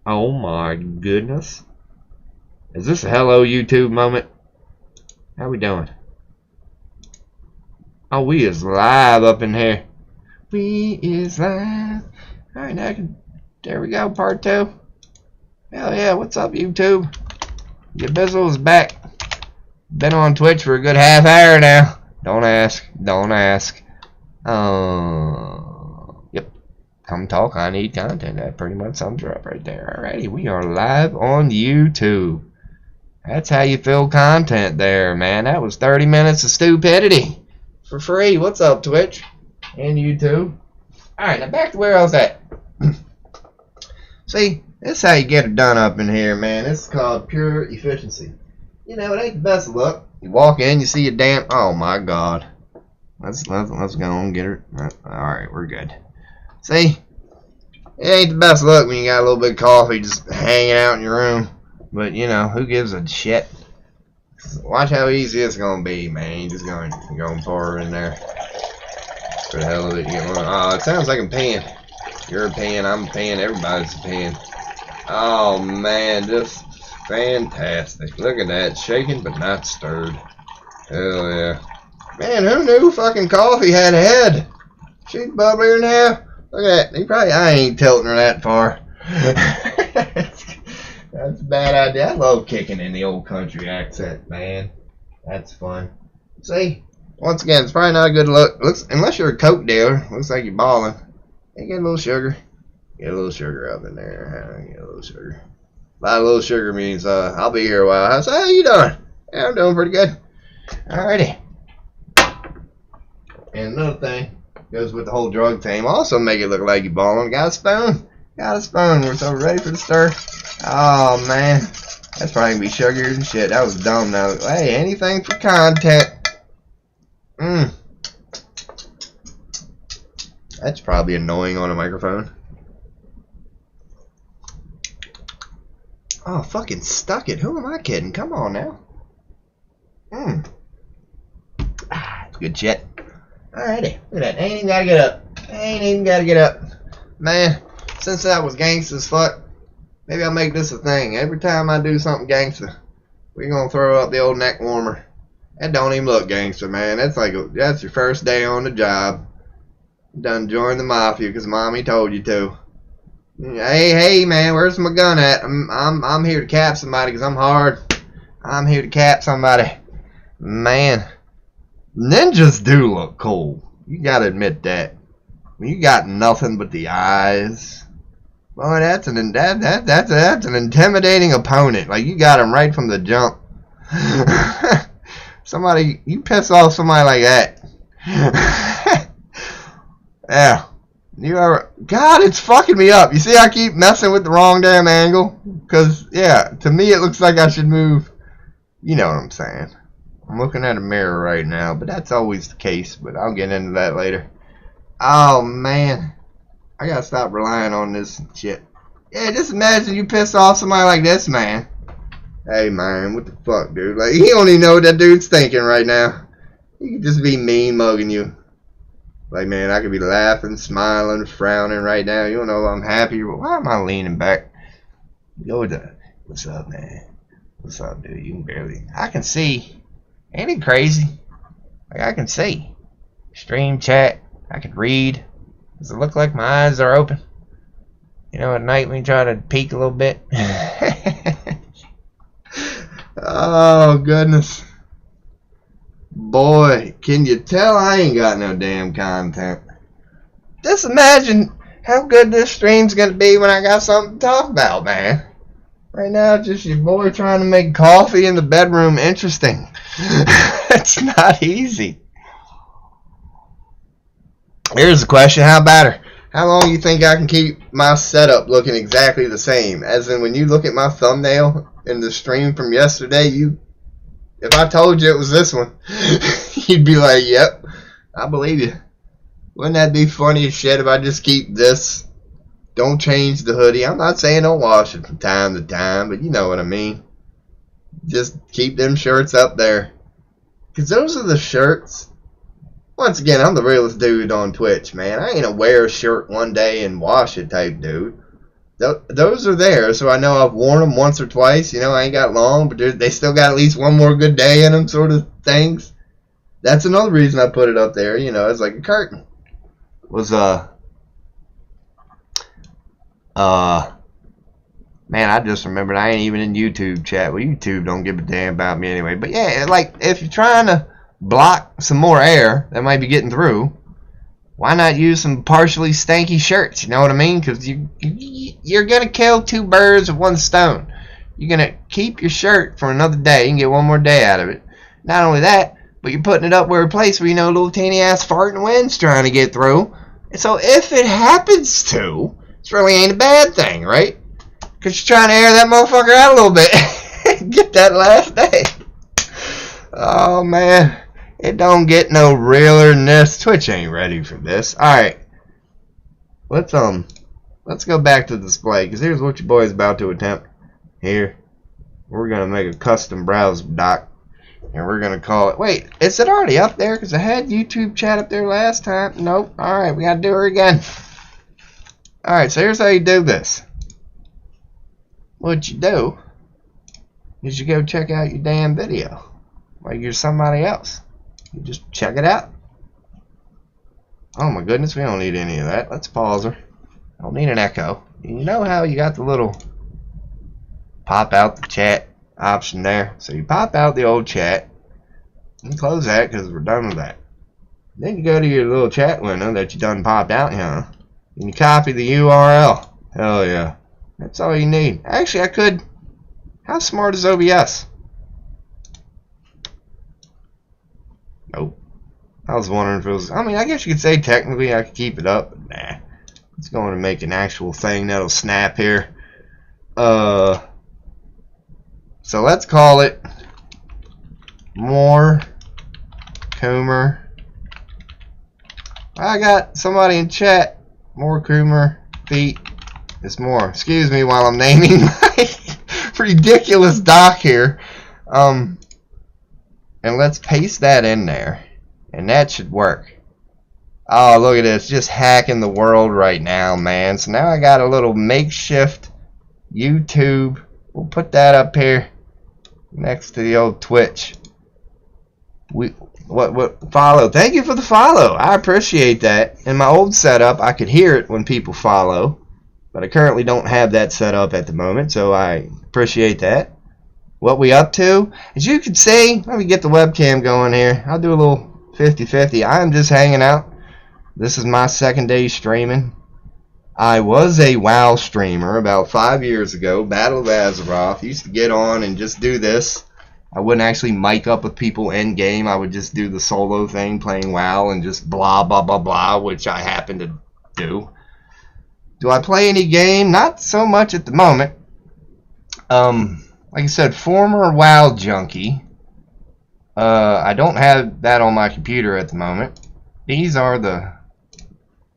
Oh my goodness. Is this a hello YouTube moment? How we doing? Oh, we is live up in here. We is live. Alright, now there we go, part 2. Hell yeah, what's up YouTube? Your Bizzle is back. Been on Twitch for a good half hour now. Don't ask. Don't ask. Yep. Come talk. I need content. That pretty much sums her up right there. Alrighty, we are live on YouTube. That's how you fill content there, man. That was 30 minutes of stupidity for free. What's up, Twitch and YouTube? Alright, now back to where I was at. See, this is how you get it done up in here, man. This is called pure efficiency. You know, it ain't the best of luck. You walk in, you see a damn... Oh, my God. Let's go and get her. Alright, we're good. See, it ain't the best of luck when you got a little bit of coffee just hanging out in your room. But, you know, who gives a shit? Watch how easy it's going to be, man. You're just going to pour her in there. For the hell of it. Oh, it sounds like I'm peeing. You're peeing, I'm peeing, everybody's peeing. Oh, man, just fantastic. Look at that. Shaken but not stirred. Hell yeah. Man, who knew fucking coffee had a head? She's bubblier now. Look at that. I ain't tilting her that far. That's a bad idea. I love kicking in the old country accent, man. That's fun. See, once again, it's probably not a good look. Unless you're a Coke dealer, looks like you're balling. Hey, get a little sugar. Get a little sugar up in there. Get a little sugar. A lot of little sugar means I'll be here a while. How you doing? Yeah, I'm doing pretty good. Alrighty. And another thing goes with the whole drug thing. Also make it look like you're balling. Got a spoon? Got a spoon. We're so ready for the stir. Oh man, that's probably gonna be sugar and shit. That was dumb. Now, hey, anything for content. That's probably annoying on a microphone. Oh, fucking stuck it. Who am I kidding? Come on now. Good shit. Alrighty, look at that. Ain't even gotta get up. Ain't even gotta get up. Man, since that was gangsta as fuck, maybe I'll make this a thing. Every time I do something gangsta, we're gonna throw up the old neck warmer. That don't even look gangsta, man. That's like that's your first day on the job. Done joined the mafia because mommy told you to. Hey, man, where's my gun at? I'm here to cap somebody because I'm hard. I'm here to cap somebody. Man, ninjas do look cool. You gotta admit that. When you got nothing but the eyes. Boy, that's an intimidating opponent. Like, you got him right from the jump. Somebody, you piss off somebody like that. Yeah. You ever... God, it's fucking me up. You see I keep messing with the wrong damn angle? Because, yeah, to me it looks like I should move. You know what I'm saying. I'm looking at a mirror right now, but that's always the case. But I'll get into that later. Oh, man. I gotta stop relying on this shit. Yeah, just imagine you piss off somebody like this, man. Hey, man, what the fuck, dude? Like, he don't even know what that dude's thinking right now. He could just be mean mugging you. Like, man, I could be laughing, smiling, frowning right now. You don't know if I'm happy. Why am I leaning back? Go with the, what's up, man? What's up, dude? You can barely... I can see. Ain't it crazy? Like, I can see. Stream chat. I can read. Does it look like my eyes are open? You know, at night when you try to peek a little bit. Oh, goodness. Boy, can you tell I ain't got no damn content? Just imagine how good this stream's gonna be when I got something to talk about, man. Right now, just your boy trying to make coffee in the bedroom interesting. It's not easy. Here's the question, how about her? How long do you think I can keep my setup looking exactly the same? As in, when you look at my thumbnail in the stream from yesterday, if I told you it was this one, you'd be like, yep, I believe you. Wouldn't that be funny as shit if I just keep this? Don't change the hoodie. I'm not saying don't wash it from time to time, but you know what I mean. Just keep them shirts up there. Because those are the shirts. Once again, I'm the realest dude on Twitch, man. I ain't a wear a shirt one day and wash it type dude. those are there, so I know I've worn them once or twice. You know, I ain't got long, but they still got at least one more good day in them, sort of things. That's another reason I put it up there. You know, it's like a curtain. Was man, I just remembered I ain't even in YouTube chat. Well, YouTube don't give a damn about me anyway. But yeah, like if you're trying to block some more air that might be getting through, why not use some partially stanky shirts? You know what I mean? Because you're going to kill two birds with one stone. You're going to keep your shirt for another day and get one more day out of it. Not only that, but you're putting it up where a place where you know a little teeny ass farting wind's trying to get through. And so if it happens to, it really ain't a bad thing, right? Because you're trying to air that motherfucker out a little bit. Get that last day. Oh, man. It don't get no realer than this. Twitch ain't ready for this. Alright. Let's go back to the display, because here's what your boy's about to attempt. Here. We're going to make a custom browse doc. And we're going to call it... Wait, is it already up there? Because I had YouTube chat up there last time. Nope. Alright, we got to do it again. Alright, so here's how you do this. What you do is you go check out your damn video. Like you're somebody else. You just check it out. Oh my goodness, we don't need any of that. Let's pause her. Don't need an echo. You know how you got the little pop out the chat option there? So you pop out the old chat and close that because we're done with that. Then you go to your little chat window that you done popped out, and you copy the URL. Hell yeah. That's all you need. Actually, I could. How smart is OBS? Nope. I was wondering if it was... I mean, I guess you could say technically I could keep it up, but nah. It's going to make an actual thing that'll snap here. So let's call it More Coomer. I got somebody in chat. More Coomer feet. It's more. Excuse me while I'm naming my ridiculous doc here. And let's paste that in there. And that should work. Oh, look at this. Just hacking the world right now, man. So now I got a little makeshift YouTube. We'll put that up here next to the old Twitch. What follow? Thank you for the follow. I appreciate that. In my old setup, I could hear it when people follow. But I currently don't have that set up at the moment, so I appreciate that. What we up to? As you can see, let me get the webcam going here. I'll do a little 50-50. I'm just hanging out. This is my second day streaming. I was a WoW streamer about 5 years ago. Battle of Azeroth. Used to get on and just do this. I wouldn't actually mic up with people in game. I would just do the solo thing, playing WoW, and just blah, blah, blah, blah, which I happen to do. Do I play any game? Not so much at the moment. Like I said, former WoW junkie. I don't have that on my computer at the moment. These are the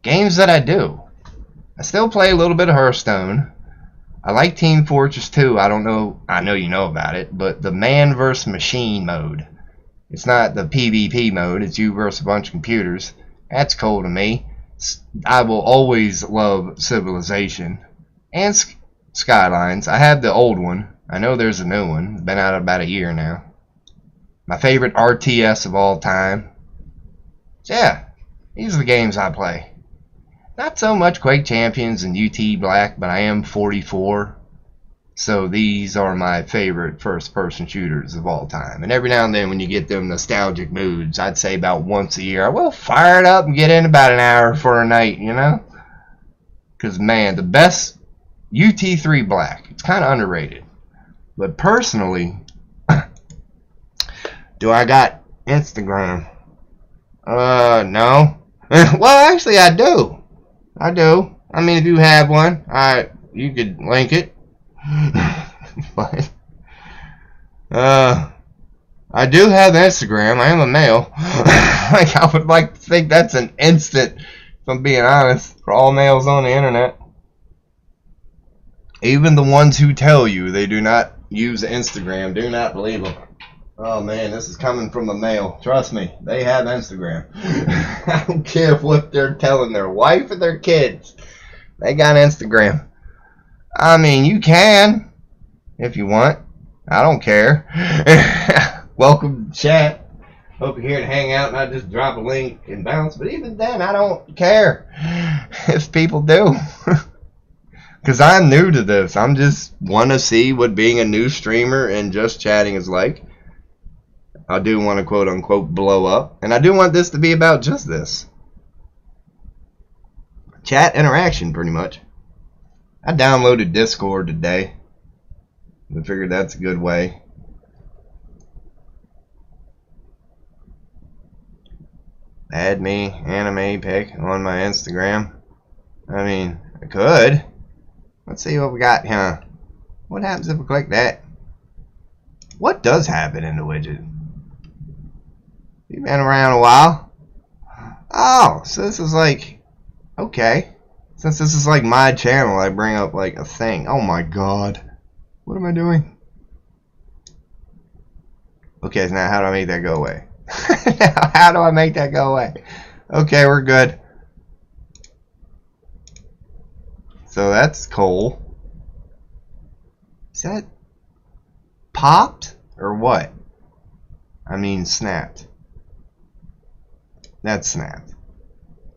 games that I do. I still play a little bit of Hearthstone. I like Team Fortress 2. I know you know about it, but the man vs. machine mode. It's not the PvP mode. It's you versus a bunch of computers. That's cool to me. I will always love Civilization and Skylines. I have the old one. I know there's a new one. It's been out about a year now. My favorite RTS of all time. So yeah, these are the games I play. Not so much Quake Champions and UT Black, but I am 44. So these are my favorite first-person shooters of all time. And every now and then when you get them nostalgic moods, I'd say about once a year, I will fire it up and get in about an hour for a night, you know? Because, man, the best UT3 Black. It's kind of underrated. But personally, do I got Instagram? No. Well, actually, I do. I do. I mean, if you have one, you could link it. But I do have Instagram. I am a male. Like, I would like to think that's an instant, if I'm being honest, for all males on the internet. Even the ones who tell you they do not use Instagram, do not believe them. Oh man, this is coming from a male. Trust me, they have Instagram. I don't care what they're telling their wife or their kids. They got Instagram. I mean, you can if you want. I don't care. Welcome to chat. Hope you're here to hang out, not just drop a link and bounce. But even then, I don't care if people do. Because I'm new to this. I'm just want to see what being a new streamer and just chatting is like. I do want to quote unquote blow up. And I do want this to be about just this. Chat interaction, pretty much. I downloaded Discord today. I figured that's a good way. Add me, anime pic on my Instagram. I mean, I could. Let's see what we got here. What happens if we click that? What does happen in the widget? You've been around a while. Oh, so this is like, okay. Since this is like my channel, I bring up like a thing. Oh my god. What am I doing? Okay, so now how do I make that go away? How do I make that go away? Okay, we're good. So that's cool. Is that popped or what? I mean snapped. That's snapped.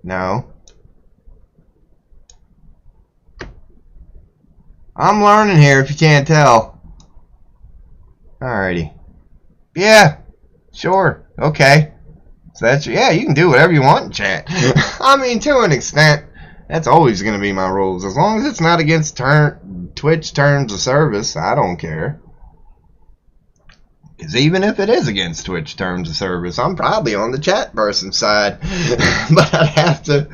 No. I'm learning here if you can't tell. Alrighty. Yeah. Sure. Okay. So that's, yeah, you can do whatever you want in chat. I mean, to an extent, that's always going to be my rules. As long as it's not against Twitch terms of service, I don't care. Because even if it is against Twitch terms of service, I'm probably on the chat person's side. But I'd have to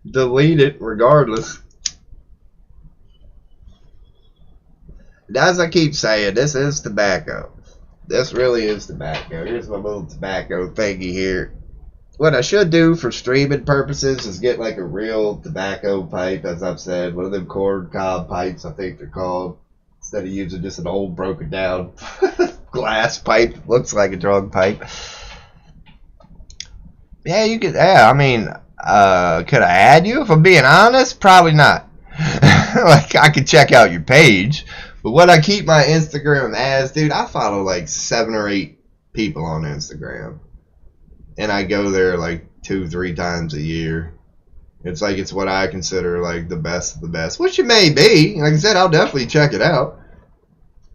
delete it regardless. As I keep saying, this is tobacco. This really is tobacco. Here's my little tobacco thingy here. What I should do for streaming purposes is get like a real tobacco pipe, as I've said. One of them corn cob pipes, I think they're called. Instead of using just an old broken down glass pipe. Looks like a drug pipe. Yeah, you could, yeah, I mean, could I add you? If I'm being honest, probably not. Like, I could check out your page. But what I keep my Instagram as, dude, I follow like 7 or 8 people on Instagram. And I go there like 2-3 times a year. It's like it's what I consider like the best of the best. Which it may be. Like I said, I'll definitely check it out.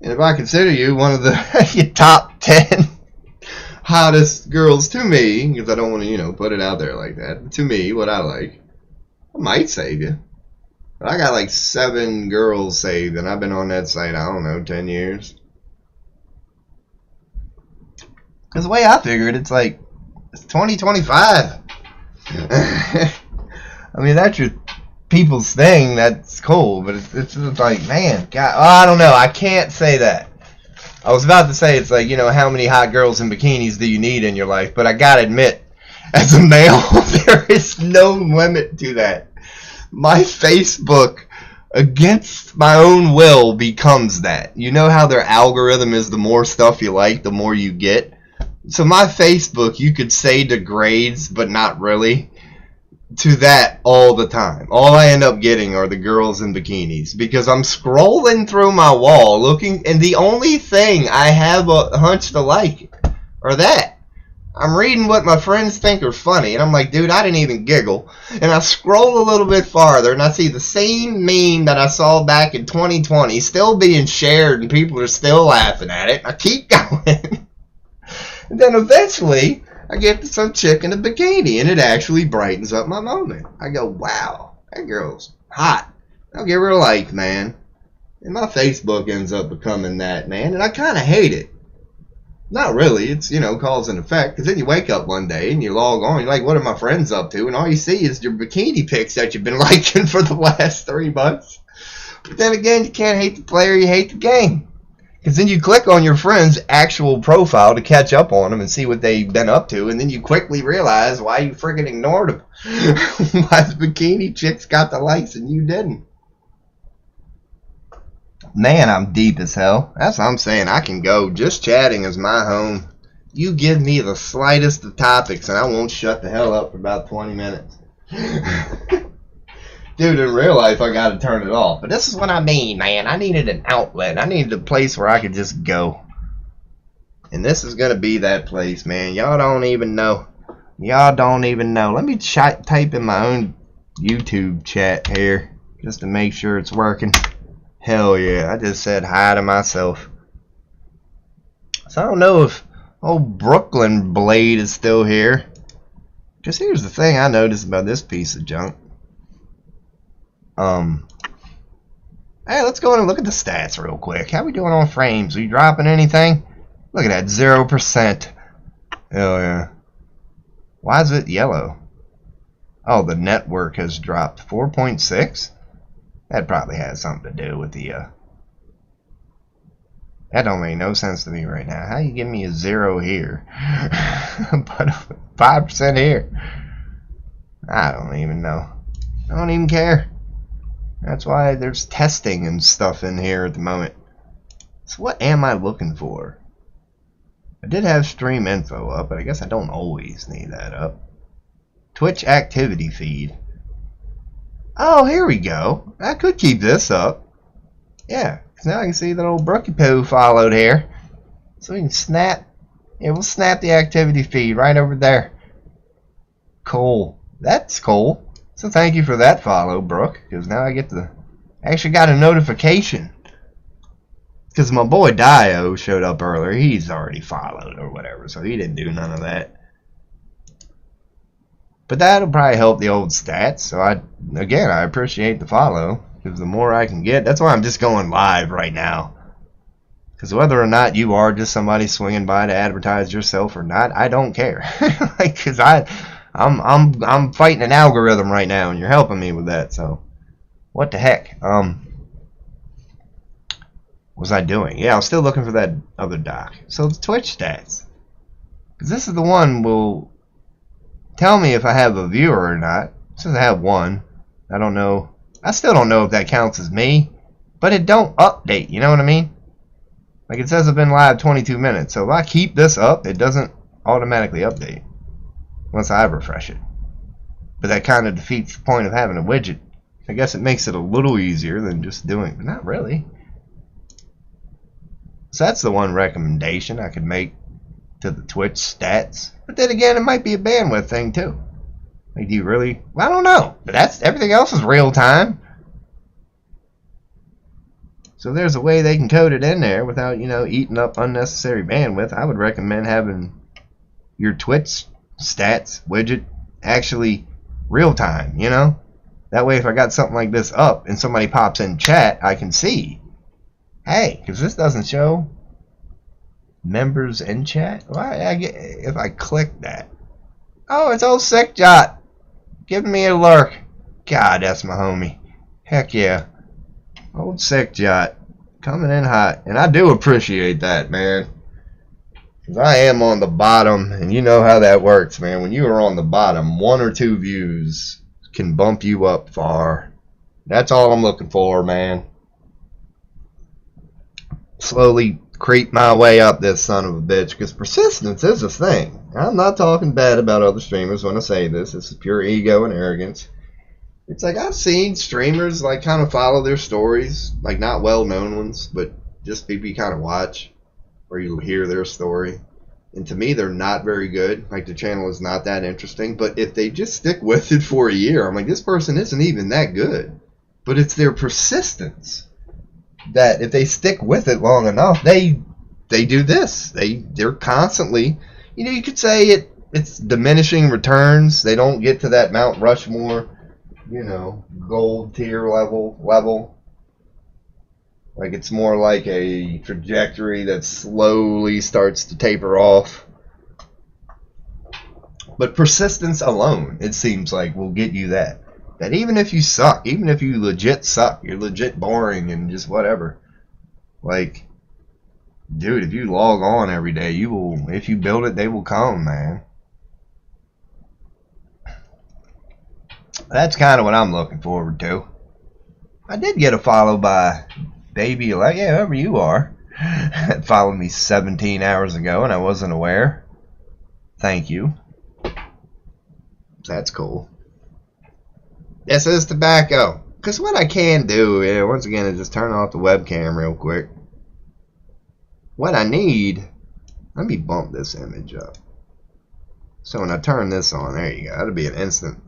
And if I consider you one of the top 10 hottest girls to me, because I don't want to, you know, put it out there like that. But to me, what I like, I might save you. But I got like 7 girls saved, and I've been on that site, I don't know, 10 years. Because the way I figured, it's like, it's 2025. I mean, that's your people's thing, that's cool, but it's just like, man, God, oh, I don't know, I can't say that. I was about to say, it's like, you know, how many hot girls in bikinis do you need in your life? But I gotta admit, as a male, there is no limit to that. My Facebook, against my own will, becomes that. You know how their algorithm is the more stuff you like, the more you get? So my Facebook, you could say degrades, but not really, to that all the time. All I end up getting are the girls in bikinis. Because I'm scrolling through my wall, looking, and the only thing I have a hunch to like are that. I'm reading what my friends think are funny, and I'm like, dude, I didn't even giggle. And I scroll a little bit farther, and I see the same meme that I saw back in 2020 still being shared, and people are still laughing at it. I keep going. And then eventually, I get to some chick in a bikini, and it actually brightens up my moment. I go, wow, that girl's hot. I'll give her a like, man. And my Facebook ends up becoming that, man, and I kind of hate it. Not really. It's, you know, cause and effect. Because then you wake up one day and you log on. You're like, what are my friends up to? And all you see is your bikini pics that you've been liking for the last 3 months. But then again, you can't hate the player, you hate the game. Because then you click on your friend's actual profile to catch up on them and see what they've been up to. And then you quickly realize why you freaking ignored them. Why the bikini chicks got the likes and you didn't. Man, I'm deep as hell. That's what I'm saying. I can go. Just chatting is my home. You give me the slightest of topics and I won't shut the hell up for about 20 minutes. Dude, in real life, I gotta turn it off. But this is what I mean, man. I needed an outlet. I needed a place where I could just go. And this is gonna be that place, man. Y'all don't even know. Y'all don't even know. Let me type in my own YouTube chat here, just to make sure it's working. Hell yeah, I just said hi to myself. So I don't know if old Brooklyn Blade is still here. Because here's the thing I noticed about this piece of junk. Hey, let's go in and look at the stats real quick. How we doing on frames? Are you dropping anything? Look at that, 0%. Hell yeah. Why is it yellow? Oh, the network has dropped 4.6. That probably has something to do with the that don't make no sense to me right now. How you give me a 0 here but 5% here? I don't even know. I don't even care. That's why there's testing and stuff in here at the moment. So what am I looking for? I did have stream info up, but I guess I don't always need that up. Twitch activity feed. Oh, here we go. I could keep this up. Yeah, because now I can see that old Pt2 followed here. So we can snap. Yeah, we'll snap the activity feed right over there. Cool. That's cool. So thank you for that follow, Brooke, because now I get the... I actually got a notification. Because my boy Dio showed up earlier. He's already followed or whatever, so he didn't do none of that. But that'll probably help the old stats. So I appreciate the follow, because the more I can get, that's why I'm just going live right now. Because whether or not you are just somebody swinging by to advertise yourself or not, I don't care. Like, because I'm fighting an algorithm right now, and you're helping me with that. So, what the heck? Was I doing? Yeah, I'm still looking for that other doc. So the Twitch stats, because this is the one will tell me if I have a viewer or not. It says I have one. I don't know. I still don't know if that counts as me, but it don't update. You know what I mean? Like it says I've been live 22 minutes. So if I keep this up, it doesn't automatically update once I refresh it. But that kind of defeats the point of having a widget. I guess it makes it a little easier than just doing, but not really. So that's the one recommendation I could make to the Twitch stats. But then again, it might be a bandwidth thing too. Like, do you really? Well, I don't know. But that's everything else is real time. So there's a way they can code it in there without, you know, eating up unnecessary bandwidth. I would recommend having your Twitch stats widget actually real time, you know? That way if I got something like this up and somebody pops in chat, I can see. Hey, because this doesn't show members in chat. Why I get if I click that? Oh, it's old Sick Jot giving me a lurk. God, that's my homie. Heck yeah, old Sick Jot coming in hot, and I do appreciate that, man. Because I am on the bottom, and you know how that works, man. When you are on the bottom, 1 or 2 views can bump you up far. That's all I'm looking for, man. Slowly creep my way up this son of a bitch, because persistence is a thing. I'm not talking bad about other streamers when I say this. This is pure ego and arrogance. It's like I've seen streamers like kind of follow their stories, like not well-known ones, but just people you kind of watch or you hear their story. And to me, they're not very good. Like, the channel is not that interesting. But if they just stick with it for a year, I'm like, this person isn't even that good. But it's their persistence that if they stick with it long enough, they do this. They're constantly, you know, you could say it's diminishing returns. They don't get to that Mount Rushmore, you know, gold tier level. Like, it's more like a trajectory that slowly starts to taper off. But persistence alone, it seems like, will get you that. That even if you suck, even if you legit suck, you're legit boring and just whatever. Like, dude, if you log on every day, you will, if you build it, they will come, man. That's kind of what I'm looking forward to. I did get a follow by Baby, like, yeah, whoever you are, that followed me 17 hours ago and I wasn't aware. Thank you. That's cool. This is tobacco. Because what I can do, once again, is just turn off the webcam real quick. What I need, let me bump this image up. So when I turn this on, there you go. That'll be an instant.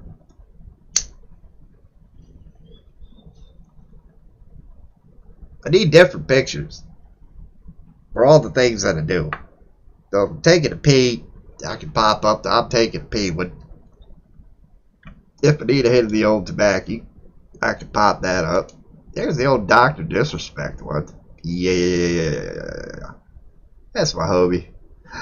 I need different pictures for all the things that I do. So if I'm taking a pee, I can pop up I'm taking a pee. But if I need a hit of the old tobacco, I can pop that up. There's the old Dr. Disrespect one. Yeah. That's my hobby.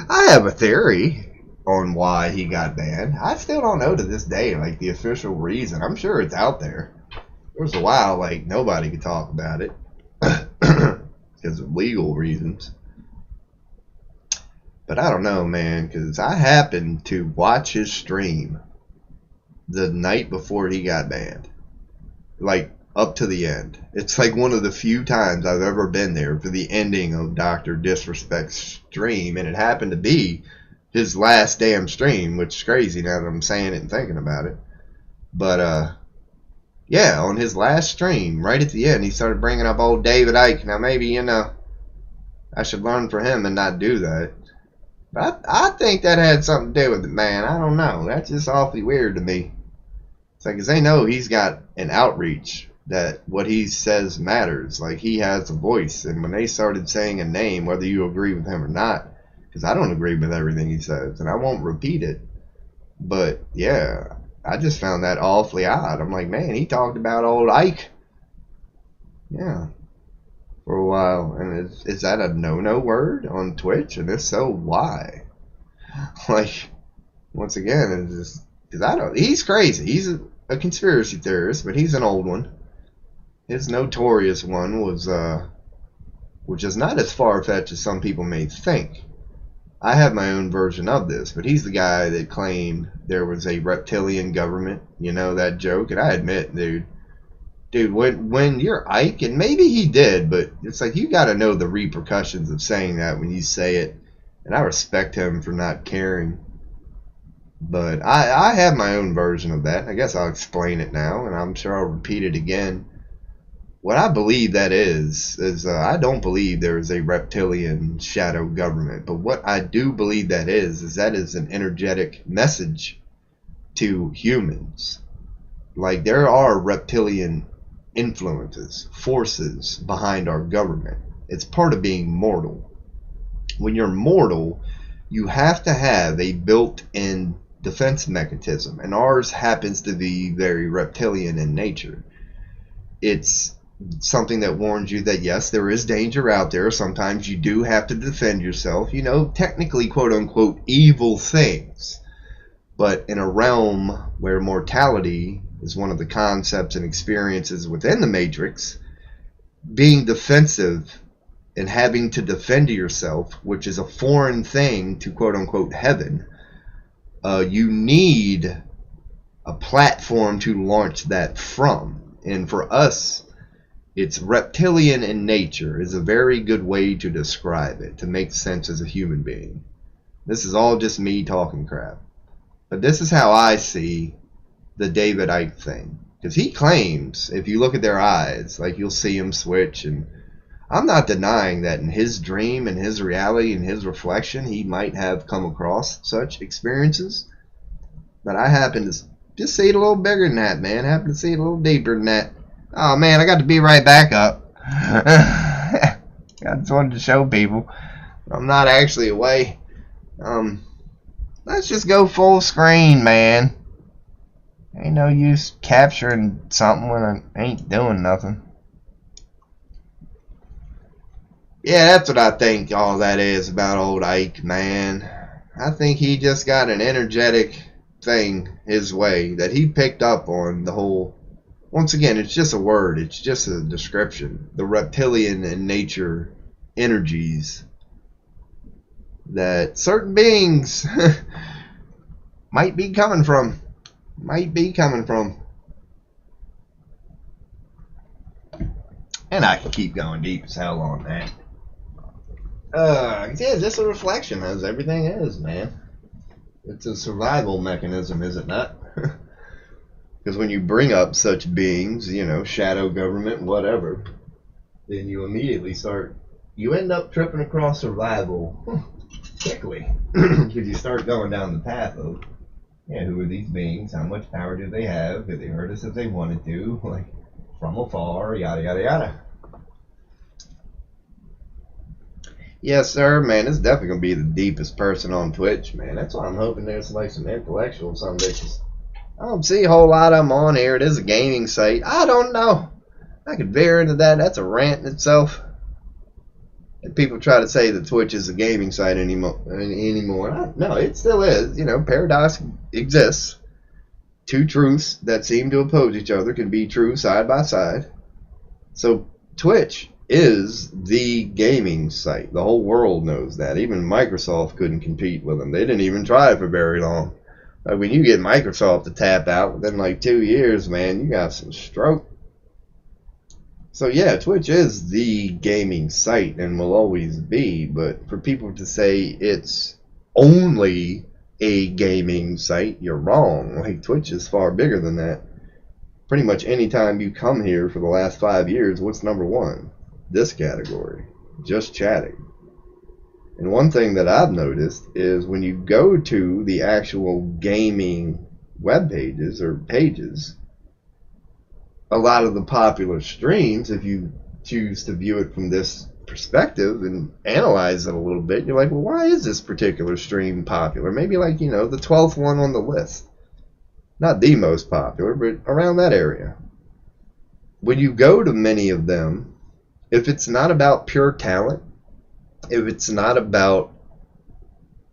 I have a theory on why he got banned. I still don't know to this day, like, the official reason. I'm sure it's out there. There was a while, like, nobody could talk about it because of legal reasons. But I don't know, man, because I happened to watch his stream the night before he got banned. Like, up to the end. It's like one of the few times I've ever been there for the ending of Dr. Disrespect's stream, and it happened to be his last damn stream, which is crazy now that I'm saying it and thinking about it. But, yeah, on his last stream, right at the end, he started bringing up old David Icke. Now, maybe, you know, I should learn from him and not do that. But I think that had something to do with it, man. I don't know. That's just awfully weird to me. It's like, 'cause they know he's got an outreach that what he says matters. Like, he has a voice. And when they started saying a name, whether you agree with him or not, because I don't agree with everything he says, and I won't repeat it. But, yeah, I just found that awfully odd. I'm like, man, he talked about old Ike. Yeah. For a while. And is that a no-no word on Twitch? And if so, why? Like, once again, it's just, because I don't, he's crazy. He's a conspiracy theorist, but he's an old one. His notorious one was, which is not as far-fetched as some people may think. I have my own version of this, but he's the guy that claimed there was a reptilian government. You know that joke? And I admit, dude, when you're Ike, and maybe he did, but it's like you got to know the repercussions of saying that when you say it. And I respect him for not caring. But I have my own version of that. I guess I'll explain it now, and I'm sure I'll repeat it again. What I believe that is I don't believe there is a reptilian shadow government. But what I do believe that is that is an energetic message to humans. Like, there are reptilian influences, forces behind our government. It's part of being mortal. When you're mortal, you have to have a built-in defense mechanism, and ours happens to be very reptilian in nature. It's something that warns you that yes, there is danger out there. Sometimes you do have to defend yourself, you know, technically quote-unquote evil things. But in a realm where mortality is one of the concepts and experiences within the Matrix, being defensive and having to defend yourself, which is a foreign thing to quote-unquote heaven, you need a platform to launch that from. And for us, it's reptilian in nature is a very good way to describe it, to make sense as a human being. This is all just me talking crap. But this is how I see the David Icke thing. Because he claims, if you look at their eyes, like you'll see him switch. And I'm not denying that in his dream, in his reality, in his reflection, he might have come across such experiences. But I happen to just see it a little bigger than that, man. I happen to see it a little deeper than that. Oh, man, I got to be right back up. I just wanted to show people I'm not actually away. Let's just go full screen, man. Ain't no use capturing something when I ain't doing nothing. Yeah, that's what I think all that is about old Ike, man. I think he just got an energetic thing his way that he picked up on the whole. Once again, it's just a word. It's just a description. The reptilian in nature energies that certain beings might be coming from. And I can keep going deep as hell on that. Yeah, just a reflection, as everything is, man. It's a survival mechanism, is it not? Because when you bring up such beings, you know, shadow government, whatever, then you immediately you end up tripping across survival quickly. Because you start going down the path of, yeah, who are these beings? How much power do they have? Could they hurt us if they wanted to? Like, from afar, yada, yada, yada. Yes, sir, man, it's definitely going to be the deepest person on Twitch, man. That's why I'm hoping there's like some intellectuals, some bitches. I don't see a whole lot of them on here. It is a gaming site. I don't know. I could veer into that. That's a rant in itself. And people try to say that Twitch is a gaming site anymore. No, it still is. You know, paradox exists. Two truths that seem to oppose each other can be true side by side. So Twitch is the gaming site. The whole world knows that. Even Microsoft couldn't compete with them. They didn't even try for very long. Like when you get Microsoft to tap out within like 2 years, man, you got some stroke. So yeah, Twitch is the gaming site and will always be, but for people to say it's only a gaming site, you're wrong. Like Twitch is far bigger than that. Pretty much any time you come here for the last 5 years, what's number one? This category, just chatting. And one thing that I've noticed is when you go to the actual gaming web pages or pages, a lot of the popular streams, if you choose to view it from this perspective and analyze it a little bit, you're like, well, why is this particular stream popular? Maybe like, you know, the 12th one on the list. Not the most popular, but around that area. When you go to many of them, if it's not about pure talent, if it's not about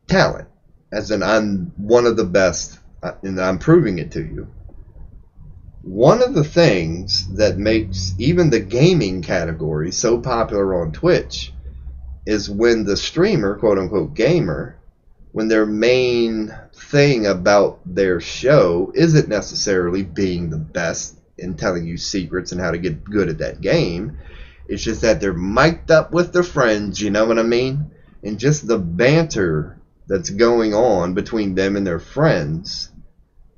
talent, as in I'm one of the best and I'm proving it to you, one of the things that makes even the gaming category so popular on Twitch is when the streamer, quote unquote gamer, when their main thing about their show isn't necessarily being the best and telling you secrets and how to get good at that game. It's just that they're mic'd up with their friends, you know what I mean? And just the banter that's going on between them and their friends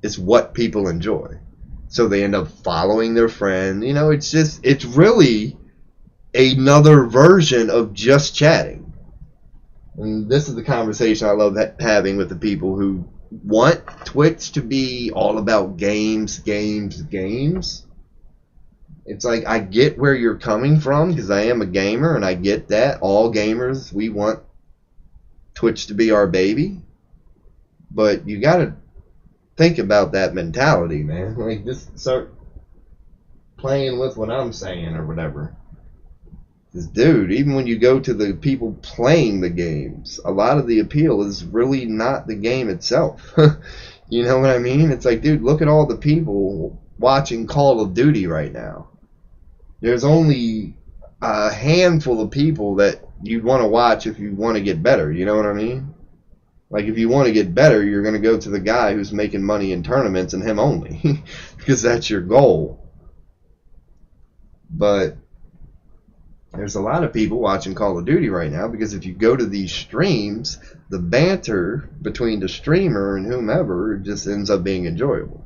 is what people enjoy. So they end up following their friend. You know, it's really another version of just chatting. And this is the conversation I love having with the people who want Twitch to be all about games. It's like, I get where you're coming from because I am a gamer and I get that. All gamers, we want Twitch to be our baby. But you got to think about that mentality, man. Like, just start playing with what I'm saying or whatever. Because, dude, even when you go to the people playing the games, a lot of the appeal is really not the game itself. You know what I mean? It's like, dude, look at all the people watching Call of Duty right now. There's only a handful of people that you'd want to watch if you want to get better. You know what I mean? Like, if you want to get better, you're going to go to the guy who's making money in tournaments and him only. Because that's your goal. But there's a lot of people watching Call of Duty right now because if you go to these streams, the banter between the streamer and whomever just ends up being enjoyable.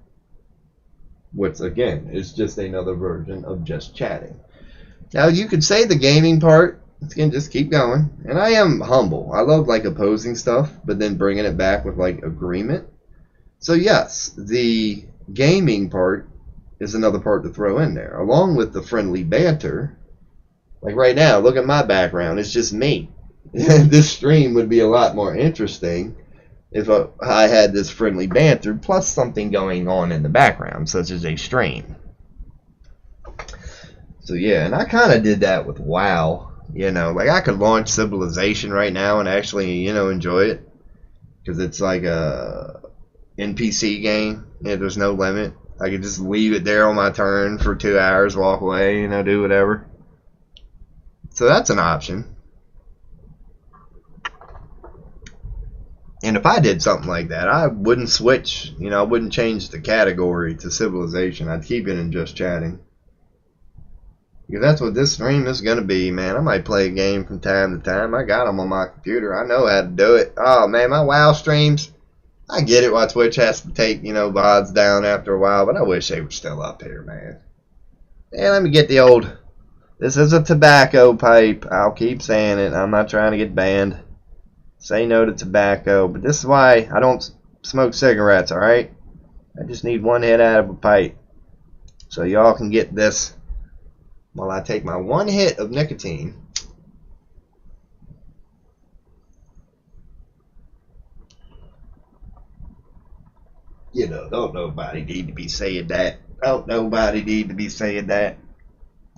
Which, again, is just another version of just chatting. Now, you could say the gaming part can just keep going. And I am humble. I love, like, opposing stuff, but then bringing it back with, like, agreement. So, yes, the gaming part is another part to throw in there. Along with the friendly banter. Like, right now, look at my background. It's just me. This stream would be a lot more interesting if I had this friendly banter plus something going on in the background, such as a stream. So yeah, and I kind of did that with WoW. You know, like I could launch Civilization right now and actually, you know, enjoy it. Because it's like a NPC game. Yeah, there's no limit. I could just leave it there on my turn for 2 hours, walk away, you know, do whatever. So that's an option. And if I did something like that, I wouldn't switch. You know, I wouldn't change the category to Civilization. I'd keep it in just chatting. Because that's what this stream is going to be, man. I might play a game from time to time. I got them on my computer. I know how to do it. Oh, man, my WoW streams, I get it why Twitch has to take, you know, VODs down after a while, but I wish they were still up here, man. And let me get the old, this is a tobacco pipe. I'll keep saying it. I'm not trying to get banned. Say no to tobacco, but this is why I don't smoke cigarettes, alright? I just need one hit out of a pipe. So y'all can get this while I take my one hit of nicotine. You know, don't nobody need to be saying that. Don't nobody need to be saying that.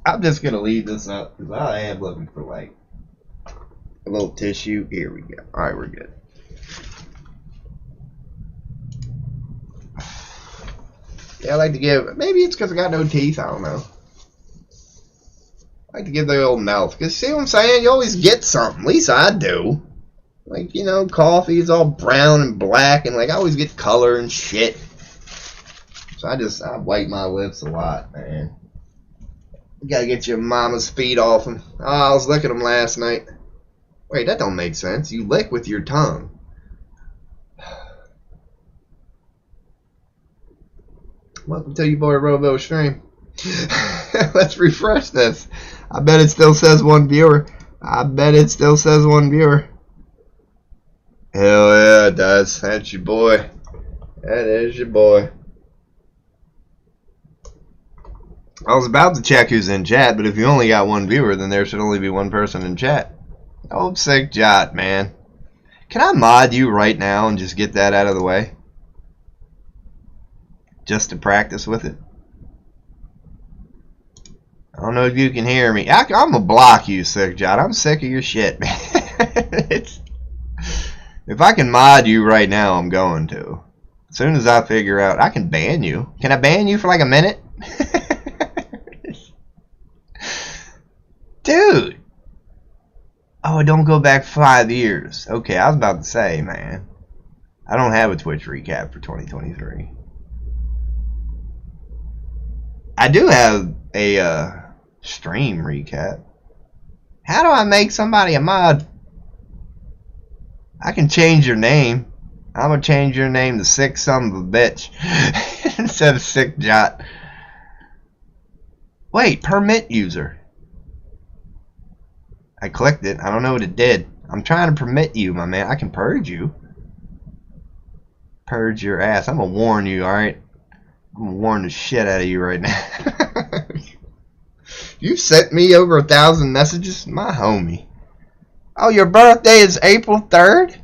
I'm just going to leave this up because I am looking for like a little tissue. Here we go. Alright, we're good. Yeah, I like to give, maybe it's because I got no teeth, I don't know. I like to give the old mouth. Because see what I'm saying? You always get something. At least I do. Like, you know, coffee is all brown and black, and like I always get color and shit. So I wipe my lips a lot, man. You gotta get your mama's feet off them. Oh, I was licking them last night. Wait, that don't make sense. You lick with your tongue. Welcome to your boy Robology13. Let's refresh this. I bet it still says one viewer. I bet it still says one viewer. Hell yeah, it does. That's your boy. That is your boy. I was about to check who's in chat, but if you only got one viewer, then there should only be one person in chat. Old sick jot, man. Can I mod you right now and just get that out of the way? Just to practice with it? I don't know if you can hear me. I'm gonna block you, sick jot. I'm sick of your shit, man. If I can mod you right now, I'm going to. As soon as I figure out, I can ban you. Can I ban you for like a minute? Dude. Oh, don't go back 5 years. Okay, I was about to say, man. I don't have a Twitch recap for 2023. I do have a stream recap. How do I make somebody a mod? I can change your name. I'm gonna change your name to Sick Son of a Bitch instead of Sick Jot. Wait, permit user. I clicked it. I don't know what it did. I'm trying to permit you, my man. I can purge you. Purge your ass. I'm gonna warn you, alright? I'm gonna warn the shit out of you right now. You sent me over 1,000 messages? My homie. Oh, your birthday is April 3rd?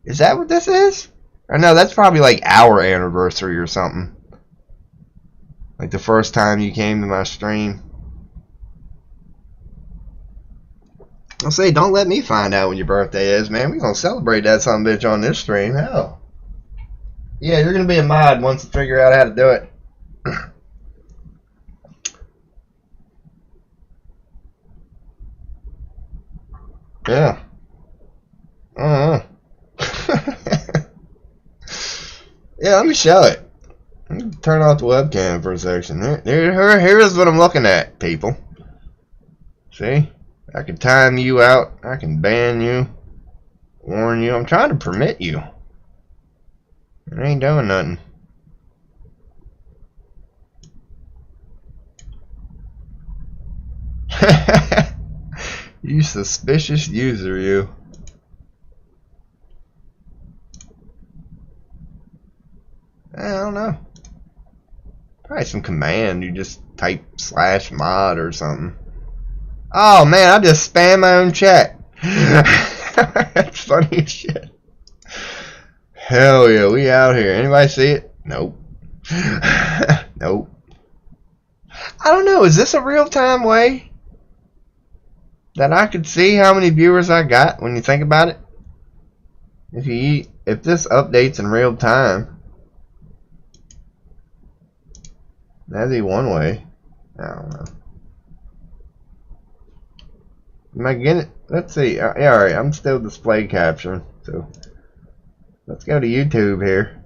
Is that what this is? Or no, that's probably like our anniversary or something. Like the first time you came to my stream. I'll say, don't let me find out when your birthday is, man. We're gonna celebrate that son of a bitch on this stream. Hell. Yeah, you're gonna be a mod once you figure out how to do it. Yeah. Yeah, let me show it. Let me turn off the webcam for a section. Here's what I'm looking at, people. See? I can time you out. I can ban you. Warn you. I'm trying to permit you. It ain't doing nothing. You suspicious user, you. I don't know. Probably some command. You just type /mod or something. Oh man, I just spammed my own chat. That's funny as shit. Hell yeah, we out here. Anybody see it? Nope. Nope. I don't know. Is this a real-time way that I could see how many viewers I got when you think about it? If this updates in real time, that'd be one way. I don't know. Am I getting it? Let's see. Yeah, alright. I'm still display capturing. So let's go to YouTube here.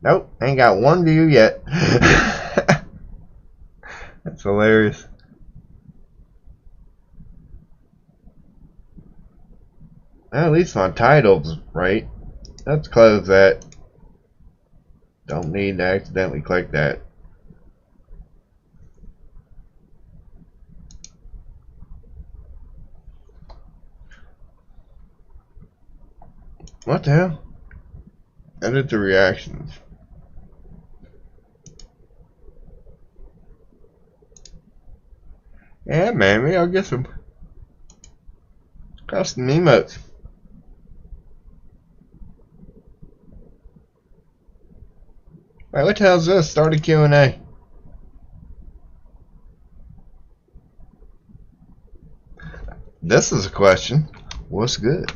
Nope. Ain't got one view yet. That's hilarious. Well, at least my title's right. Let's close that. Don't need to accidentally click that. What the hell? Edit the reactions. Yeah, man, maybe I'll get some custom emotes. Wait, what the hell's this? Start a Q&A. This is a question. What's good?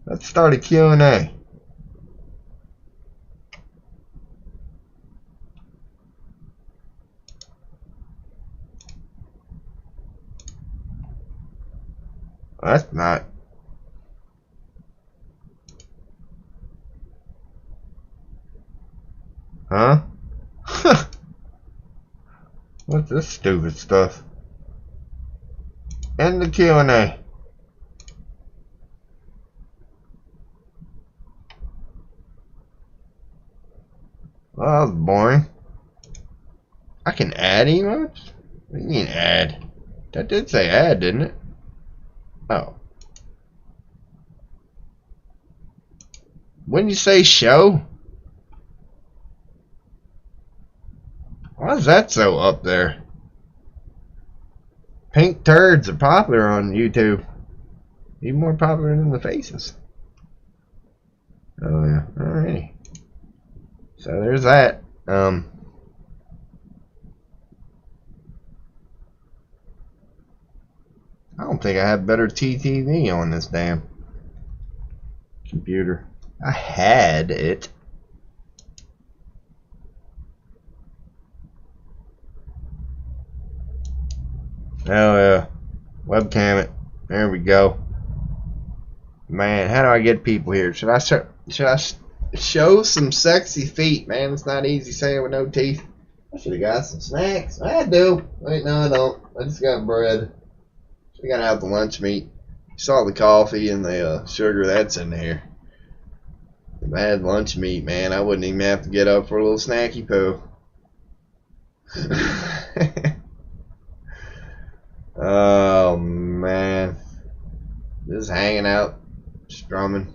Let's start a Q&A. That's not. Huh? What's this stupid stuff? End the Q&A. Well, that was boring. I can add emotes? What do you mean add? That did say add, didn't it? Oh. Wouldn't you say show? Why is that so up there? Pink turds are popular on YouTube. Even more popular than the faces. Oh yeah, alrighty. So there's that. I don't think I have better TTV on this damn computer. I had it. Oh yeah, webcam it. There we go. Man, how do I get people here? Should I show some sexy feet? Man, it's not easy saying with no teeth. I should have got some snacks. I do. Wait, no, I don't. I just got bread. We gotta have the lunch meat. You saw the coffee and the sugar that's in there. If I had lunch meat, man, I wouldn't even have to get up for a little snacky poo. Oh man, just hanging out, strumming.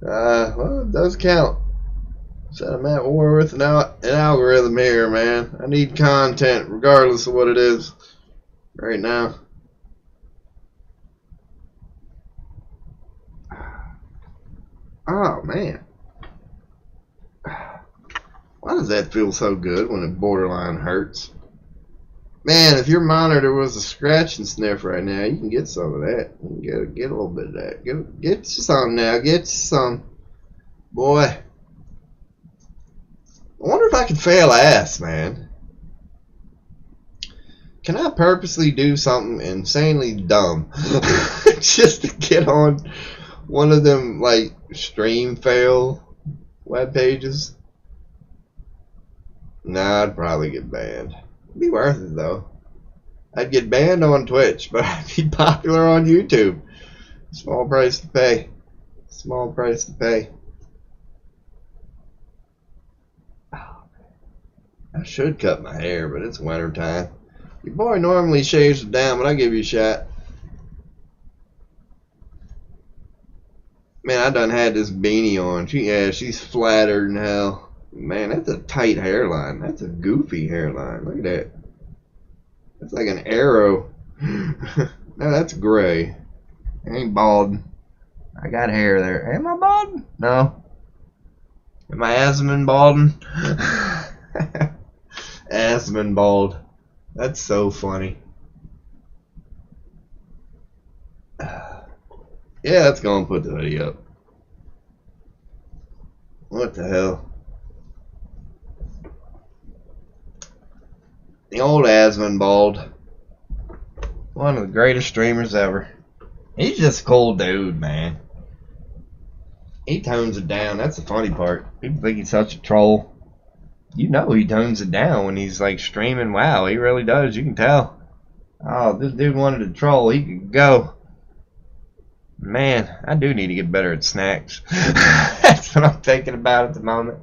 Well, it does count. So I'm at war with an algorithm here, man. I need content, regardless of what it is, right now. Oh man, why does that feel so good when it borderline hurts? Man, if your monitor was a scratch and sniff right now, you can get some of that. You can get a little bit of that. Get you some now. Get you some. Boy. I wonder if I can fail ass, man. Can I purposely do something insanely dumb just to get on one of them, like, stream fail web pages? Nah, I'd probably get banned. It'd be worth it though. I'd get banned on Twitch, but I'd be popular on YouTube. Small price to pay. Small price to pay. Oh, I should cut my hair, but it's winter time. Your boy normally shaves it down, but I'll give you a shot. Man, I done had this beanie on. She's flatter than hell. Man, that's a tight hairline. That's a goofy hairline. Look at that. That's like an arrow. No, that's gray. I ain't bald. I got hair there. Am I bald? No. Am I Asman balding? Asman bald. That's so funny. Yeah, let's go and put the hoodie up. What the hell? The old Asman bald. One of the greatest streamers ever. He's just a cool dude, man. He tones it down. That's the funny part. People think he's such a troll. You know he tones it down when he's like streaming. Wow, he really does. You can tell. Oh, this dude wanted to troll. He could go. Man, I do need to get better at snacks. That's what I'm thinking about at the moment.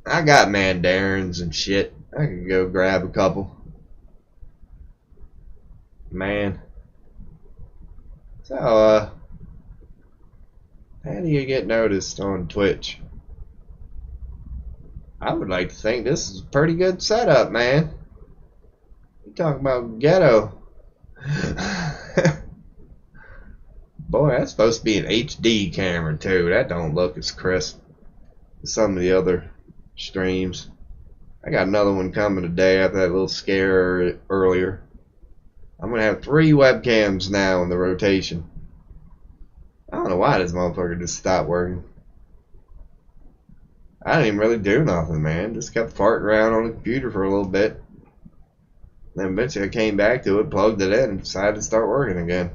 I got mandarins and shit. I could go grab a couple. Man. So, how do you get noticed on Twitch? I would like to think this is a pretty good setup, man. You talking about ghetto. Boy, that's supposed to be an HD camera too. That don't look as crisp as some of the other streams. I got another one coming today after that little scare earlier. I'm gonna have 3 webcams now in the rotation. I don't know why this motherfucker just stopped working. I didn't even really do nothing, man. Just kept farting around on the computer for a little bit. Then eventually I came back to it, plugged it in, and decided to start working again.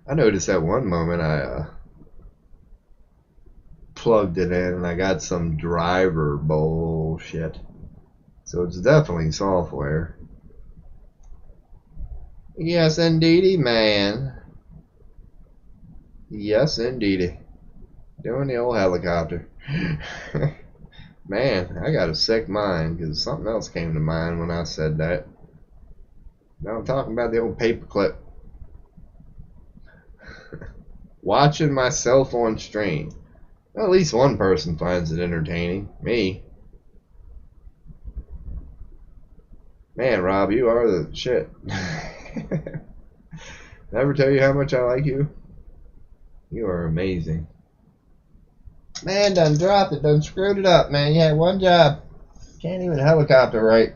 I noticed at one moment I plugged it in and I got some driver bullshit. So it's definitely software. Yes, indeedy, man. Yes, indeedy. Doing the old helicopter. Man, I got a sick mind because something else came to mind when I said that. Now I'm talking about the old paperclip. Watching myself on stream. Well, at least one person finds it entertaining. Me. Man, Rob, you are the shit. Never tell you how much I like you? You are amazing. Man, done dropped it, done screwed it up, man. You had one job. Can't even helicopter right.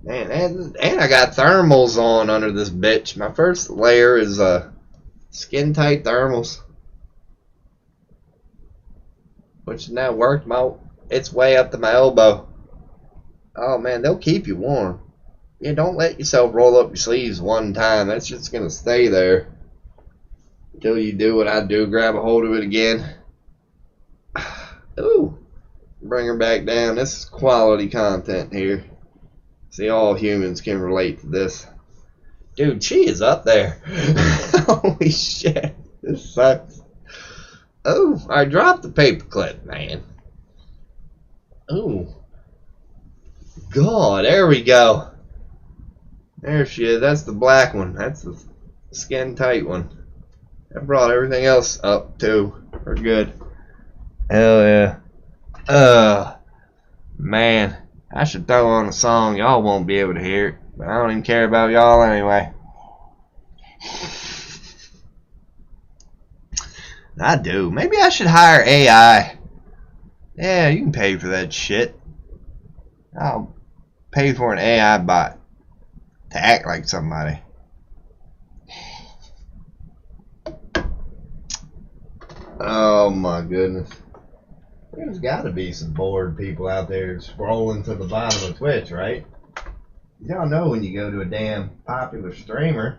Man, and I got thermals on under this bitch. My first layer is skin tight thermals, which now worked its way up to my elbow. Oh man, they'll keep you warm. Yeah, don't let yourself roll up your sleeves one time. That's just gonna stay there until you do what I do, grab a hold of it again. Ooh, bring her back down. This is quality content here. See, all humans can relate to this. Dude, she is up there. Holy shit, this sucks. Oh, I dropped the paperclip, man. Ooh. God, there we go. There she is. That's the black one. That's the skin tight one. I brought everything else up too. We're good. Hell yeah. Man, I should throw on a song. Y'all won't be able to hear it, but I don't even care about y'all anyway. I do. Maybe I should hire AI. Yeah, you can pay for that shit. I'll pay for an AI bot to act like somebody. Oh my goodness. There's got to be some bored people out there scrolling to the bottom of Twitch, right? Y'all know when you go to a damn popular streamer,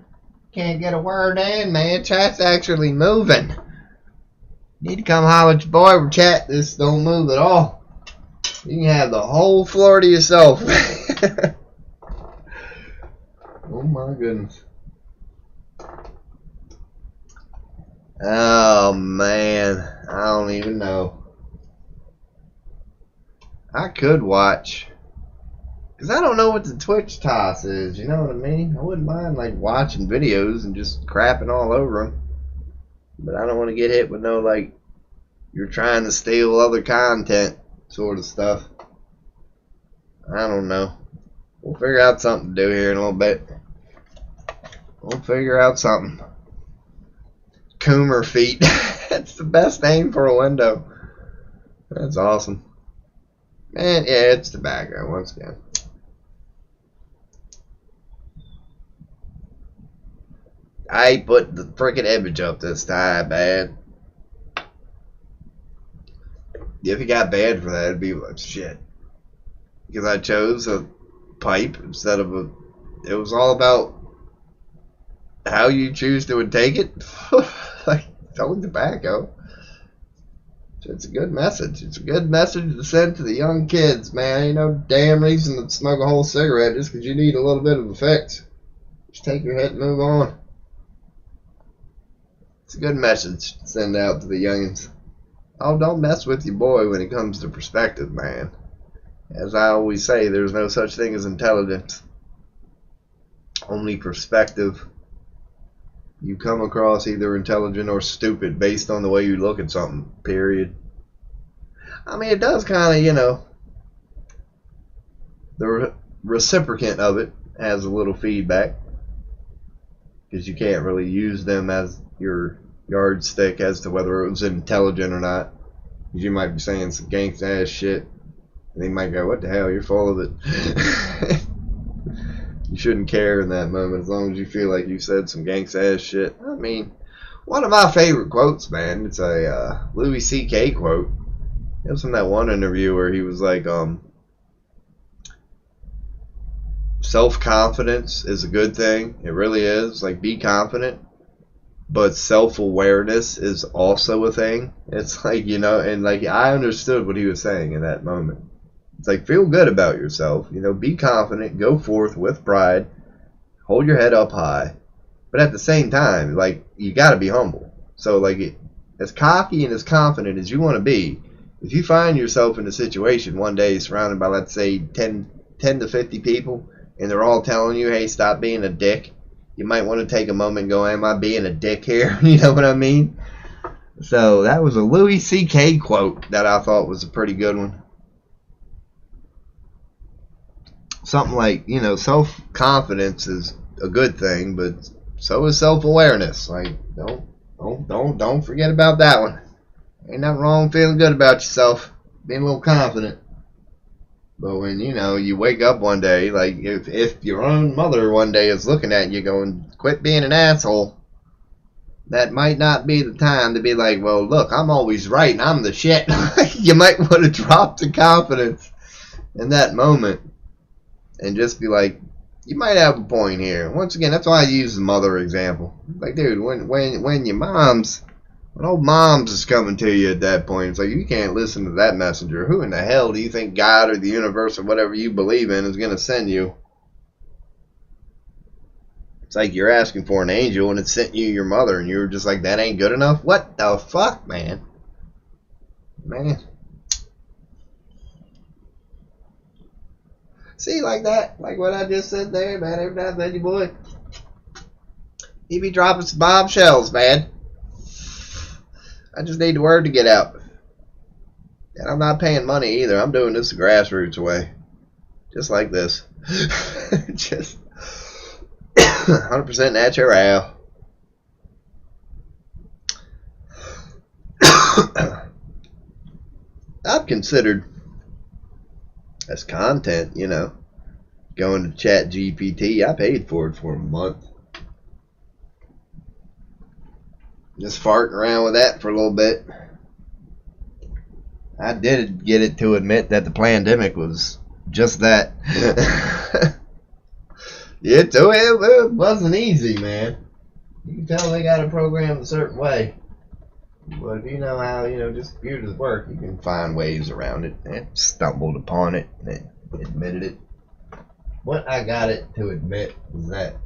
can't get a word in, man. Chat's actually moving. Need to come holler at your boy with chat. This don't move at all. You can have the whole floor to yourself. Oh my goodness. Oh man, I don't even know. I could watch, because I don't know what the Twitch toss is, you know what I mean? I wouldn't mind like watching videos and just crapping all over them, but I don't want to get hit with no like you're trying to steal other content sort of stuff. I don't know. We'll figure out something to do here in a little bit. We'll figure out something. Coomer feet. That's the best name for a window. That's awesome. Man, yeah, it's the background once again. I put the freaking image up this time, man. If it got banned for that, it'd be like shit. Because I chose a pipe instead of a... It was all about how you choose to take it. Like, selling tobacco. It's a good message. It's a good message to send to the young kids, man. Ain't no damn reason to smoke a whole cigarette just because you need a little bit of a fix. Just take your hit and move on. It's a good message to send out to the youngins. Oh, don't mess with your boy when it comes to perspective, man. As I always say, there's no such thing as intelligence. Only perspective. You come across either intelligent or stupid based on the way you look at something, period. I mean, it does kind of, you know, the reciprocant of it has a little feedback. Because you can't really use them as your yardstick as to whether it was intelligent or not. Because you might be saying some gangsta ass shit, and they might go, what the hell, you're full of it. You shouldn't care in that moment as long as you feel like you said some gangsta ass shit. I mean, one of my favorite quotes, man, it's a Louis C.K. quote. It was from that one interview where he was like, self-confidence is a good thing. It really is. Like, be confident. But self-awareness is also a thing. It's like, you know, and like, I understood what he was saying in that moment. It's like, feel good about yourself. You know, be confident. Go forth with pride. Hold your head up high. But at the same time, like, you got to be humble. So, like, as cocky and as confident as you want to be, if you find yourself in a situation one day surrounded by, let's say, 10 to 50 people, and they're all telling you, hey, stop being a dick, you might want to take a moment and go, am I being a dick here? You know what I mean? So that was a Louis C.K. quote that I thought was a pretty good one. Something like, you know, self-confidence is a good thing, but so is self-awareness. Like, don't forget about that one. Ain't nothing wrong feeling good about yourself, being a little confident. But when, you know, you wake up one day, like, if your own mother one day is looking at you going, quit being an asshole, that might not be the time to be like, well, look, I'm always right and I'm the shit. You might want to drop the confidence in that moment and just be like, you might have a point here. Once again, that's why I use the mother example. Like, dude, when your mom's, when old mom's is coming to you at that point, it's like, you can't listen to that messenger. Who in the hell do you think God or the universe or whatever you believe in is going to send you? It's like you're asking for an angel and it sent you your mother and you were just like, that ain't good enough? What the fuck, man? Man. See, like that, like what I just said there, man, every now and then, your boy, he be dropping some bombshells, man. I just need the word to get out. And I'm not paying money either. I'm doing this the grassroots way. Just like this. Just 100% natural. I've considered as content, you know, going to Chat GPT. I paid for it for a month. Just farting around with that for a little bit. I did get it to admit that the pandemic was just that. It wasn't easy, man. You can tell they got it programmed a certain way. But if you know how, you know, just computers work, you can find ways around it. And stumbled upon it and admitted it. What I got it to admit was that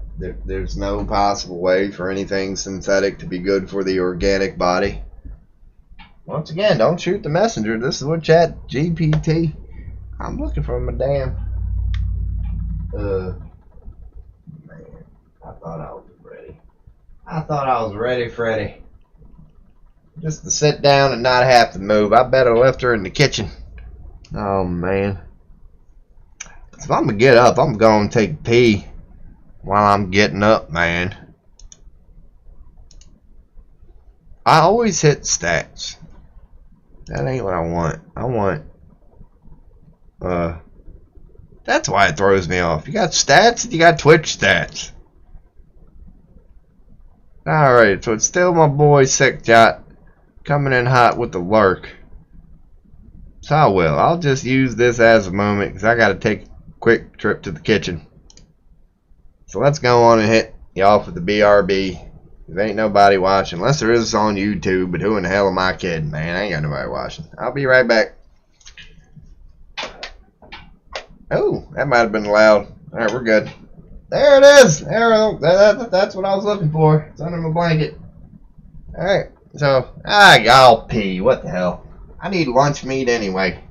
there's no possible way for anything synthetic to be good for the organic body. Once again, don't shoot the messenger. This is what Chat GPT. I'm looking for my damn. Man, I thought I was ready. I thought I was ready, Freddy. Just to sit down and not have to move. I better left her in the kitchen. Oh man. If I'm gonna get up, I'm gonna take a pee while I'm getting up, man. I always hit stats. That ain't what I want. I want that's why it throws me off. You got stats and you got Twitch stats. Alright, so it's still my boy Sick Jot coming in hot with the lurk. So I'll just use this as a moment because I gotta take a quick trip to the kitchen. So let's go on and hit you off with the BRB. There ain't nobody watching. Unless there is on YouTube, but who in the hell am I kidding, man? I ain't got nobody watching. I'll be right back. Oh, that might have been loud. Alright, we're good. There it is. That's what I was looking for. It's under my blanket. Alright, so, I'll pee. What the hell? I need lunch meat anyway.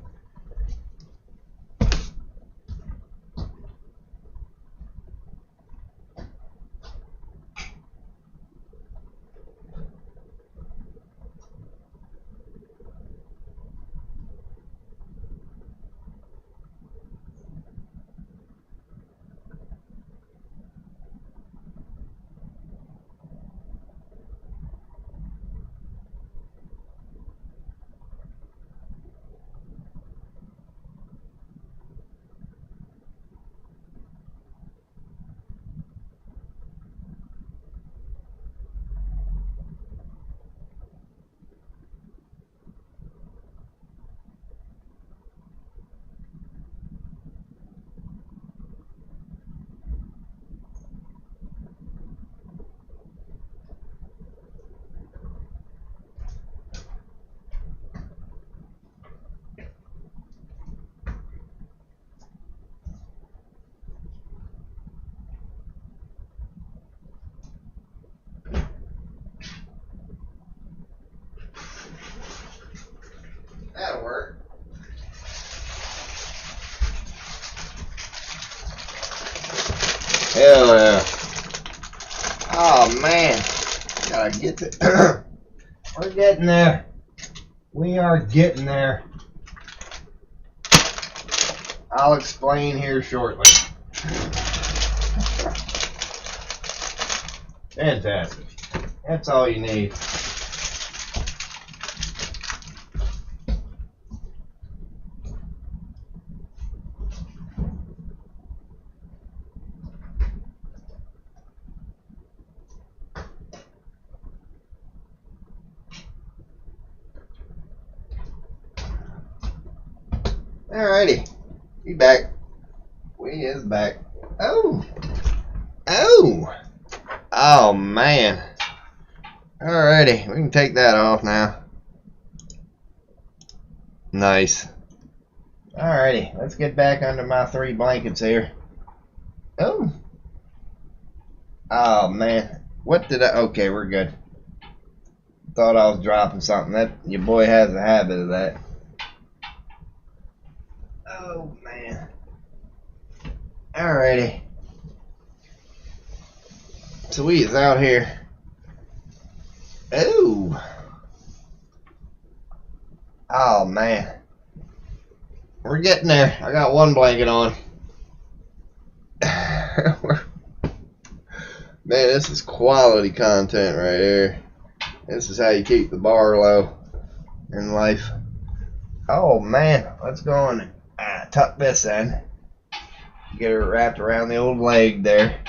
That'll work. Hell yeah. Oh man. Gotta get to we're getting there. We are getting there. I'll explain here shortly. Fantastic. That's all you need. Alrighty. We back. We is back. Oh. Oh. Oh man. Alrighty. We can take that off now. Nice. Alrighty. Let's get back under my 3 blankets here. Oh. Oh man. What did I... Okay, we're good. Thought I was dropping something. That your boy has a habit of that. Oh man. Alrighty. So we is out here. Oh. Oh man. We're getting there. I got 1 blanket on. Man, this is quality content right here. This is how you keep the bar low in life. Oh man, let's go and tuck this in. Get it wrapped around the old leg there.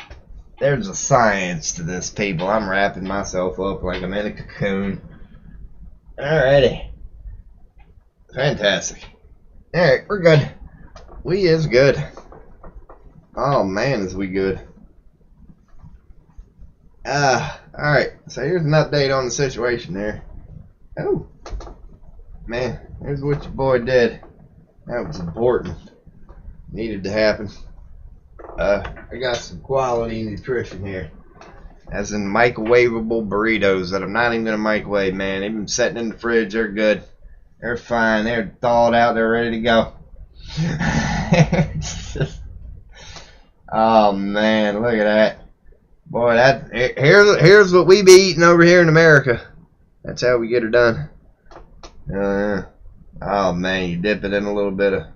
There's a science to this, people. I'm wrapping myself up like I'm in a cocoon. Alrighty. Fantastic. Alright, we're good. We is good. Oh man, is we good. Alright, so here's an update on the situation there. Oh, man, here's what your boy did. That was important. Needed to happen. I got some quality nutrition here. As in microwavable burritos that I'm not even going to microwave, man. They've been sitting in the fridge. They're good. They're fine. They're thawed out. They're ready to go. Oh, man, look at that. Boy, here's what we be eating over here in America. That's how we get it done. Oh man, you dip it in a little bit of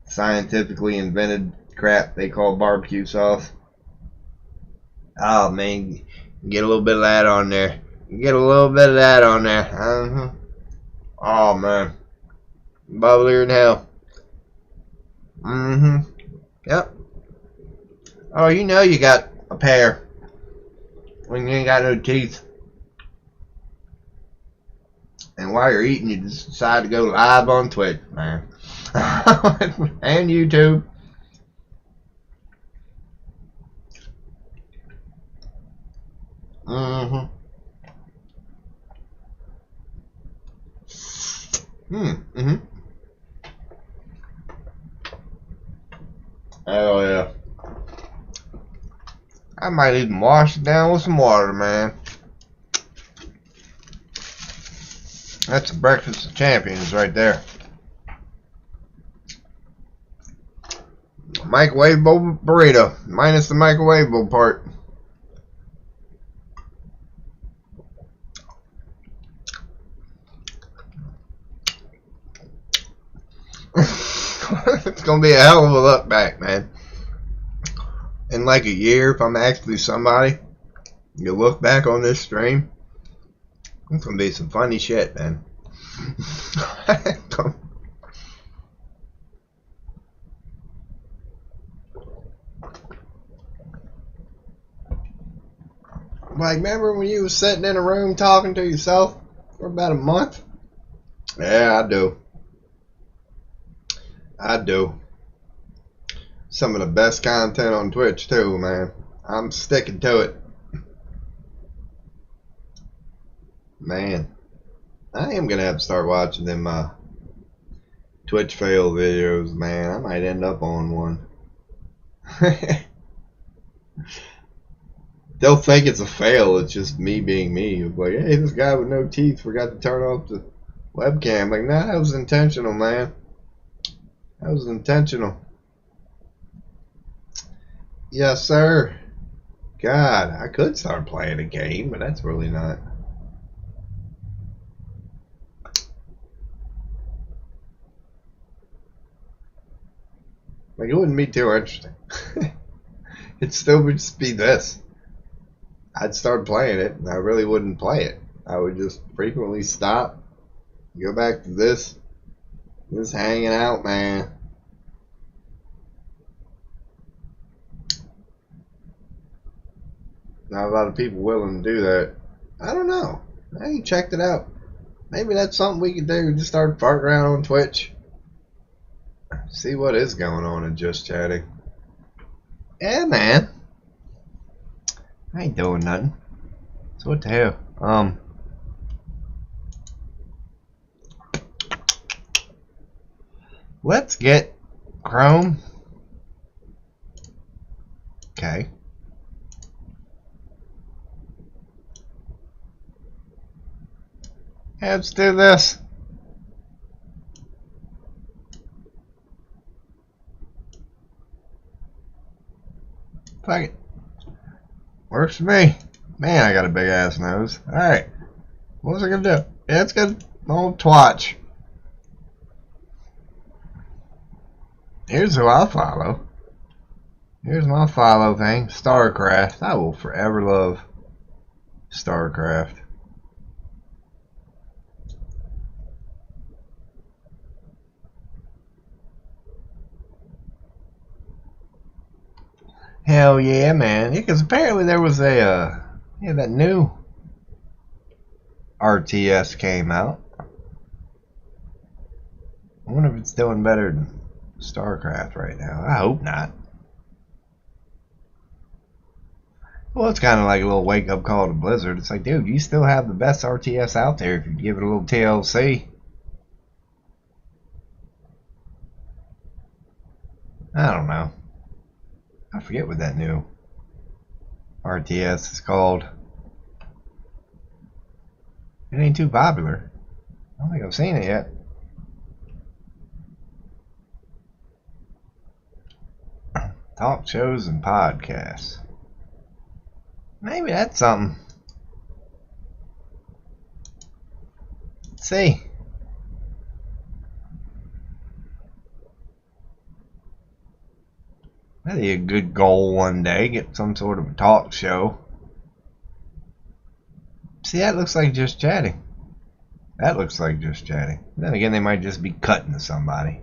scientifically invented crap they call barbecue sauce. Oh man, get a little bit of that on there. Get a little bit of that on there. Oh man, bubblier than hell. Yep. Oh, you know you got a pair when you ain't got no teeth. And while you're eating, you just decide to go live on Twitch, man. And YouTube. Oh yeah. might even wash it down with some water, man. That's a breakfast of champions right there. Microwavable burrito, minus the microwavable part. It's gonna be a hell of a look back, man. In like a year, if I'm actually somebody, you look back on this stream, it's gonna be some funny shit, man. Like, remember when you was sitting in a room talking to yourself for about a month? Yeah, I do. I do. Some of the best content on Twitch too, man. I'm sticking to it. Man, I am gonna have to start watching them Twitch fail videos, man. I might end up on one. They'll think it's a fail. It's just me being me. Like, hey, this guy with no teeth forgot to turn off the webcam. Like, nah, that was intentional, man. That was intentional. Yes, sir. God, I could start playing a game, but that's really not. Like, it wouldn't be too interesting. It'd still just be this. I'd start playing it, and I really wouldn't play it. I would just frequently stop, go back to this, just hanging out, man. Not a lot of people willing to do that. I don't know. I ain't checked it out. Maybe that's something we could do. Just start farting around on Twitch. See what is going on in Just Chatting. Yeah, man. I ain't doing nothing. So what the hell? Let's get Chrome. Okay. Yeah, let's do this. Fuck it. Works for me. Man, I got a big ass nose. Alright. What was I gonna do? Yeah, it's good. Old twatch. Here's who I'll follow. Here's my follow thing. StarCraft. I will forever love StarCraft. Hell yeah, man. Because apparently there was a, yeah, that new RTS came out. I wonder if it's doing better than StarCraft right now. I hope not. Well, it's kind of like a little wake-up call to Blizzard. It's like, dude, you still have the best RTS out there if you give it a little TLC. I don't know. I forget what that new RTS is called. It ain't too popular. I don't think I've seen it yet. Talk shows and podcasts. Maybe that's something. Let's see. That'd be a good goal one day. Get some sort of a talk show. See, that looks like Just Chatting. That looks like Just Chatting. Then again, they might just be cutting to somebody.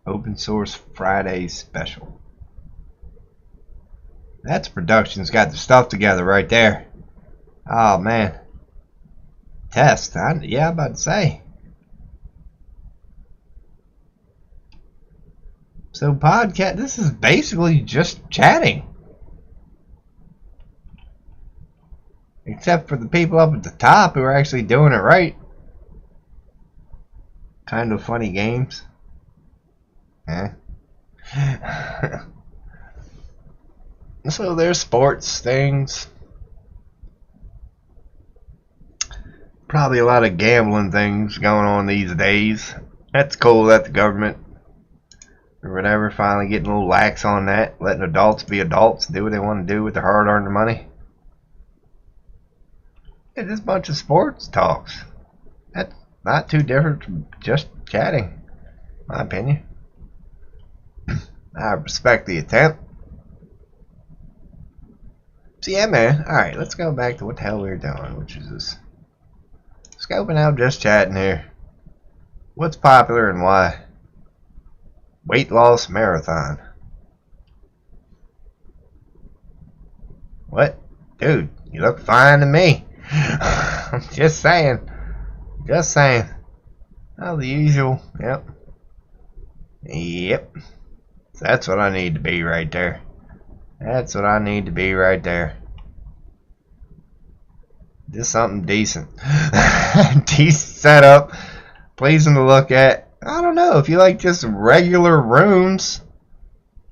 Open Source Friday Special. That's production's got the stuff together right there. Oh, man. Test. Yeah, I'm about to say. So podcast, this is basically just chatting. Except for the people up at the top who are actually doing it right. Kind of funny games. Eh? So there's sports things. Probably a lot of gambling things going on these days. That's cool that the government or whatever finally getting a little lax on that, letting adults be adults, do what they want to do with their hard-earned money. It's just a bunch of sports talks. That's not too different from just chatting, in my opinion. I respect the attempt. So yeah, man. Alright, let's go back to what the hell we were doing, which is this scoping out, just chatting here. What's popular and why? Weight loss marathon. What? Dude, you look fine to me. I'm just saying. Just saying. Oh, the usual. Yep. Yep. So that's what I need to be right there. That's what I need to be right there. Just something decent. Decent setup. Pleasing to look at. I don't know. If you like just regular rooms,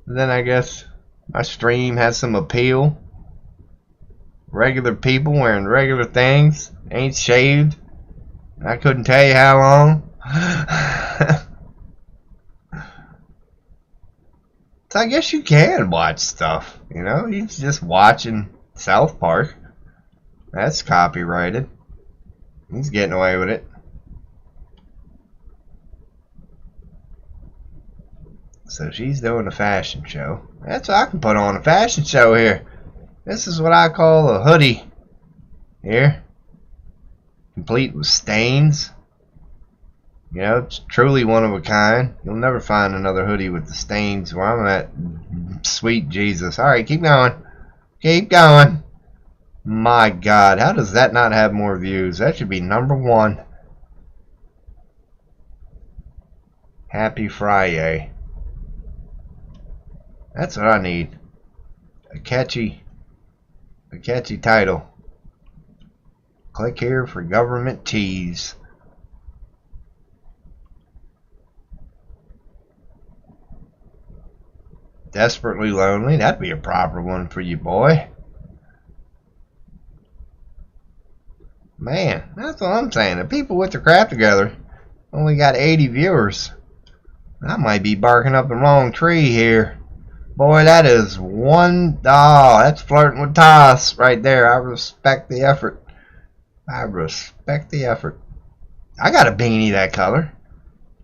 then I guess my stream has some appeal. Regular people wearing regular things. Ain't shaved. I couldn't tell you how long. So I guess you can watch stuff. You know, you're just watching South Park. That's copyrighted. He's getting away with it. So she's doing a fashion show. That's what I can put on, a fashion show here. This is what I call a hoodie. Here. Complete with stains. You know, it's truly one of a kind. You'll never find another hoodie with the stains where I'm at. Sweet Jesus. Alright, keep going. Keep going. My God, how does that not have more views? That should be #1. Happy Friday. That's what I need. A catchy title. Click here for government tease. Desperately lonely. That'd be a proper one for you, boy. Man, that's what I'm saying. The people with their crap together only got 80 viewers. I might be barking up the wrong tree here. Boy, that is one. Oh, that's flirting with Toss right there. I respect the effort. I respect the effort. I got a beanie that color.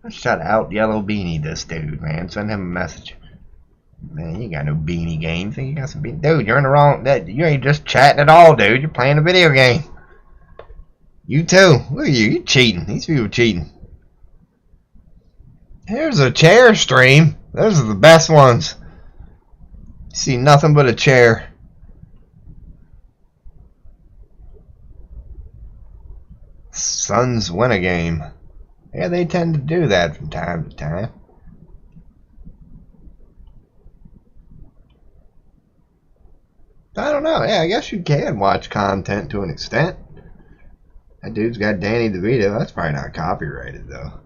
Let's try to out yellow beanie this dude, man. Send him a message. Man, you got no beanie game. Think you got some beanie? Dude, you're in the wrong. You ain't just chatting at all, dude. You're playing a video game. You too. Look at you. You're cheating. These people are cheating. Here's a chair stream. Those are the best ones. You see nothing but a chair. Suns win a game. Yeah, they tend to do that from time to time. I don't know. Yeah, I guess you can watch content to an extent. That dude's got Danny DeVito. That's probably not copyrighted, though.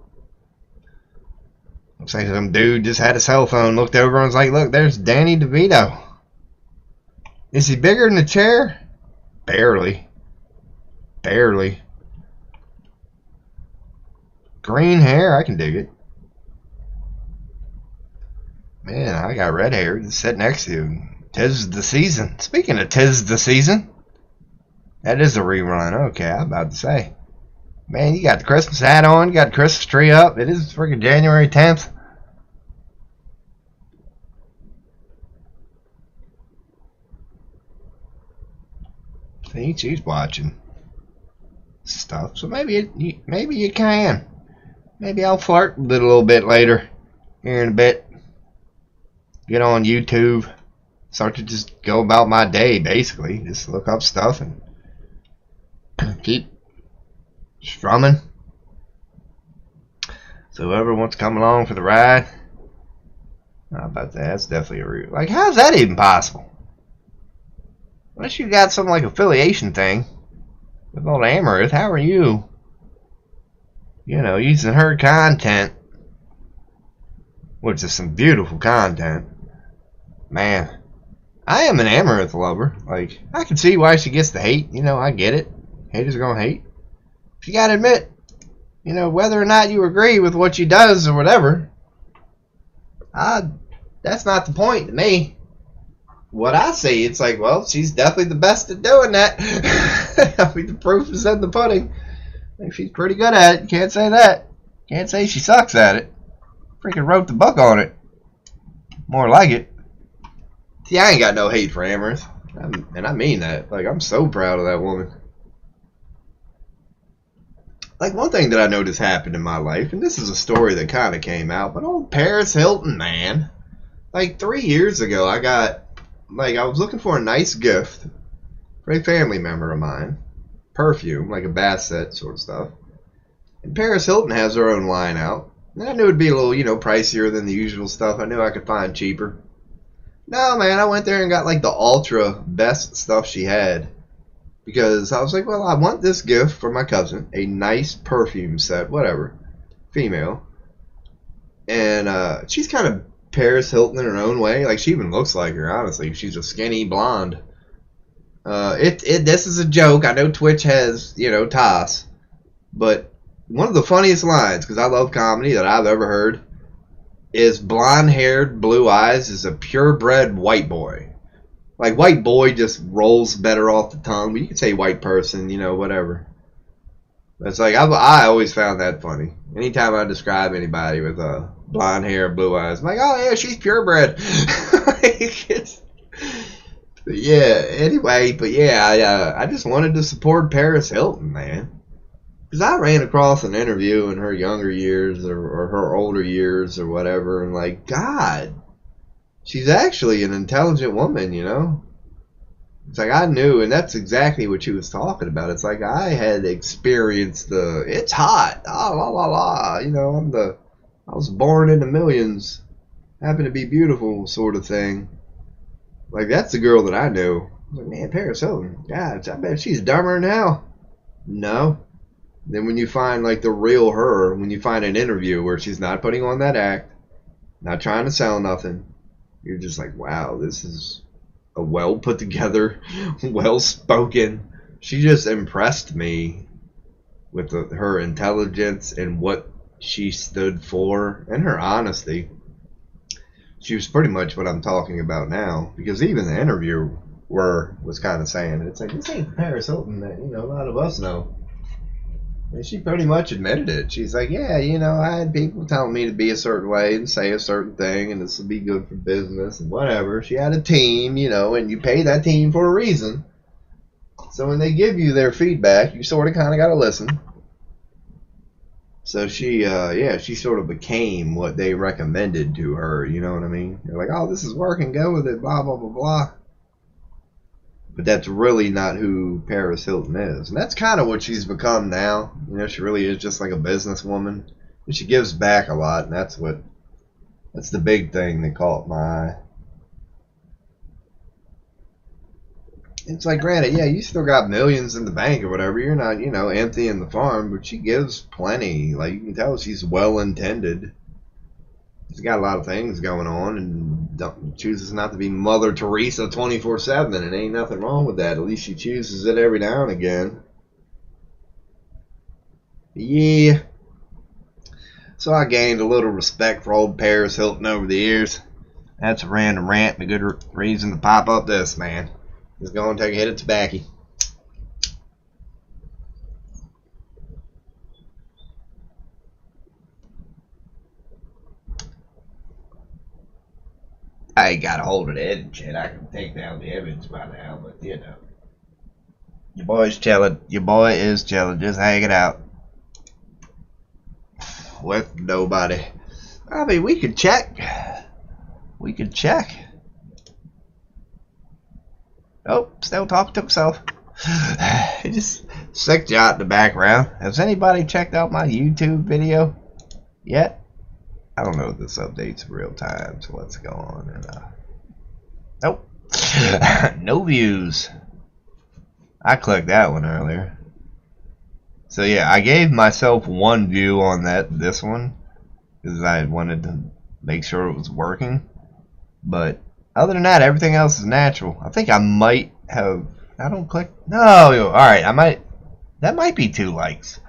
Looks like some dude just had a cell phone, looked over and was like, look, there's Danny DeVito. Is he bigger than the chair? Barely. Barely. Green hair, I can dig it. Man, I got red hair. Just sit next to you. 'Tis the season. Speaking of 'tis the season, that is a rerun. Okay, I'm about to say. Man, you got the Christmas hat on. You got the Christmas tree up. It is freaking January 10th. See, she's watching stuff. So maybe you can. Maybe I'll flirt with it a little bit later. Here in a bit. Get on YouTube. Start to just go about my day, basically. Just look up stuff and keep strumming. So whoever wants to come along for the ride, how about that? That's definitely a route. Like, how's that even possible? Unless you got some like affiliation thing with old Amaranth, how are you, using her content, which is some beautiful content, man? I am an Amaranth lover. Like, I can see why she gets the hate. You know, I get it. Haters are gonna hate. But you gotta admit, you know, whether or not you agree with what she does or whatever, that's not the point to me. What I see, it's like, well, she's definitely the best at doing that. I mean, the proof is in the pudding. I think she's pretty good at it. Can't say that. Can't say she sucks at it. Freaking wrote the book on it. More like it. See, I ain't got no hate for Amaranth. And I mean that. Like, I'm so proud of that woman. Like, one thing that I noticed happened in my life, and this is a story that kind of came out, but old Paris Hilton, man. Like, 3 years ago, I was looking for a nice gift for a family member of mine. Perfume, like a bath set sort of stuff. And Paris Hilton has her own line out. And I knew it'd be a little, you know, pricier than the usual stuff. I knew I could find cheaper. No, man, I went there and got like the ultra best stuff she had. Because I was like, well, I want this gift for my cousin. A nice perfume set, whatever. Female. And she's kind of Paris Hilton in her own way. Like, she even looks like her, honestly. She's a skinny blonde. This is a joke. I know Twitch has, you know, toss. But one of the funniest lines, because I love comedy, that I've ever heard, is blonde-haired, blue eyes is a purebred white boy. Like, white boy just rolls better off the tongue, but you could say white person, you know, whatever. It's like, I always found that funny. Anytime I describe anybody with blonde hair, blue eyes, I'm like, oh yeah, she's purebred. But yeah, anyway, I just wanted to support Paris Hilton, man. Because I ran across an interview in her younger years or her older years or whatever, and like, God, she's actually an intelligent woman, you know? It's like I knew, and that's exactly what she was talking about. It's like I had experienced it's hot, la la la, you know, I was born in the millions, happen to be beautiful sort of thing. Like, that's the girl that I knew. I was like, man, Paris Hilton, God, I bet she's dumber than hell. No. Then when you find like the real her, when you find an interview where she's not putting on that act, not trying to sell nothing, you're just like, wow, this is a well put together, well spoken. She just impressed me with her intelligence and what she stood for and her honesty. She was pretty much what I'm talking about now, because even the interviewer was kind of saying, it's like, this ain't Paris Hilton that, you know, a lot of us know. And she pretty much admitted it. She's like, yeah, you know, I had people telling me to be a certain way and say a certain thing, and this would be good for business and whatever. She had a team, you know, and you pay that team for a reason. So when they give you their feedback, you sort of kind of got to listen. So she sort of became what they recommended to her, you know what I mean? They're like, oh, this is working, go with it, blah, blah, blah, blah. But that's really not who Paris Hilton is. And that's kind of what she's become now. You know, she really is just like a businesswoman. And she gives back a lot, and that's the big thing that caught my eye. It's like, granted, yeah, you still got millions in the bank or whatever. You're not, you know, emptying the farm, but she gives plenty. Like, you can tell she's well-intended. She's got a lot of things going on and chooses not to be Mother Teresa 24/7, and ain't nothing wrong with that. At least she chooses it every now and again. Yeah. So I gained a little respect for old Paris Hilton over the years. That's a random rant, and a good reason to pop up this, man. Just go and take a hit of tobacco. I ain't got a hold of the edit yet. I can take down the image by now, but you know. Your boy's chilling. Your boy is chilling. Just hanging out. With nobody. I mean, we could check. We could check. Oh, still talking to himself. Just sick jot in the background. Has anybody checked out my YouTube video yet? I don't know if this updates real time, so let's go on and nope. No views. I clicked that one earlier. So yeah, I gave myself 1 view on this one because I wanted to make sure it was working. But Other than that, everything else is natural. I think I might have... I don't click... No, alright, I might... That might be 2 likes.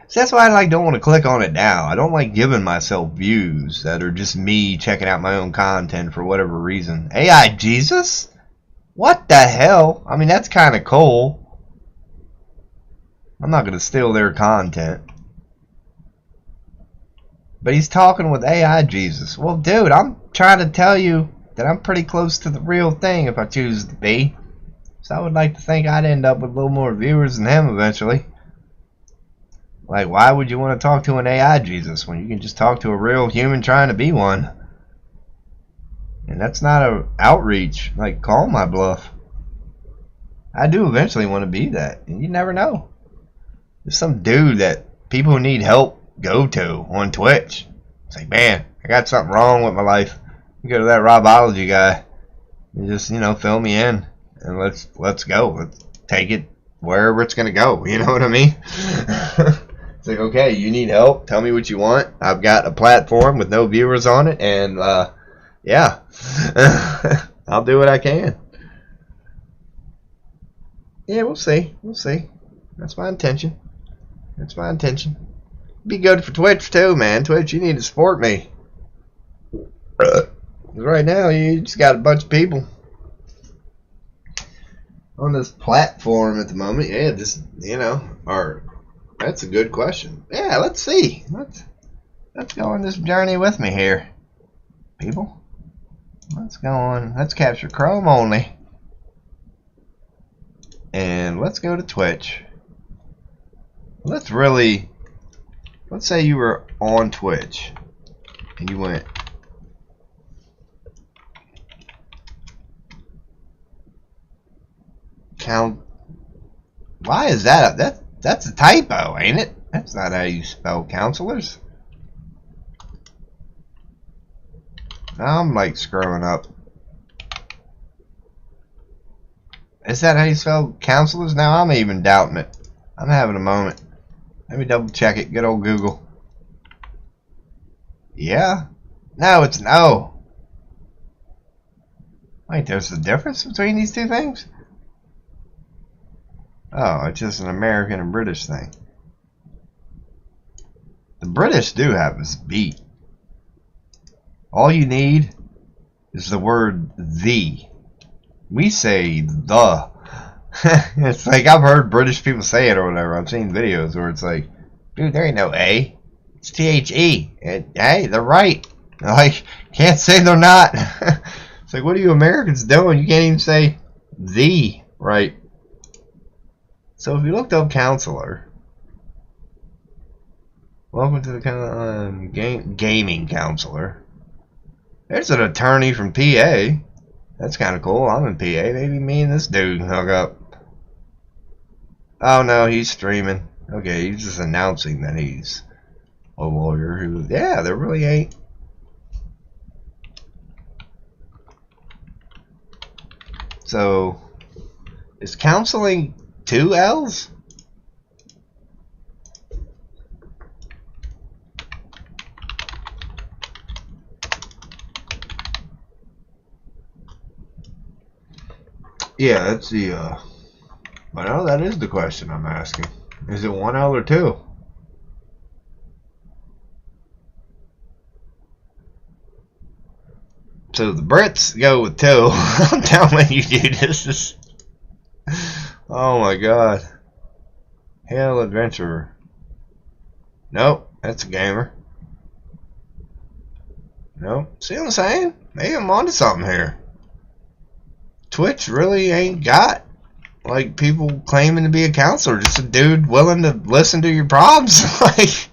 So that's why I don't want to click on it now. I don't like giving myself views that are just me checking out my own content for whatever reason. AI Jesus? What the hell? I mean, that's kind of cool. I'm not going to steal their content. But he's talking with AI Jesus. Well, dude, I'm trying to tell you that I'm pretty close to the real thing if I choose to be. So I would like to think I'd end up with a little more viewers than him eventually. Like, why would you want to talk to an AI Jesus when you can just talk to a real human trying to be one? And that's not an outreach. Like, call my bluff. I do eventually want to be that. And you never know. There's some dude that people who need help go to on Twitch. It's like, man, I got something wrong with my life. You go to that Robology guy. And just, fill me in. And let's go. Let's take it wherever it's going to go. You know what I mean? It's like, okay, you need help. Tell me what you want. I've got a platform with no viewers on it. And, yeah. I'll do what I can. Yeah, we'll see. We'll see. That's my intention. That's my intention. Be good for Twitch, too, man. Twitch, you need to support me. Right now, you just got a bunch of people on this platform at the moment. Yeah, just, that's a good question. Yeah, let's see. Let's go on this journey with me here, people. Let's go on. Let's capture Chrome only. And let's go to Twitch. Let's say you were on Twitch and you went count. Why is that? That's a typo, ain't it? That's not how you spell counselors. Now I'm like screwing up. Is that how you spell counselors? Now I'm even doubting it. I'm having a moment. Let me double check it. Good old Google. Yeah? No, it's no. Wait, there's a difference between these two things? Oh, it's just an American and British thing. The British do have this beat. All you need is the word the. We say the. It's like I've heard British people say it or whatever. I've seen videos where it's like, dude, there ain't no A. It's THE. And hey, they're right. Like, can't say they're not. It's like, what are you Americans doing? You can't even say the right. So if you looked up counselor, welcome to the gaming counselor. There's an attorney from PA. That's kind of cool. I'm in PA. Maybe me and this dude can hook up. Oh no, he's streaming. Okay, he's just announcing that he's a lawyer who, yeah, there really ain't. So, is counseling 2 L's? Yeah, that's the, well, that is the question I'm asking. Is it 1 L or 2? So the Brits go with 2. I'm telling you, dude, this is... Oh my god. Hell Adventurer. Nope, that's a gamer. Nope. See what I'm saying? Maybe I'm onto something here. Twitch really ain't got like people claiming to be a counselor, just a dude willing to listen to your problems. Like,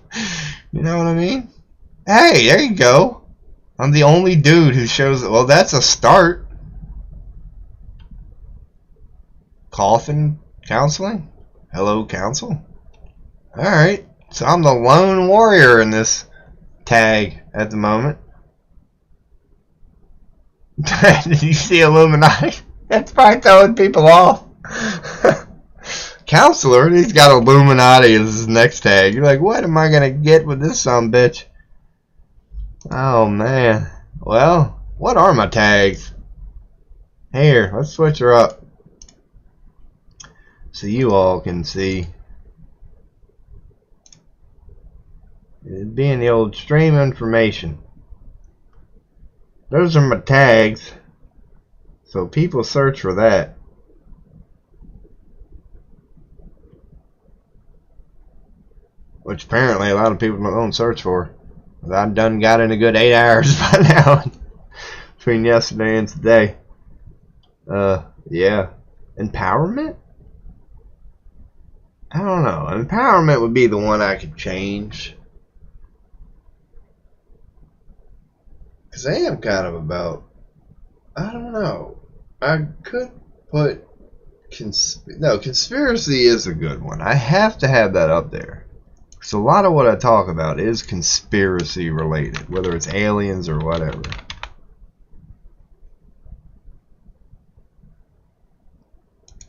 you know what I mean? Hey, there you go. I'm the only dude who shows it. Well, that's a start. Coffin counseling? Hello, counsel? Alright. So I'm the lone warrior in this tag at the moment. Did you see Illuminati? That's probably throwing people off. Counselor, he's got Illuminati as his next tag. You're like, what am I going to get with this sumbitch? Oh, man. Well, What are my tags? Here, let's switch her up so you all can see. It'd be in the old stream information. Those are my tags, so people search for that. Which apparently a lot of people don't search for. I've done got in a good 8 hours by now between yesterday and today. Yeah. Empowerment? I don't know. Empowerment would be the one I could change. Because I am kind of about, I don't know. I could put, conspiracy is a good one. I have to have that up there. Because a lot of what I talk about is conspiracy related, whether it's aliens or whatever.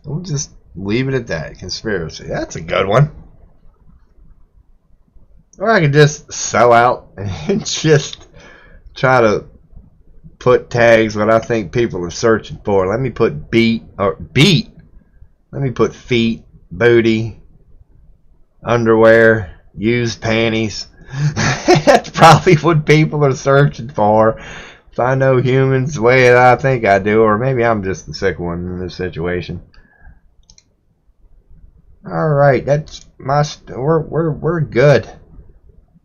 We'll just leave it at that. Conspiracy. That's a good one. Or I could just sell out and just try to put tags what I think people are searching for. Let me put beat. Let me put feet, booty, underwear, used panties. That's probably what people are searching for. If I know humans the way that I think I do, or maybe I'm just the sick one in this situation. Alright, that's my we're good.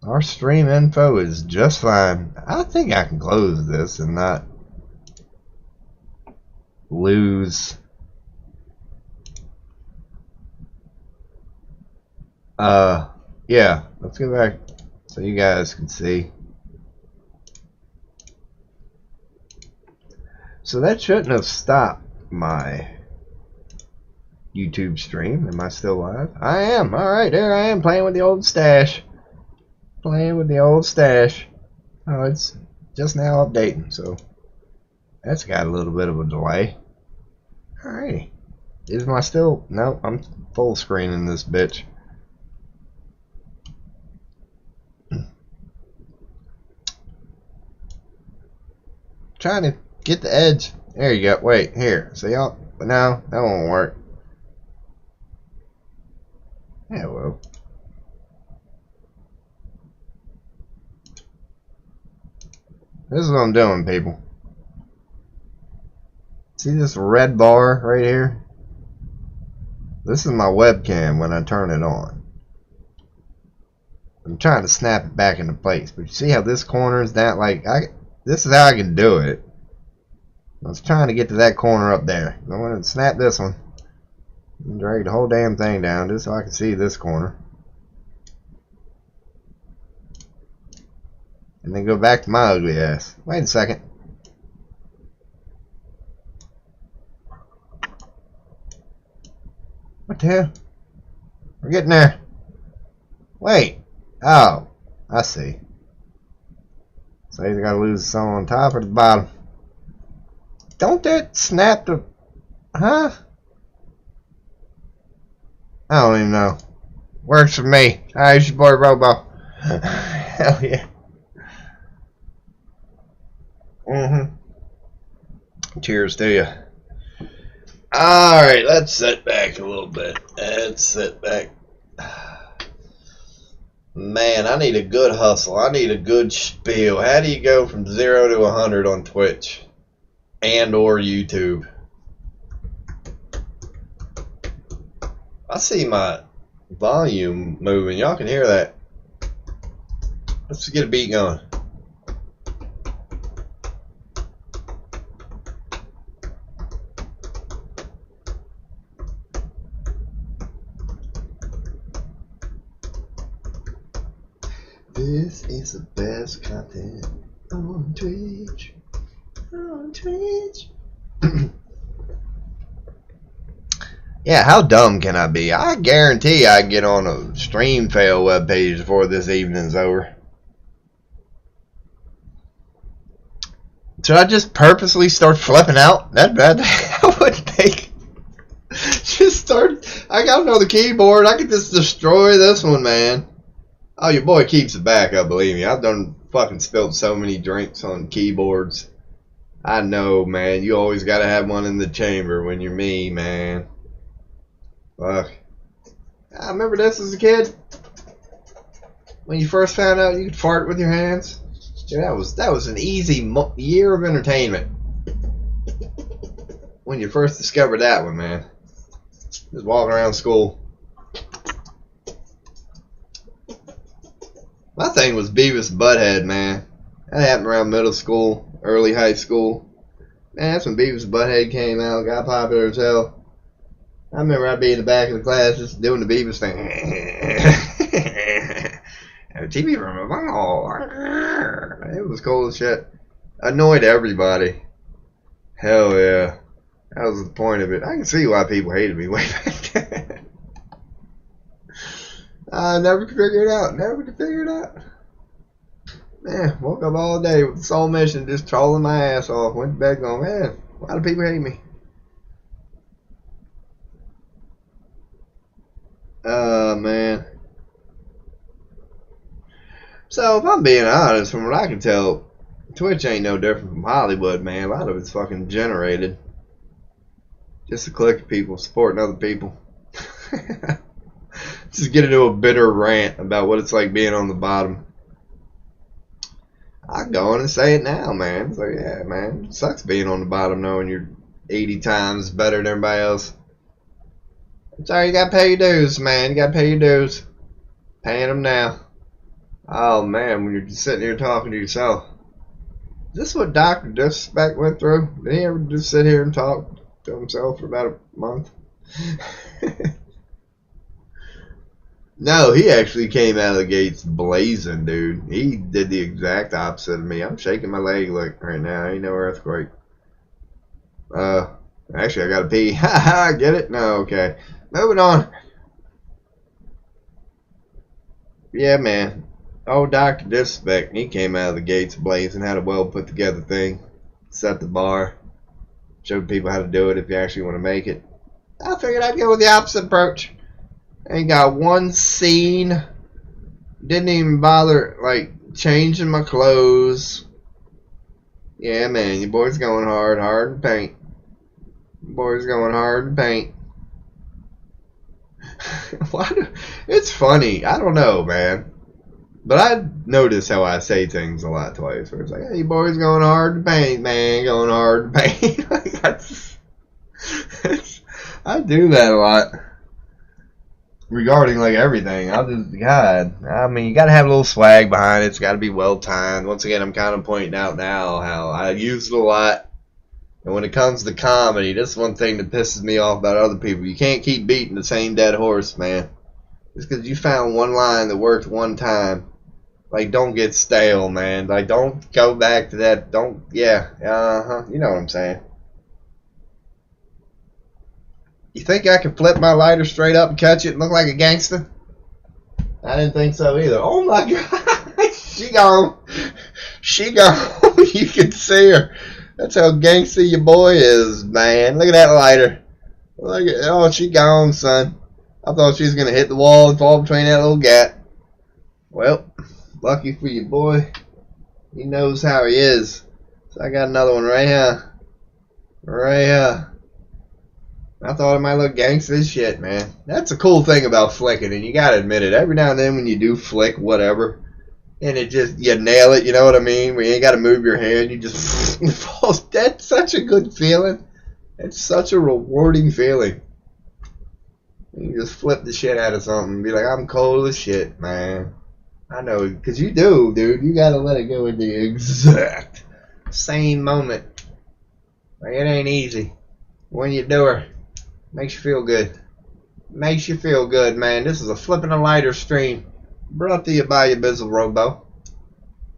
Our stream info is just fine. I think I can close this and not lose yeah, let's go back so you guys can see. So that shouldn't have stopped my YouTube stream. Am I still live? I am. Alright, there I am playing with the old stash. Playing with the old stash. Oh, it's just now updating, so that's got a little bit of a delay. Alrighty. Is my still? No, I'm full screening this bitch. Trying to get the edge. There you go. Wait, here. See y'all? But no, that won't work. Yeah, well. This is what I'm doing, people. See this red bar right here? This is my webcam when I turn it on. I'm trying to snap it back into place, but you see how this corner is that like this is how I can do it. I was trying to get to that corner up there. I want to snap this one and drag the whole damn thing down just so I can see this corner. And then go back to my ugly ass. Wait a second. What the hell? We're getting there. Wait. Oh, I see. So either gotta lose some on top or the bottom. Don't that snap the... Huh? I don't even know. Works for me. Alright, it's your boy Robo. Hell yeah. Cheers to you. Alright, let's sit back a little bit. Let's sit back. Man, I need a good hustle. I need a good spiel. How do you go from 0 to 100 on Twitch and or YouTube? I see my volume moving. Y'all can hear that. Let's get a beat going. This is the best content on Twitch. On Twitch. Yeah, how dumb can I be? I guarantee I can get on a stream fail webpage before this evening's over. Should I just purposely start flipping out? That bad? I wouldn't think. Just start. I got another keyboard. I could just destroy this one, man. Oh, your boy keeps it back up, believe me. I've done fucking spilled so many drinks on keyboards. I know, man. You always gotta have one in the chamber when you're me, man. Fuck. I remember this as a kid. When you first found out you could fart with your hands. Dude, that was an easy year of entertainment. When you first discovered that one, man. Just walking around school. My thing was Beavis and Butthead, man. That happened around middle school, early high school. Man, that's when Beavis and Butthead came out, got popular as hell. I remember I'd be in the back of the class just doing the Beavis thing. And the TV room was all. It was cool as shit. Annoyed everybody. Hell yeah. That was the point of it. I can see why people hated me way back then. I never could figure it out. Never could figure it out. Man, woke up all day with the sole mission just trolling my ass off. Went to bed going, man, why do people hate me? Man. So, if I'm being honest, from what I can tell, Twitch ain't no different from Hollywood, man. A lot of it's fucking generated. Just a click of people supporting other people. Just get into a bitter rant about what it's like being on the bottom. I go on and say it now, man. It's like, yeah, man, it sucks being on the bottom knowing you're 80 times better than everybody else. Sorry, you gotta pay your dues, man. You gotta pay your dues. Paying them now. Oh, man, when you're just sitting here talking to yourself. Is this what Dr. Disrespect went through? Did he ever just sit here and talk to himself for about a month? No, he actually came out of the gates blazing, dude. He did the exact opposite of me. I'm shaking my leg like right now. Ain't no earthquake. Actually, I gotta pee. Ha ha, get it? No, okay. Moving on. Yeah, man. Oh, Dr. Disrespect, he came out of the gates blazing, had a well put together thing. Set the bar. Showed people how to do it if you actually want to make it. I figured I'd go with the opposite approach. Ain't got one scene. Didn't even bother, like, changing my clothes. Yeah, man, your boy's going hard in paint. Your boy's going hard in paint. It's funny. I don't know, man. But I notice how I say things a lot twice. Where it's like, hey, your boy's going hard in paint, man. Going hard in paint. Like, I do that a lot. Regarding like everything, God, I mean, you gotta have a little swag behind it. It's gotta be well timed. Once again, I'm kind of pointing out now how I use it a lot. And when it comes to comedy, that's one thing that pisses me off about other people. You can't keep beating the same dead horse, man. Just because you found one line that worked one time, like, don't get stale, man. Like, don't go back to that. Don't, yeah, you know what I'm saying. You think I could flip my lighter straight up and catch it and look like a gangster? I didn't think so either. Oh my God, she gone. She gone. You can see her. That's how gangsty your boy is, man. Look at that lighter. Look at, oh, she gone, son. I thought she was gonna hit the wall and fall between that little gap. Well, lucky for your boy. He knows how he is. So I got another one right here. Right here. I thought it might look gangster as shit, man. That's a cool thing about flicking, and you gotta admit it. Every now and then when you do flick whatever, and it just, you nail it, you know what I mean? Where you ain't gotta move your hand, you just falls. That's such a good feeling. It's such a rewarding feeling. You just flip the shit out of something and be like, I'm cold as shit, man. I know, because you do, dude. You gotta let it go in the exact same moment. Like, it ain't easy. When you do her, makes you feel good. Makes you feel good, man. This is a flipping a lighter stream brought to you by your Bizzle Robo.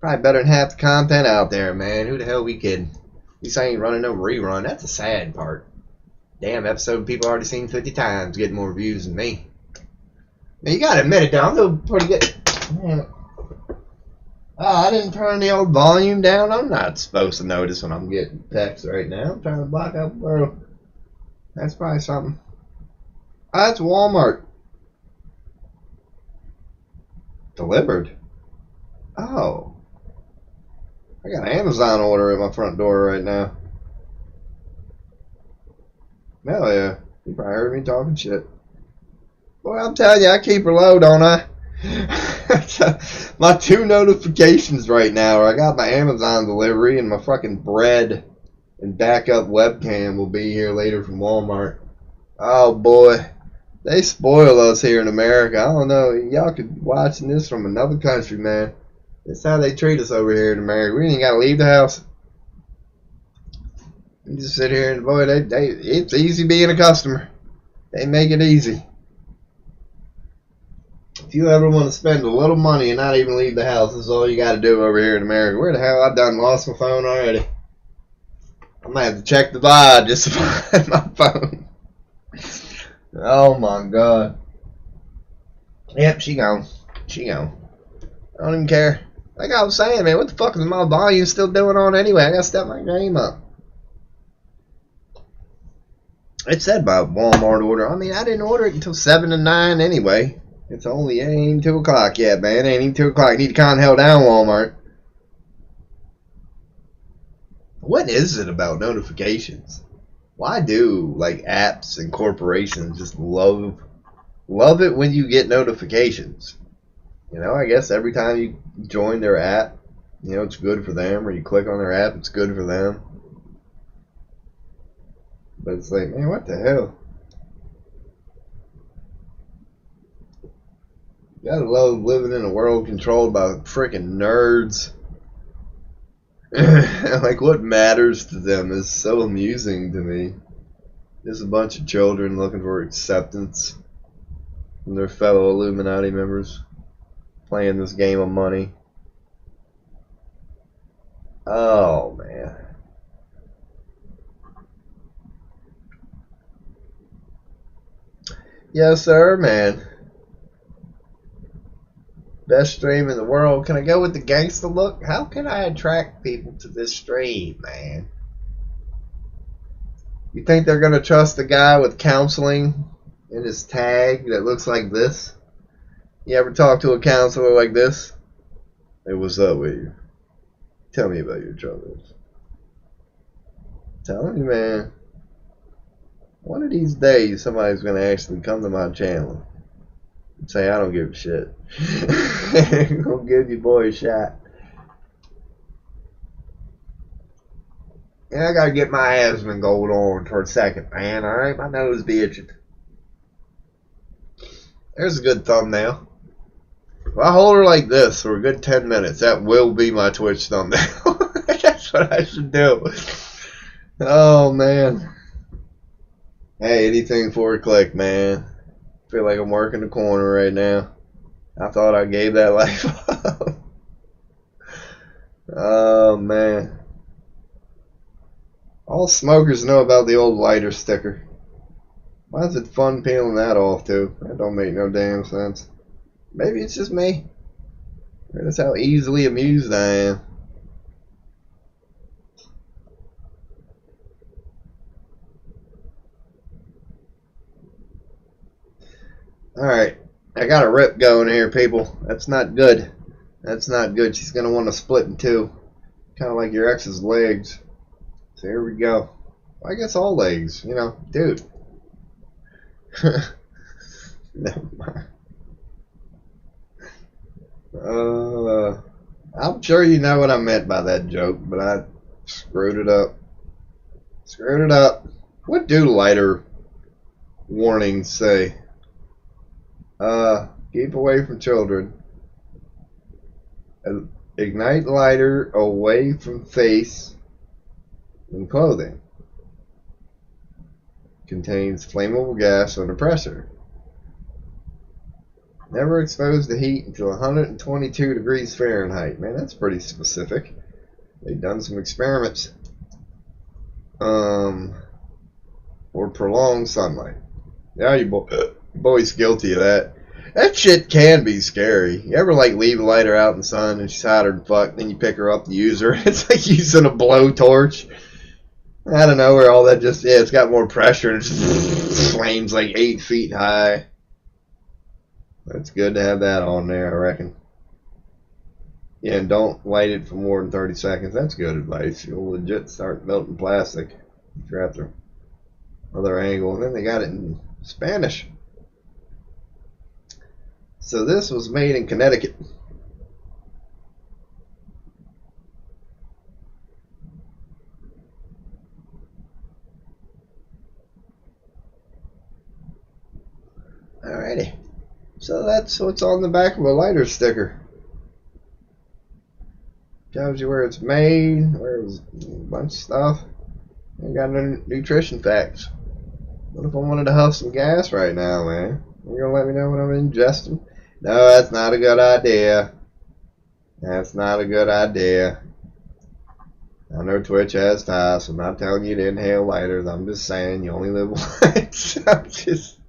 Probably better than half the content out there, man. Who the hell we kidding? This ain't running no rerun. That's the sad part. Damn, episode people already seen 50 times, getting more views than me. Now, you gotta admit it, though. I'm doing pretty good. Man. Oh, I didn't turn the old volume down. I'm not supposed to notice when I'm getting text right now. I'm trying to block out the world. That's probably something. Oh, that's Walmart. Delivered. Oh. I got an Amazon order at my front door right now. Hell yeah. You probably heard me talking shit. Boy, I'm telling you, I keep her low, don't I? My 2 notifications right now are I got my Amazon delivery and my fucking bread and backup webcam will be here later from Walmart. Oh boy. They spoil us here in America. I don't know. Y'all could be watching this from another country, man. That's how they treat us over here in America. We ain't got to leave the house. You just sit here and, boy, it's easy being a customer. They make it easy. If you ever want to spend a little money and not even leave the house, this is all you got to do over here in America. Where the hell? I done lost my phone already. I might have to check the VOD just to find my phone. Oh my god. Yep, she gone. She gone. I don't even care. Like I was saying, man, what the fuck is my volume still doing on anyway? I gotta step my game up. It said by Walmart order. I mean, I didn't order it until 7 to 9 anyway. It's only, it ain't even 2 o'clock yet, man. It ain't even 2 o'clock. You need to calm hell down, Walmart. What is it about notifications? Why do, like, apps and corporations just love it when you get notifications? You know, I guess every time you join their app, you know, it's good for them. Or you click on their app, it's good for them. But it's like, man, what the hell? You gotta love living in a world controlled by freaking nerds. Like, what matters to them is so amusing to me. Just a bunch of children looking for acceptance from their fellow Illuminati members, playing this game of money. Oh, man. Yes, sir, man. Best stream in the world. Can I go with the gangster look? How can I attract people to this stream, man? You think they're going to trust a guy with counseling in his tag that looks like this? You ever talk to a counselor like this? Hey, what's up with you? Tell me about your troubles. Tell me, man. One of these days, somebody's going to actually come to my channel and say, I don't give a shit. I'm going to give your boy a shot. Yeah, I got to get my asthma going on for a second, man. Alright, my nose be itching. There's a good thumbnail. If I hold her like this for a good 10 minutes, that will be my Twitch thumbnail. That's what I should do. Oh, man. Hey, anything for a click, man. I feel like I'm working the corner right now. I thought I gave that life up. Oh, man. All smokers know about the old lighter sticker. Why is it fun peeling that off, too? That don't make no damn sense. Maybe it's just me. Maybe that's how easily amused I am. Alright, I got a rip going here, people. That's not good. That's not good. She's going to want to split in two. Kind of like your ex's legs. So here we go. Well, I guess all legs, you know. Dude. Never mind. I'm sure you know what I meant by that joke, but I screwed it up. Screwed it up. What do lighter warnings say? Keep away from children. Ignite lighter away from face and clothing. Contains flammable gas under pressure. Never expose the heat until 122 degrees Fahrenheit. Man, that's pretty specific. They've done some experiments. Or prolonged sunlight. Yeah, your boy's guilty of that. That shit can be scary. You ever like leave a lighter out in the sun and she's hotter than fuck, then you pick her up to use her. It's like using a blowtorch. I don't know where all that just, yeah, it's got more pressure and it just flames like 8 feet high. It's good to have that on there, I reckon. Yeah, and don't light it for more than 30 seconds. That's good advice. You'll legit start melting plastic if you're after another angle. And then they got it in Spanish. So this was made in Connecticut. Alrighty. So that's what's on the back of a lighter sticker. Tells you where it's made, where it was, a bunch of stuff. I got no nutrition facts. What if I wanted to huff some gas right now, man? You gonna let me know what I'm ingesting? No, that's not a good idea. That's not a good idea. I know Twitch has ties, so I'm not telling you to inhale lighters. I'm just saying you only live once. I'm just...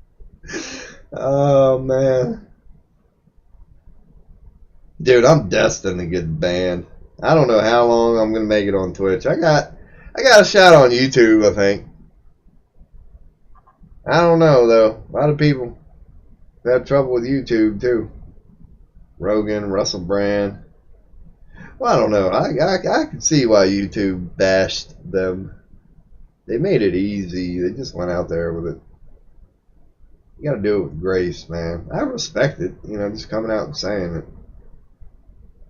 Oh, man. Dude, I'm destined to get banned. I don't know how long I'm going to make it on Twitch. I got a shot on YouTube, I think. I don't know, though. A lot of people have trouble with YouTube, too. Rogan, Russell Brand. Well, I don't know. I can see why YouTube bashed them. They made it easy. They just went out there with it. You got to do it with grace, man. I respect it, you know, just coming out and saying it.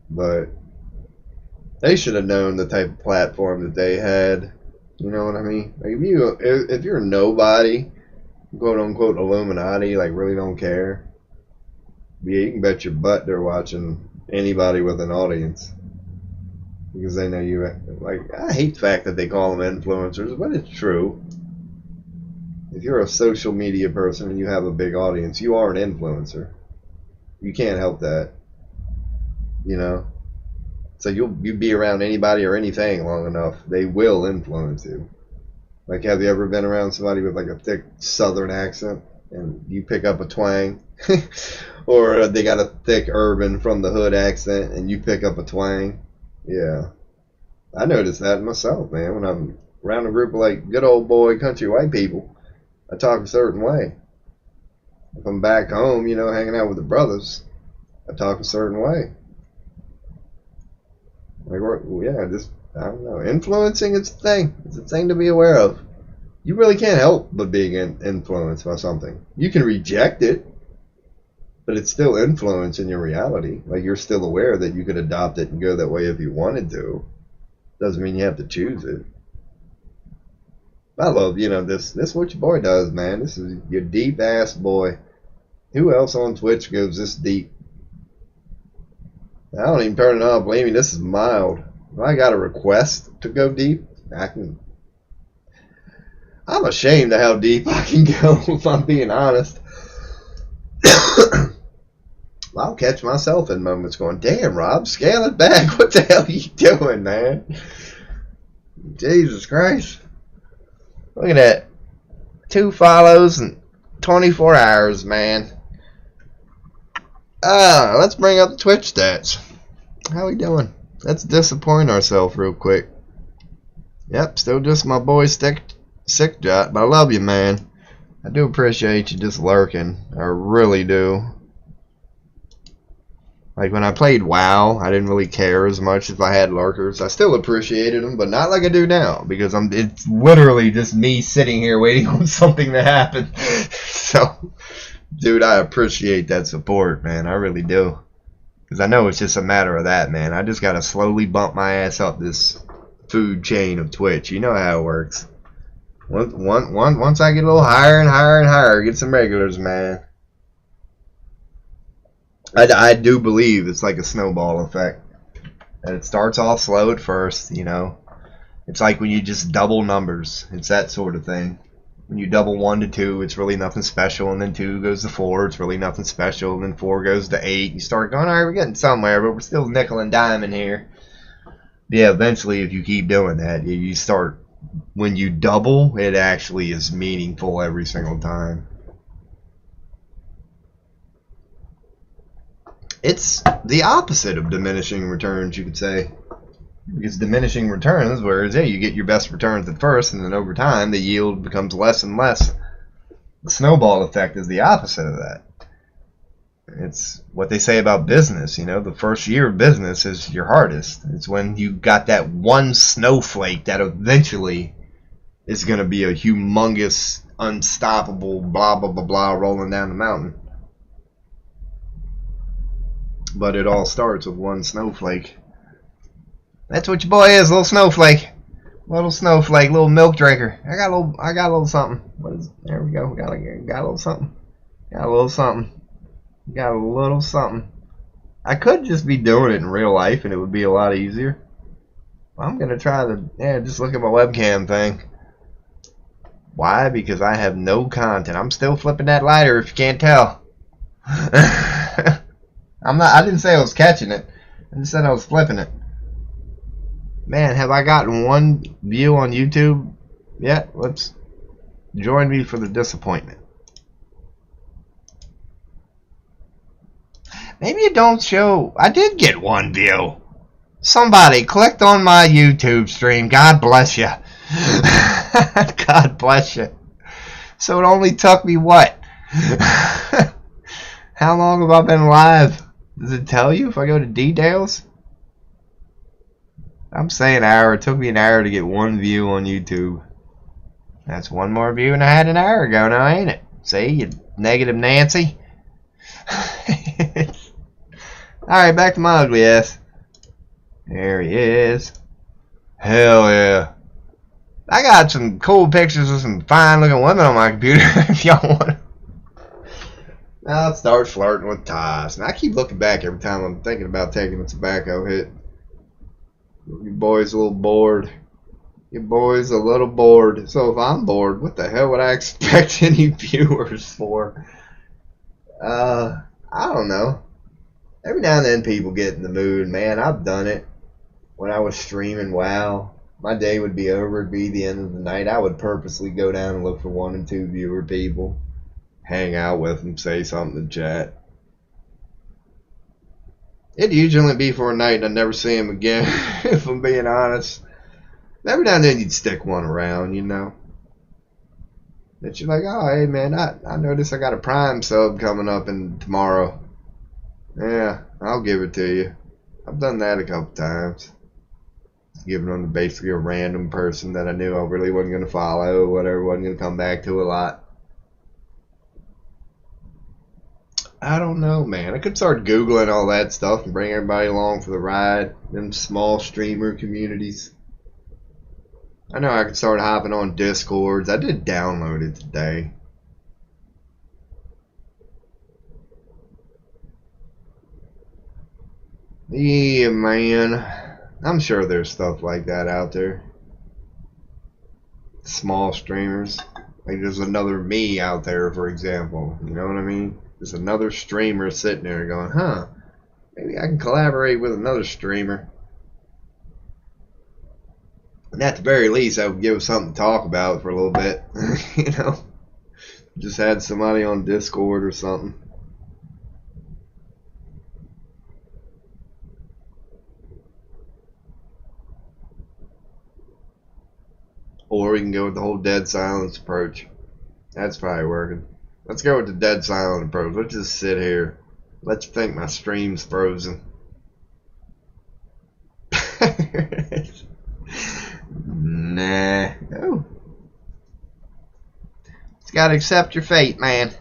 But they should have known the type of platform that they had. You know what I mean? Like if you're nobody, quote unquote Illuminati, like really don't care. Yeah, you can bet your butt they're watching anybody with an audience. Because they know you, like, I hate the fact that they call them influencers, but it's true. If you're a social media person and you have a big audience, you are an influencer. You can't help that. You know? So you'll be around anybody or anything long enough, they will influence you. Like, have you ever been around somebody with like a thick southern accent and you pick up a twang? Or they got a thick urban from the hood accent and you pick up a twang? Yeah, I noticed that myself, man. When I'm around a group of like good old boy country white people, I talk a certain way. If I'm back home, you know, hanging out with the brothers, I talk a certain way. Like, yeah, just, I don't know. Influencing is a thing. It's a thing to be aware of. You really can't help but being influenced by something. You can reject it, but it's still influence in your reality. Like, you're still aware that you could adopt it and go that way if you wanted to. Doesn't mean you have to choose it. I love, you know, this is what your boy does, man. This is your deep ass boy. Who else on Twitch goes this deep? I don't even turn it on. Believe me, this is mild. If I got a request to go deep, I'm ashamed of how deep I can go, if I'm being honest. I'll catch myself in moments going, damn, Rob, scale it back. What the hell are you doing, man? Jesus Christ. Look at that. 2 follows in 24 hours, man. Let's bring up the Twitch stats. How we doing? Let's disappoint ourselves real quick. Yep, still just my boy Sick Jot, but I love you, man. I do appreciate you just lurking. I really do. Like, when I played WoW, I didn't really care as much if I had lurkers. I still appreciated them, but not like I do now. Because it's literally just me sitting here waiting on something to happen. So, dude, I appreciate that support, man. I really do. Because I know it's just a matter of that, man. I just got to slowly bump my ass up this food chain of Twitch. You know how it works. Once I get a little higher and higher and higher, get some regulars, man. I do believe it's like a snowball effect. And it starts off slow at first, you know. It's like when you just double numbers. It's that sort of thing. When you double 1 to 2, it's really nothing special. And then 2 goes to 4, it's really nothing special. And then 4 goes to 8. You start going, alright, we're getting somewhere, but we're still nickel and diming here. Yeah, eventually, if you keep doing that, you start, when you double, it actually is meaningful every single time. It's the opposite of diminishing returns, you could say. Because diminishing returns, whereas you get your best returns at first, and then over time the yield becomes less and less. The snowball effect is the opposite of that. It's what they say about business, you know. The first year of business is your hardest. It's when you got that one snowflake that eventually is going to be a humongous, unstoppable, blah, blah, blah, blah, rolling down the mountain. But it all starts with one snowflake. That's what your boy is, little snowflake. Little snowflake, little milk drinker. I got a little something. What is? There we go. Got a little something. Got a little something. Got a little something. I could just be doing it in real life, and it would be a lot easier. I'm gonna try to just look at my webcam thing. Why? Because I have no content. I'm still flipping that lighter. If you can't tell, I'm not. I didn't say I was catching it. I just said I was flipping it. Man, have I gotten one view on YouTube yet? Let's join me for the disappointment. Maybe it don't show. I did get one view. Somebody clicked on my YouTube stream. God bless you. God bless you. So it only took me what? How long have I been live? Does it tell you if I go to details? I'm saying an hour. It took me an hour to get one view on YouTube. That's one more view than I had an hour ago now, ain't it? See, you negative Nancy. Alright, back to my ugly ass. There he is. Hell yeah. I got some cool pictures of some fine looking women on my computer if y'all want. I'll start flirting with Ties. And I keep looking back every time I'm thinking about taking a tobacco hit. Your boy's a little bored. Your boy's a little bored. So if I'm bored, what the hell would I expect any viewers for? I don't know. Every now and then people get in the mood, man. I've done it. When I was streaming WoW, my day would be over. It'd be the end of the night. I would purposely go down and look for 1 and 2 viewer people. Hang out with them, say something in chat. It'd usually be for a night and I'd never see him again, if I'm being honest. Every now and then you'd stick one around, you know. That you're like, oh, hey, man, I noticed I got a Prime sub coming up tomorrow. Yeah, I'll give it to you. I've done that a couple times. Giving them to basically a random person that I knew I really wasn't going to follow, whatever, wasn't going to come back to a lot. I don't know, man. I could start Googling all that stuff and bring everybody along for the ride. Them small streamer communities. I know I could start hopping on Discords. I did download it today. Yeah, man. I'm sure there's stuff like that out there. Small streamers. Like there's another me out there, for example. You know what I mean? There's another streamer sitting there going, huh, maybe I can collaborate with another streamer. And at the very least, I would give us something to talk about for a little bit. You know? Just had somebody on Discord or something. Or we can go with the whole dead silence approach. That's probably working. Let's go with the dead silent approach. Let's just sit here. Let's think my stream's frozen. Nah. Oh. Just gotta accept your fate, man.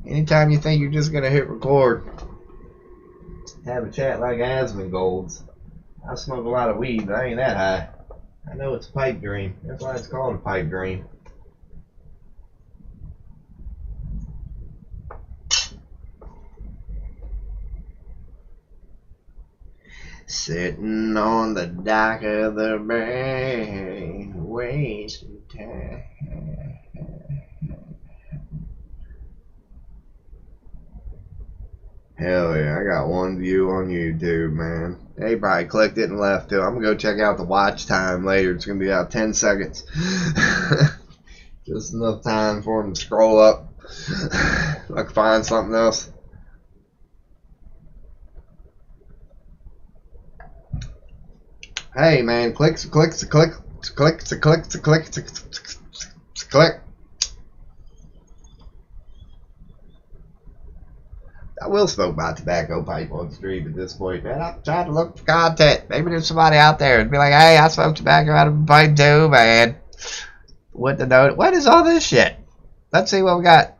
Anytime you think you're just gonna hit record, have a chat like Asmongold's. I smoke a lot of weed, but I ain't that high. I know it's a pipe dream. That's why it's called a pipe dream. Sitting on the dock of the bay, wasting time. Hell yeah, I got one view on YouTube, man. They probably clicked it and left too. I'm gonna go check out the watch time later. It's gonna be about 10 seconds. Just enough time for them to scroll up. I can find something else. Hey man, click. That will smoke my tobacco pipe on stream at this point, man. I'm trying to look for content. Maybe there's somebody out there and be like, hey, I smoke tobacco out of a pipe too, man. What the note? What is all this shit? Let's see what we got.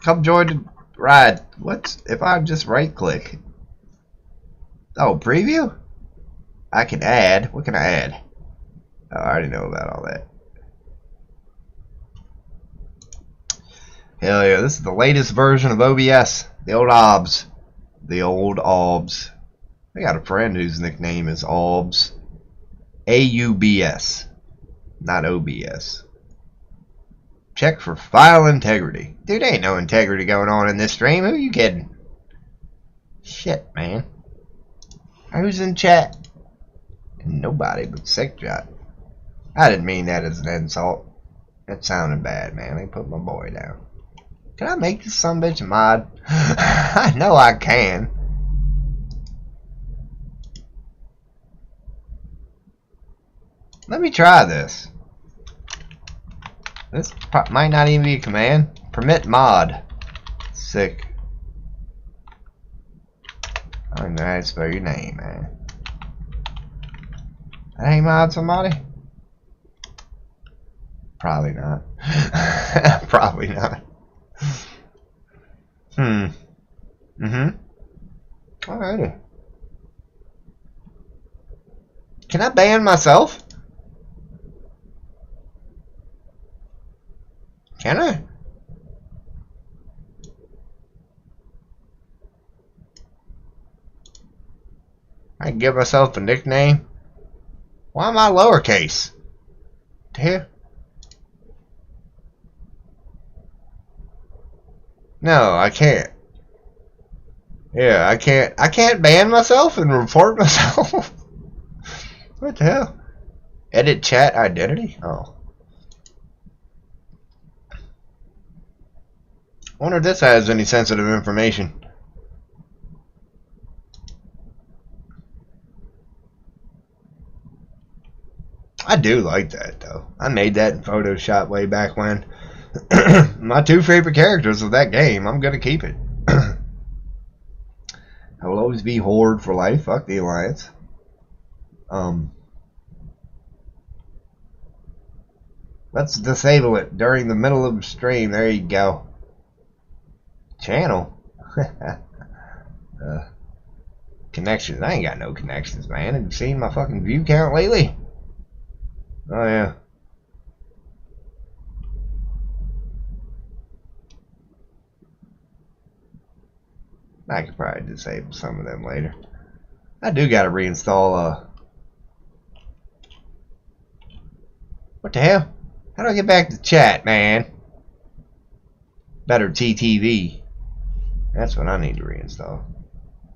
Come join the ride. What's if I just right click? Oh, preview? I can add. What can I add? Oh, I already know about all that. Hell yeah, this is the latest version of OBS. The old OBS. The old OBS. I got a friend whose nickname is OBS. AUBS. Not OBS. Check for file integrity. Dude, ain't no integrity going on in this stream. Who you kidding? Shit, man. Who's in chat? Nobody but Sickjot. I didn't mean that as an insult. That sounded bad, man. They put my boy down. Can I make this sumbitch a mod? I know I can. Let me try this. This might not even be a command. Permit mod. Sick. I don't know how to spell your name, man. That ain't mod somebody? Probably not. Probably not. Alrighty. Can I ban myself? Can I? I can give myself a nickname. Why am I lowercase? Here. No, I can't. Yeah, I can't ban myself and report myself. What the hell? Edit chat identity? Oh. I wonder if this has any sensitive information. I do like that though. I made that in Photoshop way back when. My two favorite characters of that game. I'm gonna keep it. I will always be Horde for life. Fuck the Alliance. Let's disable it during the middle of the stream. There you go. Channel. Connections. I ain't got no connections, man. Have you seen my fucking view count lately? Oh yeah. I could probably disable some of them later. I do gotta reinstall what the hell? How do I get back to chat, man? Better TTV. That's what I need to reinstall.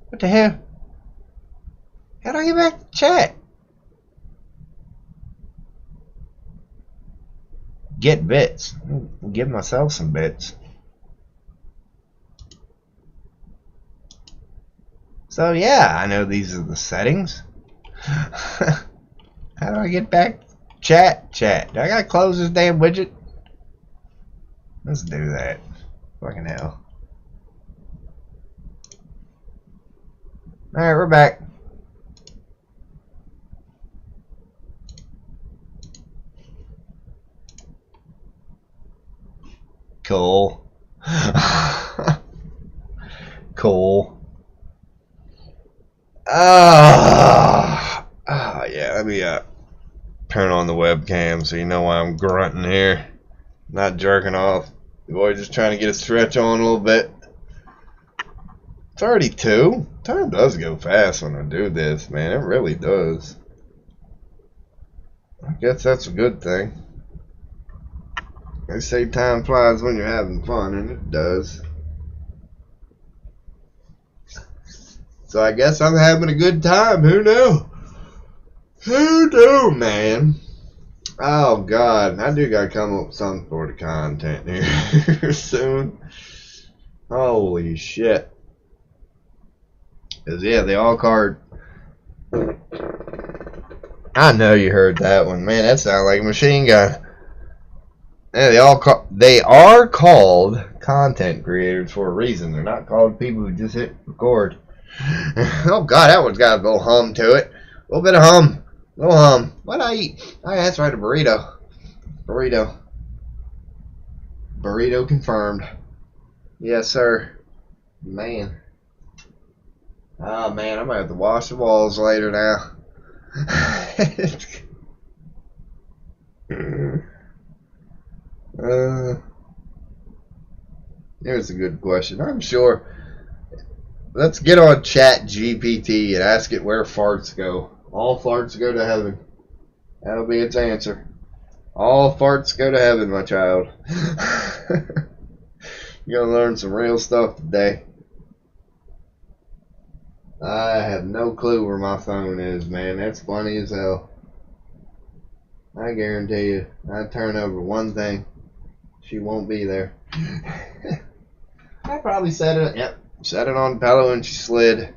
What the hell? How do I get back to chat? Get bits. I'll give myself some bits. So yeah, I know these are the settings. How do I get back? Chat. Do I gotta close this damn widget? Let's do that. Fucking hell. Alright, we're back. Cool. Cool. Yeah, let me turn on the webcam so you know why I'm grunting here. Not jerking off. The boy just trying to get a stretch on a little bit. It's already 2. Time does go fast when I do this, man. It really does. I guess that's a good thing. They say time flies when you're having fun, and it does. So I guess I'm having a good time. Who knew? Who knew, man? Oh, God. I do got to come up with some sort of content here soon. Holy shit. Because, yeah, the all card. I know you heard that one. Man, that sounded like a machine gun. Yeah, they are called content creators for a reason. They're not called people who just hit record. Oh God, that one's got a little hum to it. A little bit of hum. A little hum. What'd I eat? Oh yeah, that's right, a burrito. Burrito. Burrito confirmed. Yes, sir. Man. Oh man, I'm gonna have to wash the walls later now. Here's a good question. I'm sure. Let's get on Chat GPT and ask it where farts go. All farts go to heaven. That'll be its answer. All farts go to heaven, my child. You're gonna learn some real stuff today. I have no clue where my phone is, man. That's funny as hell. I guarantee you, I turn over one thing, she won't be there. I probably set it. Yep, set it on the pillow and she slid.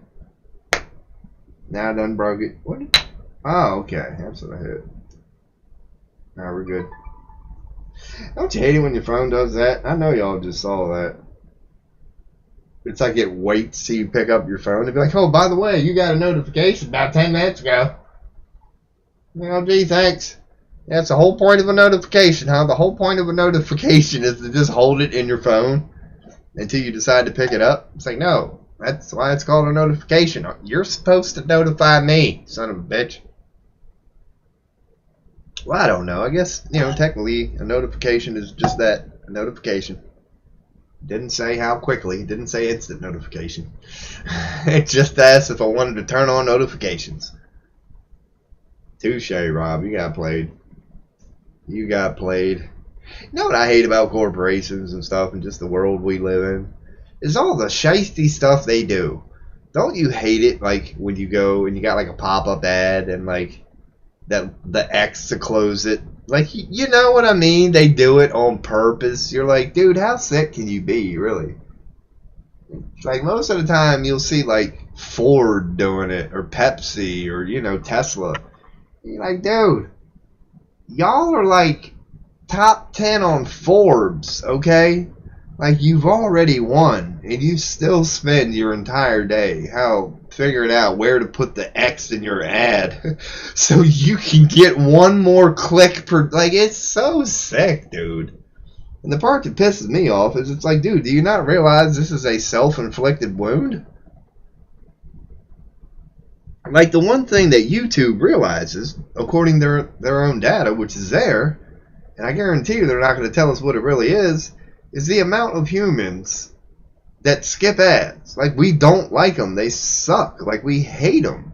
Now I done broke it. What? Oh, okay. That's what I hit. Now we're good. Don't you hate it when your phone does that? I know y'all just saw that. It's like it waits till you pick up your phone and be like, oh, by the way, you got a notification about 10 minutes ago. Well, gee, thanks. That's the whole point of a notification, huh? The whole point of a notification is to just hold it in your phone until you decide to pick it up. It's like, no, that's why it's called a notification. You're supposed to notify me, son of a bitch. Well, I don't know. I guess, technically a notification is just that, a notification. Didn't say how quickly. Didn't say instant notification. It just asked if I wanted to turn on notifications. Touche, Rob. You got played. You got played. You know what I hate about corporations and stuff and just the world we live in? Is all the shiesty stuff they do. Don't you hate it, like, when you go and you got, like, a pop-up ad and, like, the X to close it? Like, you know what I mean? They do it on purpose. You're like, dude, how sick can you be, really? Like, most of the time, you'll see, like, Ford doing it, or Pepsi, or, Tesla. You're like, dude, y'all are, like, top 10 on Forbes, okay? Like, you've already won, and you still spend your entire day figuring out where to put the X in your ad so you can get one more click per... Like, it's so sick, dude. And the part that pisses me off is it's like, dude, do you not realize this is a self-inflicted wound? Like, the one thing that YouTube realizes, according to their own data, which is there, and I guarantee you they're not going to tell us what it really is the amount of humans that skip ads. Like, we don't like them. They suck. Like, we hate them.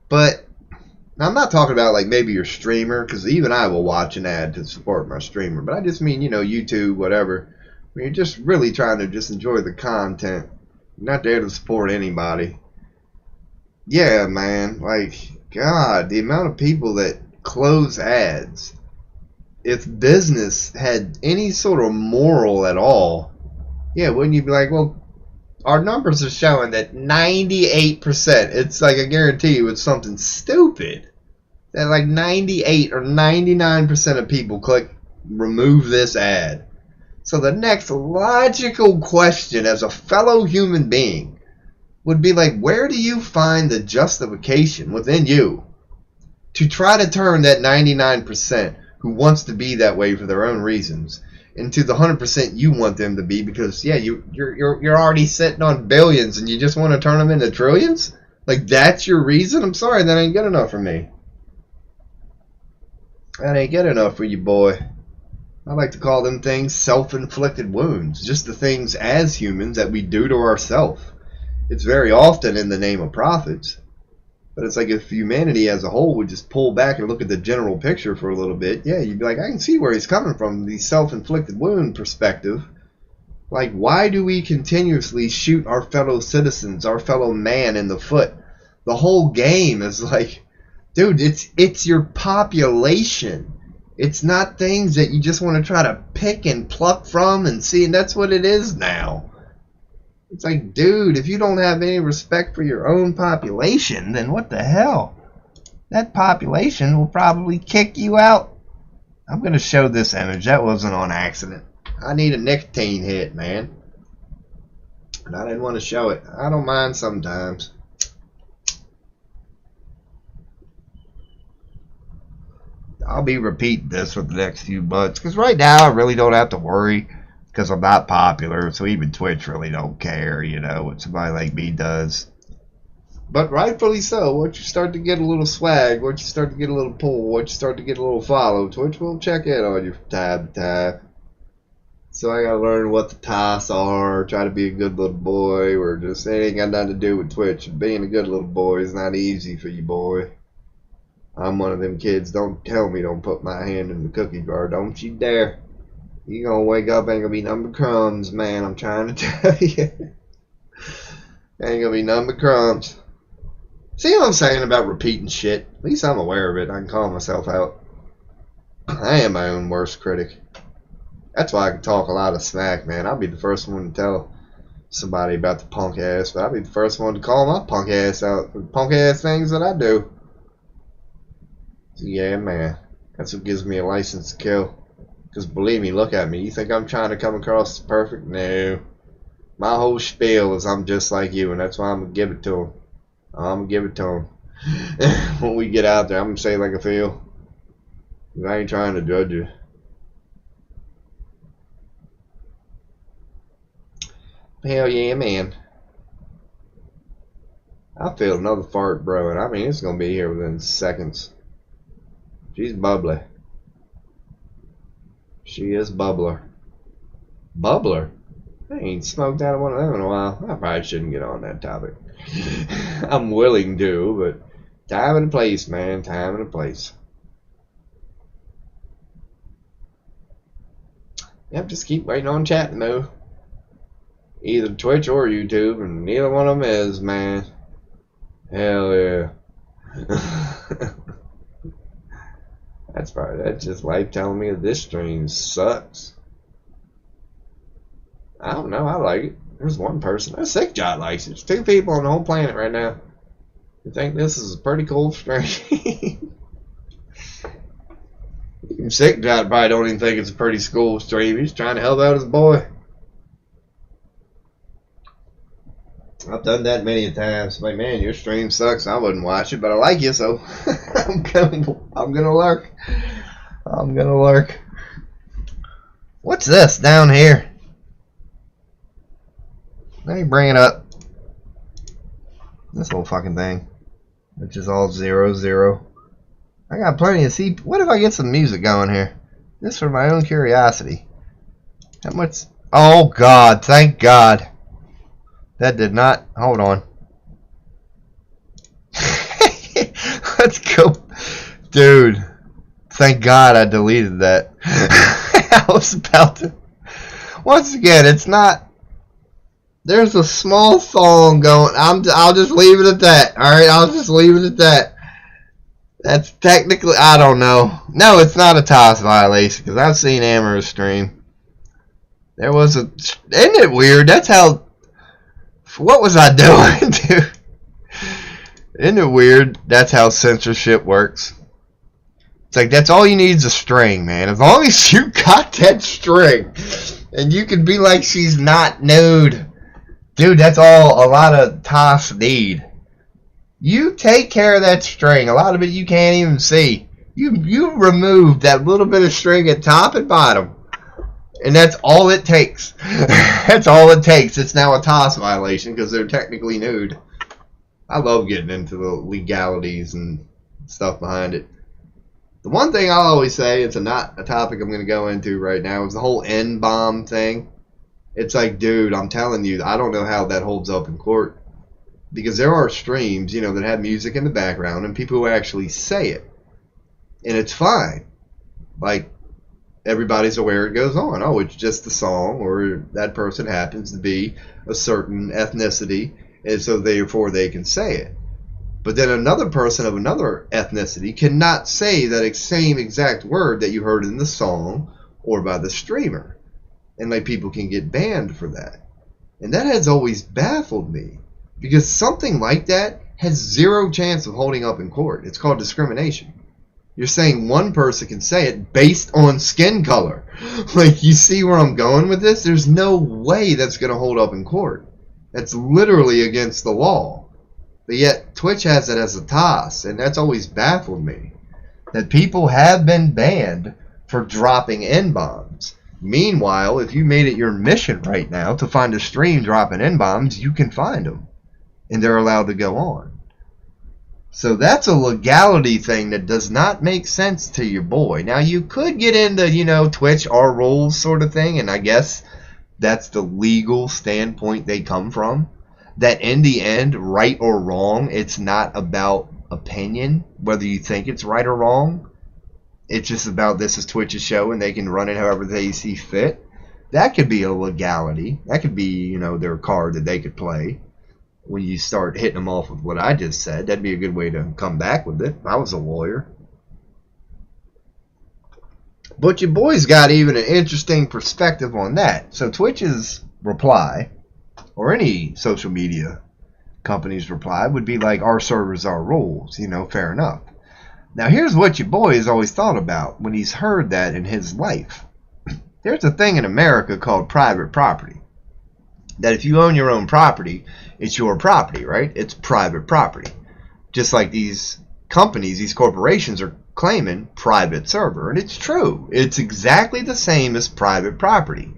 But now, I'm not talking about, like, maybe your streamer, because even I will watch an ad to support my streamer. But I just mean, YouTube, whatever. When you're just really trying to just enjoy the content. You're not there to support anybody. Yeah, man. Like, God, the amount of people that close ads. If business had any sort of moral at all, yeah, wouldn't you be like, well, our numbers are showing that 98%, it's like, I guarantee you it's something stupid, that like 98 or 99% of people click remove this ad. So the next logical question as a fellow human being would be like, where do you find the justification within you to try to turn that 99% who wants to be that way for their own reasons into the 100% you want them to be, because yeah, you're already sitting on billions and you just want to turn them into trillions? Like, that's your reason? I'm sorry, that ain't good enough for me. That ain't good enough for you, boy. I like to call them things self-inflicted wounds, just the things as humans that we do to ourselves. It's very often in the name of profits. But it's like, if humanity as a whole would just pull back and look at the general picture for a little bit, yeah, you'd be like, I can see where he's coming from, the self-inflicted wound perspective. Like, why do we continuously shoot our fellow citizens, our fellow man in the foot? The whole game is like, dude, it's your population. It's not things that you just want to try to pick and pluck from and see, and that's what it is now. It's like, dude, if you don't have any respect for your own population, then what the hell? That population will probably kick you out I'm going to show this image. That wasn't on accident. I need a nicotine hit, man. And I didn't want to show it. I don't mind sometimes. I'll be repeating this for the next few months. Because right now I really don't have to worry. Because I'm not popular. So even Twitch really don't care, you know, what somebody like me does. But rightfully so. Once you start to get a little swag, once you start to get a little pull, once you start to get a little follow, Twitch will check in on you from time to time. So I gotta learn what the tasks are, try to be a good little boy, or just, it ain't got nothing to do with Twitch. Being a good little boy is not easy for you, boy. I'm one of them kids. Don't tell me don't put my hand in the cookie jar. Don't you dare. You gonna wake up, ain't gonna be nothing but crumbs, man. I'm trying to tell you. Ain't gonna be nothing but crumbs. See what I'm saying about repeating shit? At least I'm aware of it. I can call myself out. I am my own worst critic. That's why I can talk a lot of smack, man. I'll be the first one to tell somebody about the punk ass, but I'll be the first one to call my punk ass out for the punk ass things that I do. So yeah, man. That's what gives me a license to kill. Because believe me, look at me. You think I'm trying to come across as perfect? No. My whole spiel is I'm just like you, and that's why I'm going to give it to them. I'm going to give it to them. When we get out there, I'm going to say it like I feel. I ain't trying to judge you. Hell yeah, man. I feel another fart brewing. I mean, it's going to be here within seconds. She's bubbly. She is bubbler. Bubbler? I ain't smoked out of one of them in a while. I probably shouldn't get on that topic. I'm willing to, but time and a place, man. Time and a place. Yep, just keep waiting on chat to move. Either Twitch or YouTube, and neither one of them is, man. Hell yeah. That's just life telling me that this stream sucks. I don't know, I like it. There's one person. A sick jot likes it. There's 2 people on the whole planet right now who think this is a pretty cool stream. Sick jot probably don't even think it's a pretty cool stream. He's trying to help out his boy. I've done that many times. Like, man, your stream sucks. I wouldn't watch it, but I like you, so I'm gonna lurk. I'm gonna lurk. What's this down here? Let me bring it up. This whole fucking thing, which is all 0, 0. I got plenty of see. What if I get some music going here? Just for my own curiosity. How much? Oh God! Thank God. That did not. Hold on. Let's go. Dude. Thank God I deleted that. I was about to. Once again, it's not. There's a small song going. I'll just leave it at that. Alright, I'll just leave it at that. That's technically. I don't know. No, it's not a TOS violation because I've seen Amber's stream. There was a. Isn't it weird? That's how. What was I doing, dude? Isn't it weird? That's how censorship works. It's like, that's all you need is a string, man. As long as you got that string. And you can be like, she's not nude. Dude, that's all a lot of TOS need. You take care of that string. A lot of it you can't even see. You remove that little bit of string at top and bottom. And that's all it takes. That's all it takes. It's now a TOS violation because they're technically nude. I love getting into the legalities and stuff behind it. The one thing I'll always say, it's not a topic I'm going to go into right now, is the whole N-bomb thing. It's like, dude, I'm telling you, I don't know how that holds up in court. Because there are streams, you know, that have music in the background and people who actually say it. And it's fine. Like, everybody's aware it goes on. Oh, it's just a song, or that person happens to be a certain ethnicity, and so therefore they can say it. But then another person of another ethnicity cannot say that same exact word that you heard in the song or by the streamer. And like, people can get banned for that. And that has always baffled me, because something like that has zero chance of holding up in court. It's called discrimination. You're saying one person can say it based on skin color. Like, you see where I'm going with this? There's no way that's going to hold up in court. That's literally against the law. But yet, Twitch has it as a toss, and that's always baffled me. That people have been banned for dropping N-bombs. Meanwhile, if you made it your mission right now to find a stream dropping N-bombs, you can find them. And they're allowed to go on. So that's a legality thing that does not make sense to your boy. Now, you could get into, you know, Twitch, our rules sort of thing, and I guess that's the legal standpoint they come from. That in the end, right or wrong, it's not about opinion, whether you think it's right or wrong. It's just about this is Twitch's show and they can run it however they see fit. That could be a legality. That could be, you know, their card that they could play. When you start hitting them off with what I just said, that'd be a good way to come back with it. If I was a lawyer. But your boy's got even an interesting perspective on that. So Twitch's reply, or any social media company's reply, would be like, our servers, our rules. You know, fair enough. Now here's what your boy has always thought about when he's heard that in his life. There's a thing in America called private property. That if you own your own property, it's your property, right? It's private property. Just like these companies, these corporations are claiming private server. And it's true. It's exactly the same as private property.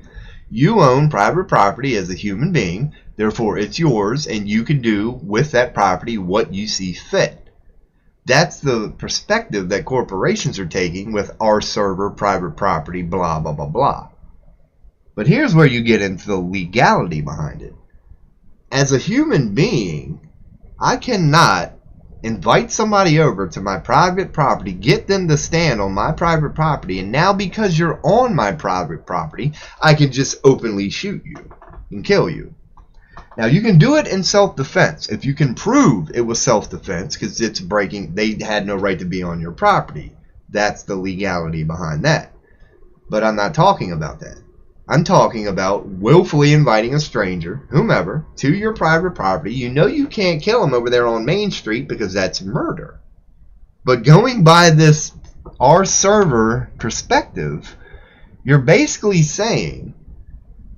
You own private property as a human being. Therefore, it's yours, and you can do with that property what you see fit. That's the perspective that corporations are taking with our server, private property, blah, blah, blah, blah. But here's where you get into the legality behind it. As a human being, I cannot invite somebody over to my private property, get them to stand on my private property, and now because you're on my private property, I can just openly shoot you and kill you. Now, you can do it in self-defense. If you can prove it was self-defense because it's breaking, they had no right to be on your property. That's the legality behind that. But I'm not talking about that. I'm talking about willfully inviting a stranger, whomever, to your private property. You know you can't kill them over there on Main Street because that's murder. But going by this our server perspective, you're basically saying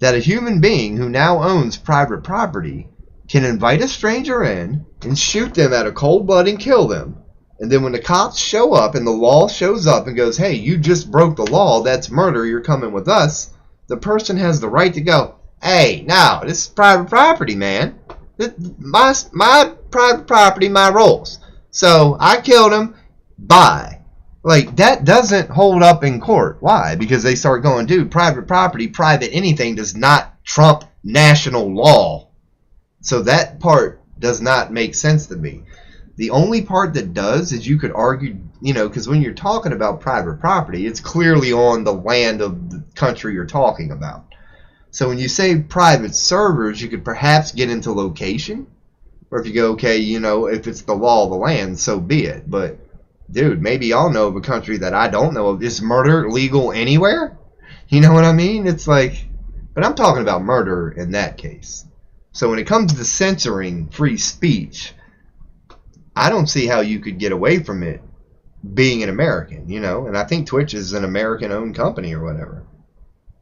that a human being who now owns private property can invite a stranger in and shoot them at a cold blood and kill them. And then when the cops show up and the law shows up and goes, hey, you just broke the law, that's murder, you're coming with us, the person has the right to go, hey, no, this is private property, man. My private property, my rules. So I killed him, bye. Like, that doesn't hold up in court. Why? Because they start going, dude, private property, private anything does not trump national law. So that part does not make sense to me. The only part that does is you could argue, you know, because when you're talking about private property, it's clearly on the land of the country you're talking about. So when you say private servers, you could perhaps get into location. Or if you go, okay, you know, if it's the law of the land, so be it. But, dude, maybe y'all know of a country that I don't know of. Is murder legal anywhere? You know what I mean? It's like, but I'm talking about murder in that case. So when it comes to censoring free speech, I don't see how you could get away from it being an American, you know? And I think Twitch is an American-owned company or whatever.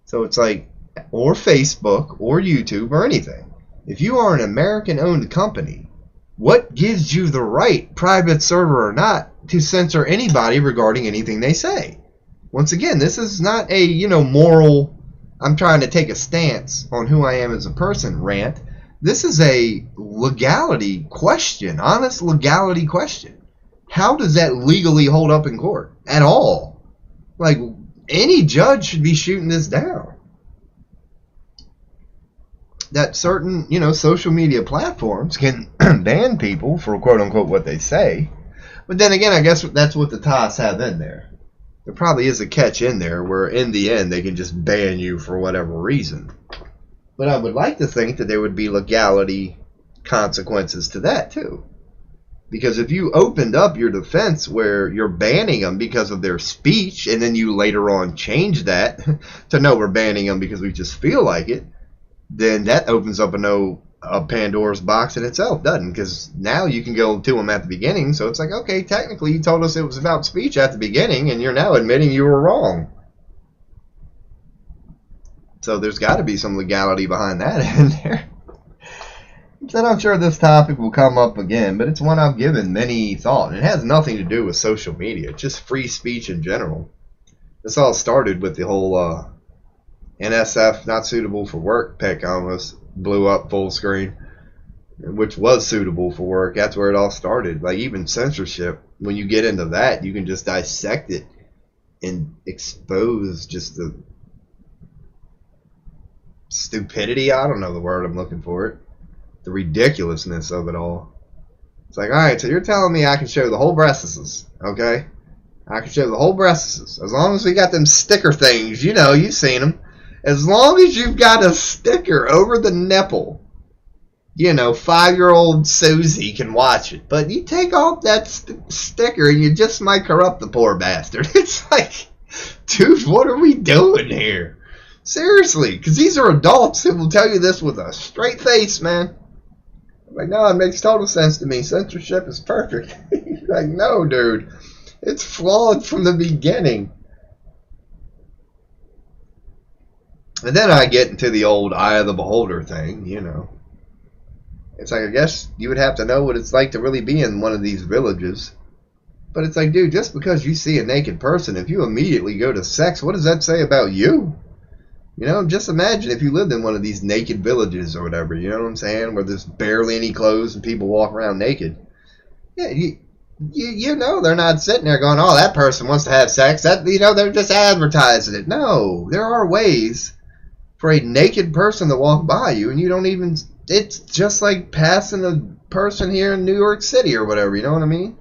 So it's like, or Facebook, or YouTube, or anything. If you are an American-owned company, what gives you the right, private server or not, to censor anybody regarding anything they say? Once again, this is not a, you know, moral, I'm trying to take a stance on who I am as a person rant. This is a legality question, honest legality question. How does that legally hold up in court at all? Like, any judge should be shooting this down. That certain, you know, social media platforms can ban people for quote-unquote what they say. But then again, I guess that's what the TOS have in there. There probably is a catch in there where in the end they can just ban you for whatever reason. But I would like to think that there would be legality consequences to that too. Because if you opened up your defense where you're banning them because of their speech, and then you later on change that to no, we're banning them because we just feel like it, then that opens up a no a Pandora's box in itself, doesn't? Because now you can go to them at the beginning, so it's like, okay, technically you told us it was about speech at the beginning, and you're now admitting you were wrong. So there's got to be some legality behind that in there. So I'm sure this topic will come up again, but it's one I've given many thought. And it has nothing to do with social media, it's just free speech in general. This all started with the whole NSF not suitable for work pick almost blew up full screen, which was suitable for work. That's where it all started. Like even censorship, when you get into that, you can just dissect it and expose just the stupidity. I don't know the word I'm looking for it. The ridiculousness of it all. It's like, alright, so you're telling me I can show the whole breasts, okay? I can show the whole breasts. As long as we got them sticker things, you know, you've seen them. As long as you've got a sticker over the nipple, you know, 5-year-old Susie can watch it. But you take off that sticker and you just might corrupt the poor bastard. It's like, dude, what are we doing here? Seriously, because these are adults who will tell you this with a straight face, man. Like, no, it makes total sense to me. Censorship is perfect. Like, no, dude. It's flawed from the beginning. And then I get into the old eye of the beholder thing, you know. It's like, I guess you would have to know what it's like to really be in one of these villages. But it's like, dude, just because you see a naked person, if you immediately go to sex, what does that say about you? You know, just imagine if you lived in one of these naked villages or whatever, you know what I'm saying? Where there's barely any clothes and people walk around naked. Yeah, you know they're not sitting there going, oh, that person wants to have sex. That, you know, they're just advertising it. No, there are ways for a naked person to walk by you and you don't even, it's just like passing a person here in New York City or whatever, you know what I mean?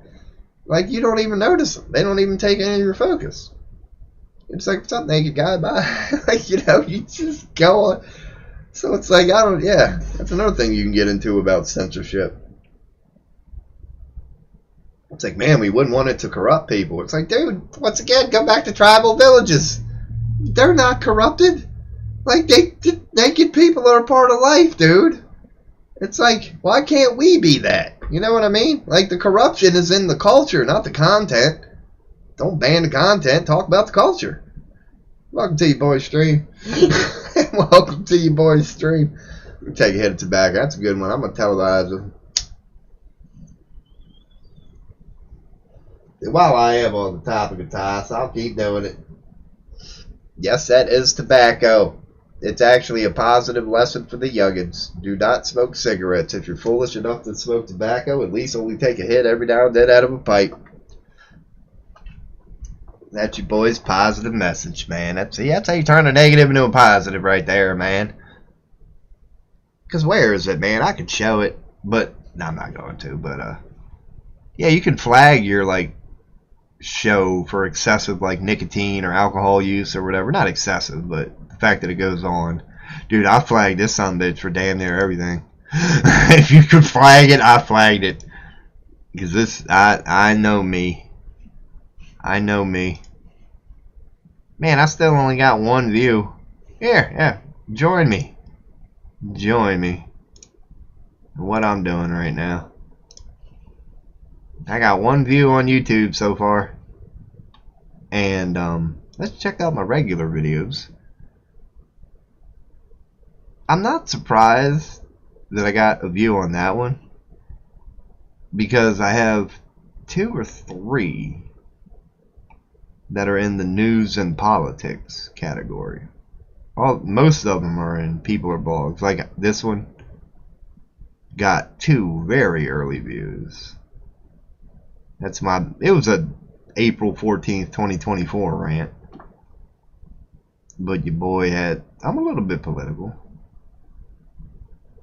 Like, you don't even notice them. They don't even take any of your focus. It's like, what's up, naked guy? Bye. Like, you know, you just go on. So it's like, yeah, that's another thing you can get into about censorship. It's like, man, we wouldn't want it to corrupt people. It's like, dude, once again, go back to tribal villages. They're not corrupted. Like, naked people are a part of life, dude. It's like, why can't we be that? You know what I mean? Like, the corruption is in the culture, not the content. Don't ban the content. Talk about the culture. Welcome to your boy's stream. Welcome to your boy's stream. Let me take a hit of tobacco. That's a good one. I'm going to televise them. While I am on the topic of ties, I'll keep doing it. Yes, that is tobacco. It's actually a positive lesson for the youngins. Do not smoke cigarettes. If you're foolish enough to smoke tobacco, at least only take a hit every now and then out of a pipe. That's your boy's positive message, man. That's how you turn a negative into a positive right there, man. Because where is it, man? I could show it, but no, I'm not going to. But yeah, you can flag your like show for excessive like nicotine or alcohol use or whatever. Not excessive, but the fact that it goes on. Dude, I flagged this sumbitch for damn near everything. If you could flag it, I flagged it. Because this, I know me. I know me. Man, I still only got one view. Here, yeah, join me. Join me. What I'm doing right now. I got one view on YouTube so far. And let's check out my regular videos. I'm not surprised that I got a view on that one, because I have 2 or 3 that are in the news and politics category. Most of them are in people or blogs. Like this one got 2 very early views. That's it was a April 14th 2024 rant, but your boy I'm a little bit political.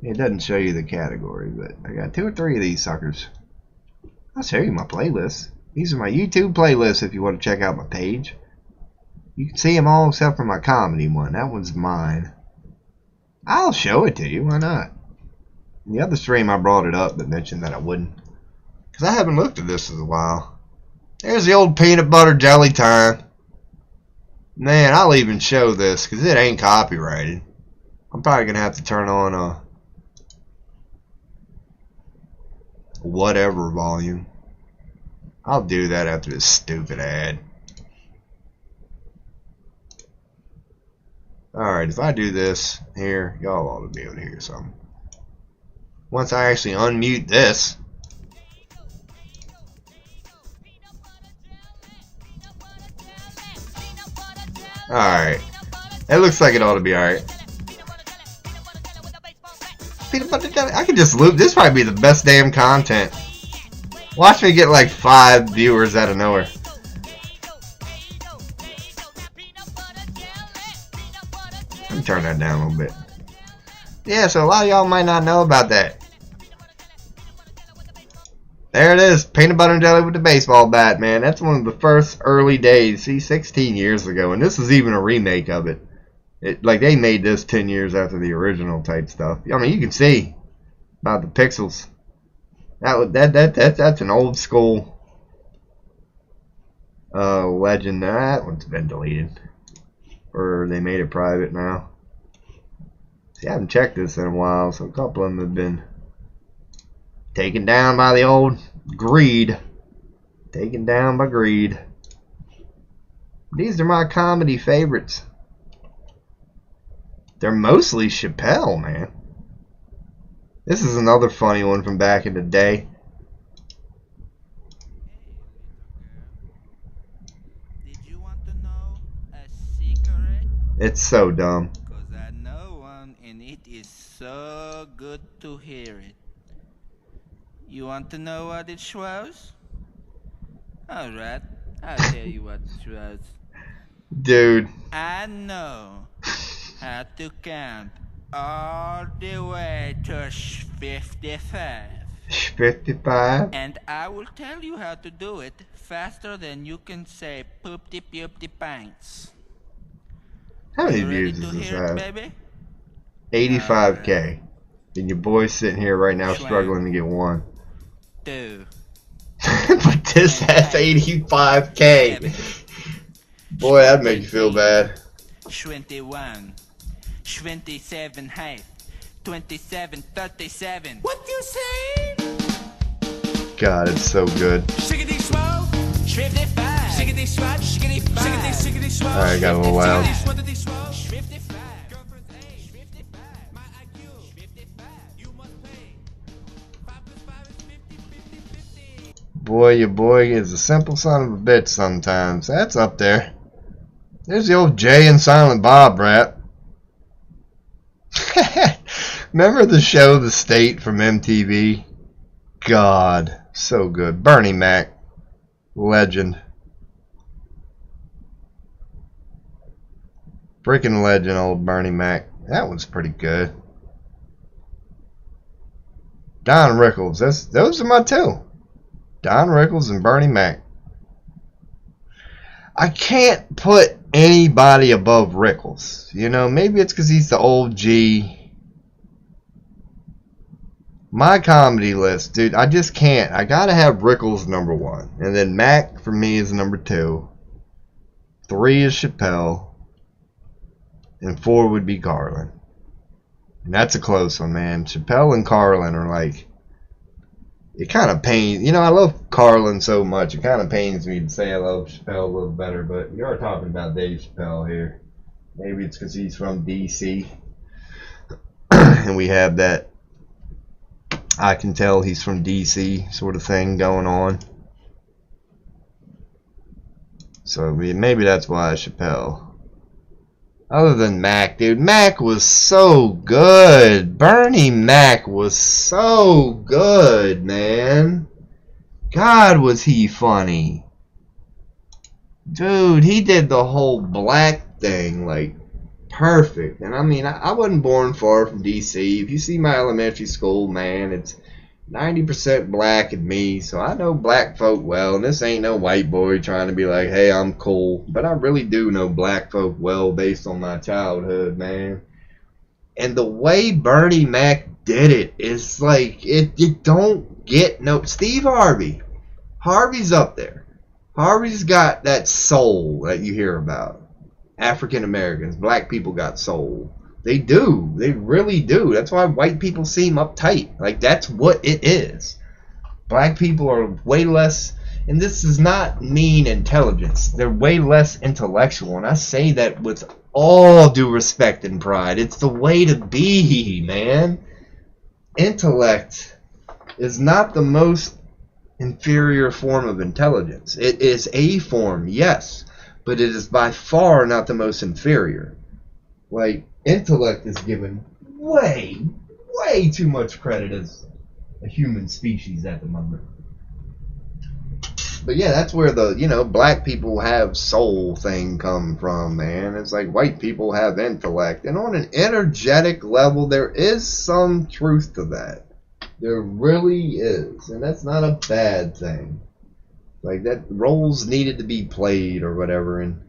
It doesn't show you the category, but I got 2 or 3 of these suckers. I'll show you my playlist. These are my YouTube playlists if you want to check out my page. You can see them all except for my comedy one. That one's mine. I'll show it to you. Why not? In the other stream I brought it up but mentioned that I wouldn't, because I haven't looked at this in a while. There's the old peanut butter jelly time. Man, I'll even show this because it ain't copyrighted. I'm probably going to have to turn on whatever volume. I'll do that after this stupid ad. Alright, if I do this here, y'all ought to be able to hear something. Once I actually unmute this. Alright. It looks like it ought to be alright. Peanut butter jelly. I could just loop. This probably be the best damn content. Watch me get like 5 viewers out of nowhere. Let me turn that down a little bit. Yeah, so a lot of y'all might not know about that. There it is. Peanut butter and jelly with the baseball bat, man. That's one of the first early days. See, 16 years ago. And this is even a remake of it. Like, they made this 10 years after the original type stuff. I mean, you can see about the pixels. That's an old school legend. That one's been deleted. Or they made it private now. See, I haven't checked this in a while, so a couple of them have been taken down by the old greed. Taken down by greed. These are my comedy favorites. They're mostly Chappelle, man. This is another funny one from back in the day. Did you want to know a secret? It's so dumb. Because I know one and it is so good to hear it. You want to know what it was? Alright, I'll tell you what it was. Dude. I know how to count all the way to 55. 55? And I will tell you how to do it faster than you can say poopty poopty pints. How many You ready views to does this hear it, have? baby? 85K. And your boy's sitting here right now Swear. struggling to get one. 2. But this has 85K. Boy, that'd make you feel bad. 21. 27 height. 27, 37. What you say? God, it's so good. Shiggity swell. 55. Shiggity swat. Shiggity 5. Shiggity swell. Alright, got a little loud. 55. Girlfriend's age. 55. My IQ. 55. You must pay. 5 + 5 is 50. Boy, your boy is a simple son of a bitch sometimes. That's up there. There's the old Jay and Silent Bob rap. Remember the show The State from MTV? God, so good. Bernie Mac, legend. Freaking legend, old Bernie Mac. That one's pretty good. Don Rickles, those are my two. Don Rickles and Bernie Mac. I can't put anybody above Rickles. You know, maybe it's because he's the old G. My comedy list, dude, I just can't. I gotta have Rickles number 1. And then Mac for me is number 2. 3 is Chappelle. And 4 would be Carlin. And that's a close one, man. Chappelle and Carlin are like, it kind of pains, you know, I love Carlin so much, it kind of pains me to say I love Chappelle a little better, but we are talking about Dave Chappelle here. Maybe it's because he's from DC. And we have that, I can tell he's from DC sort of thing going on. So maybe that's why Chappelle. Other than Mac, dude, Mac was so good. Bernie Mac was so good, man. God, was he funny. Dude, he did the whole black thing, like, perfect. And I mean, I wasn't born far from DC. If you see my elementary school, man, it's 90% black and me, so I know black folk well, and this ain't no white boy trying to be like, hey, I'm cool, but I really do know black folk well based on my childhood, man. And the way Bernie Mac did it is like, it don't get no, Steve Harvey's up there. Harvey's got that soul that you hear about. African Americans, black people got soul. They do. They really do. That's why white people seem uptight. Like, that's what it is. Black people are way less, and this does not mean intelligence. They're way less intellectual, and I say that with all due respect and pride. It's the way to be, man. Intellect is not the most inferior form of intelligence. It is a form, yes, but it is by far not the most inferior. Like, intellect is given way too much credit as a human species at the moment. But yeah, that's where the, black people have soul thing come from, man. It's like white people have intellect. And on an energetic level, there is some truth to that. There really is. And that's not a bad thing. Like, that roles needed to be played or whatever. And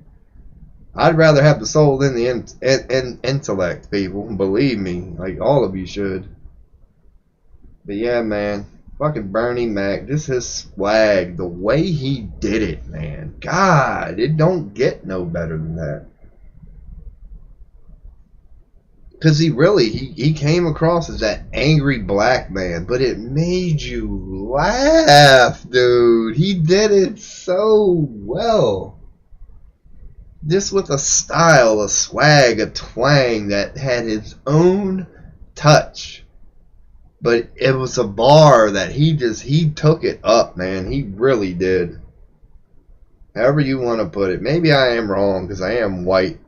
I'd rather have the soul than the intellect, people. Believe me. Like, all of you should. But yeah, man. Fucking Bernie Mac. Just his swag. The way he did it, man. God, it don't get no better than that. Because he came across as that angry black man, but it made you laugh, dude. He did it so well. Just with a style, a swag, a twang that had his own touch. But it was a bar that he took it up, man. He really did. However you want to put it. Maybe I am wrong because I am white.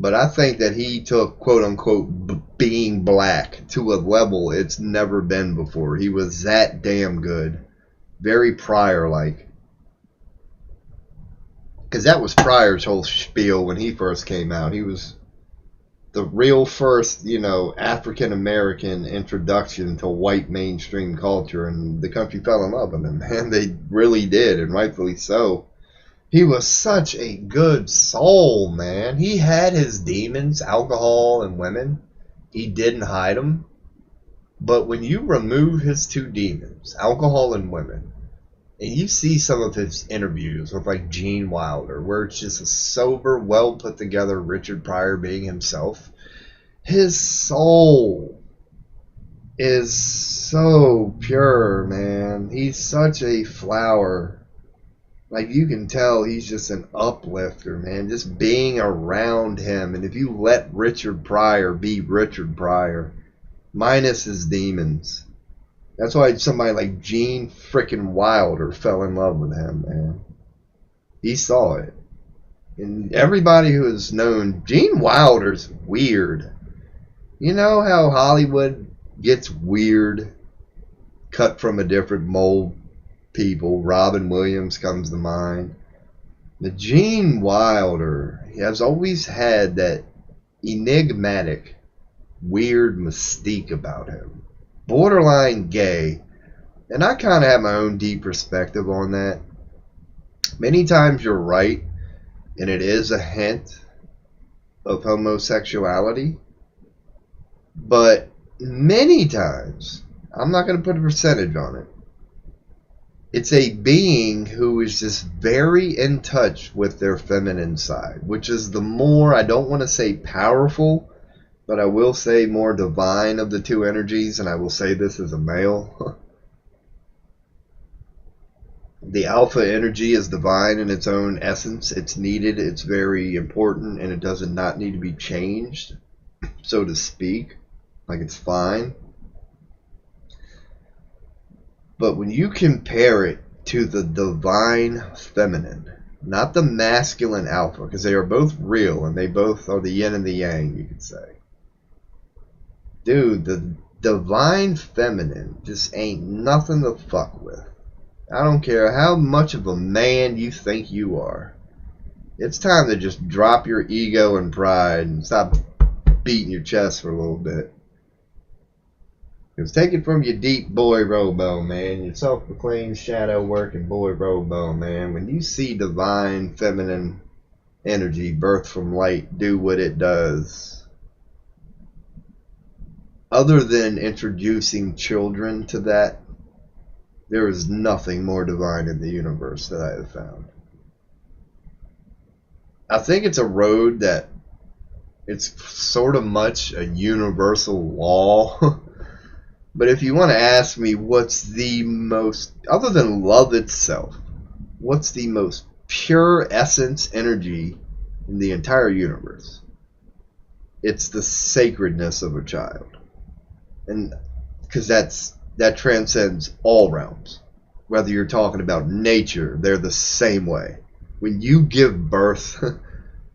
But I think that he took, quote-unquote, being black to a level it's never been before. He was that damn good. Very Pryor-like. Because that was Pryor's whole spiel when he first came out. He was the real first, African-American introduction to white mainstream culture. And the country fell in love with him, man. They really did, and rightfully so. He was such a good soul, man. He had his demons, alcohol and women. He didn't hide them. But when you remove his two demons, alcohol and women, and you see some of his interviews with like Gene Wilder, where it's just a sober, well put together Richard Pryor being himself, his soul is so pure, man. He's such a flower. Like, you can tell he's just an uplifter, man. Just being around him. And if you let Richard Pryor be Richard Pryor, minus his demons. That's why somebody like Gene frickin' Wilder fell in love with him, man. He saw it. And everybody who has known, Gene Wilder's weird. You know how Hollywood gets weird? Cut from a different mold. People, Robin Williams comes to mind. The Gene Wilder, he has always had that enigmatic, weird mystique about him. Borderline gay. And I kind of have my own deep perspective on that. Many times you're right, and it is a hint of homosexuality. But many times, I'm not going to put a percentage on it, it's a being who is just very in touch with their feminine side, which is the more, I don't want to say powerful, but I will say more divine of the two energies, and I will say this as a male. The alpha energy is divine in its own essence. It's needed, it's very important, and it does not need to be changed, so to speak. Like, it's fine. But when you compare it to the divine feminine, not the masculine alpha, because they are both real and they both are the yin and the yang, you could say. Dude, the divine feminine just ain't nothing to fuck with. I don't care how much of a man you think you are. It's time to just drop your ego and pride and stop beating your chest for a little bit. Because take it from your deep boy Robo, man. Your self-proclaimed shadow working boy Robo, man. When you see divine feminine energy birthed from light do what it does, other than introducing children to that, there is nothing more divine in the universe that I have found. I think it's a road that it's sort of much a universal law. But if you want to ask me what's the most, other than love itself, what's the most pure essence energy in the entire universe? It's the sacredness of a child. And because that transcends all realms. Whether you're talking about nature, they're the same way. When you give birth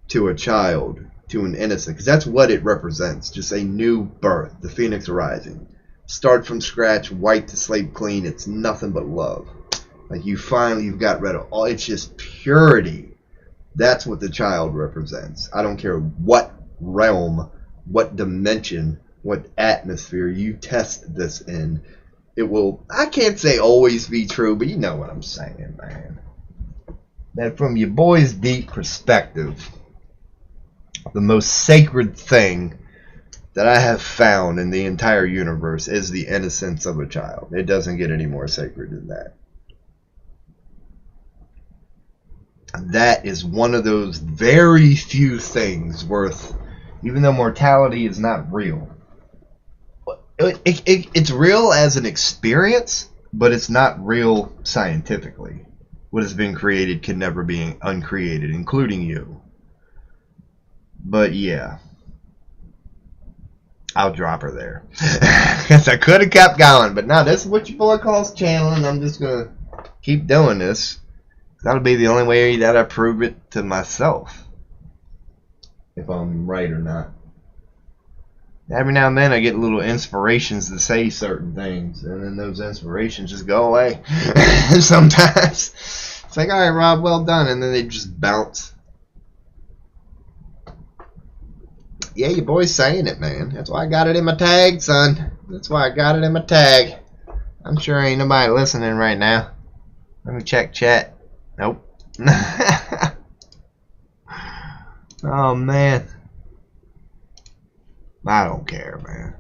to a child, to an innocent, because that's what it represents, just a new birth, the phoenix rising. Start from scratch, wipe the slate clean. It's nothing but love. Like you've got rid of all. It's just purity. That's what the child represents. I don't care what realm, what dimension, what atmosphere you test this in. It will, I can't say always be true, but you know what I'm saying, man. That from your boy's deep perspective, the most sacred thing that I have found in the entire universe is the innocence of a child. It doesn't get any more sacred than that. That is one of those very few things worth, even though mortality is not real. It's real as an experience, but it's not real scientifically. What has been created can never be uncreated, including you. But yeah, I'll drop her there. Because I could have kept going, but now this is what your boy calls channeling. I'm just going to keep doing this. That'll be the only way that I prove it to myself, if I'm right or not. Every now and then I get little inspirations to say certain things, and then those inspirations just go away. Sometimes it's like, all right, Rob, well done, and then they just bounce. Yeah, your boy's saying it, man. That's why I got it in my tag, son. That's why I got it in my tag. I'm sure ain't nobody listening right now. Let me check chat. Nope. Oh, man. I don't care, man.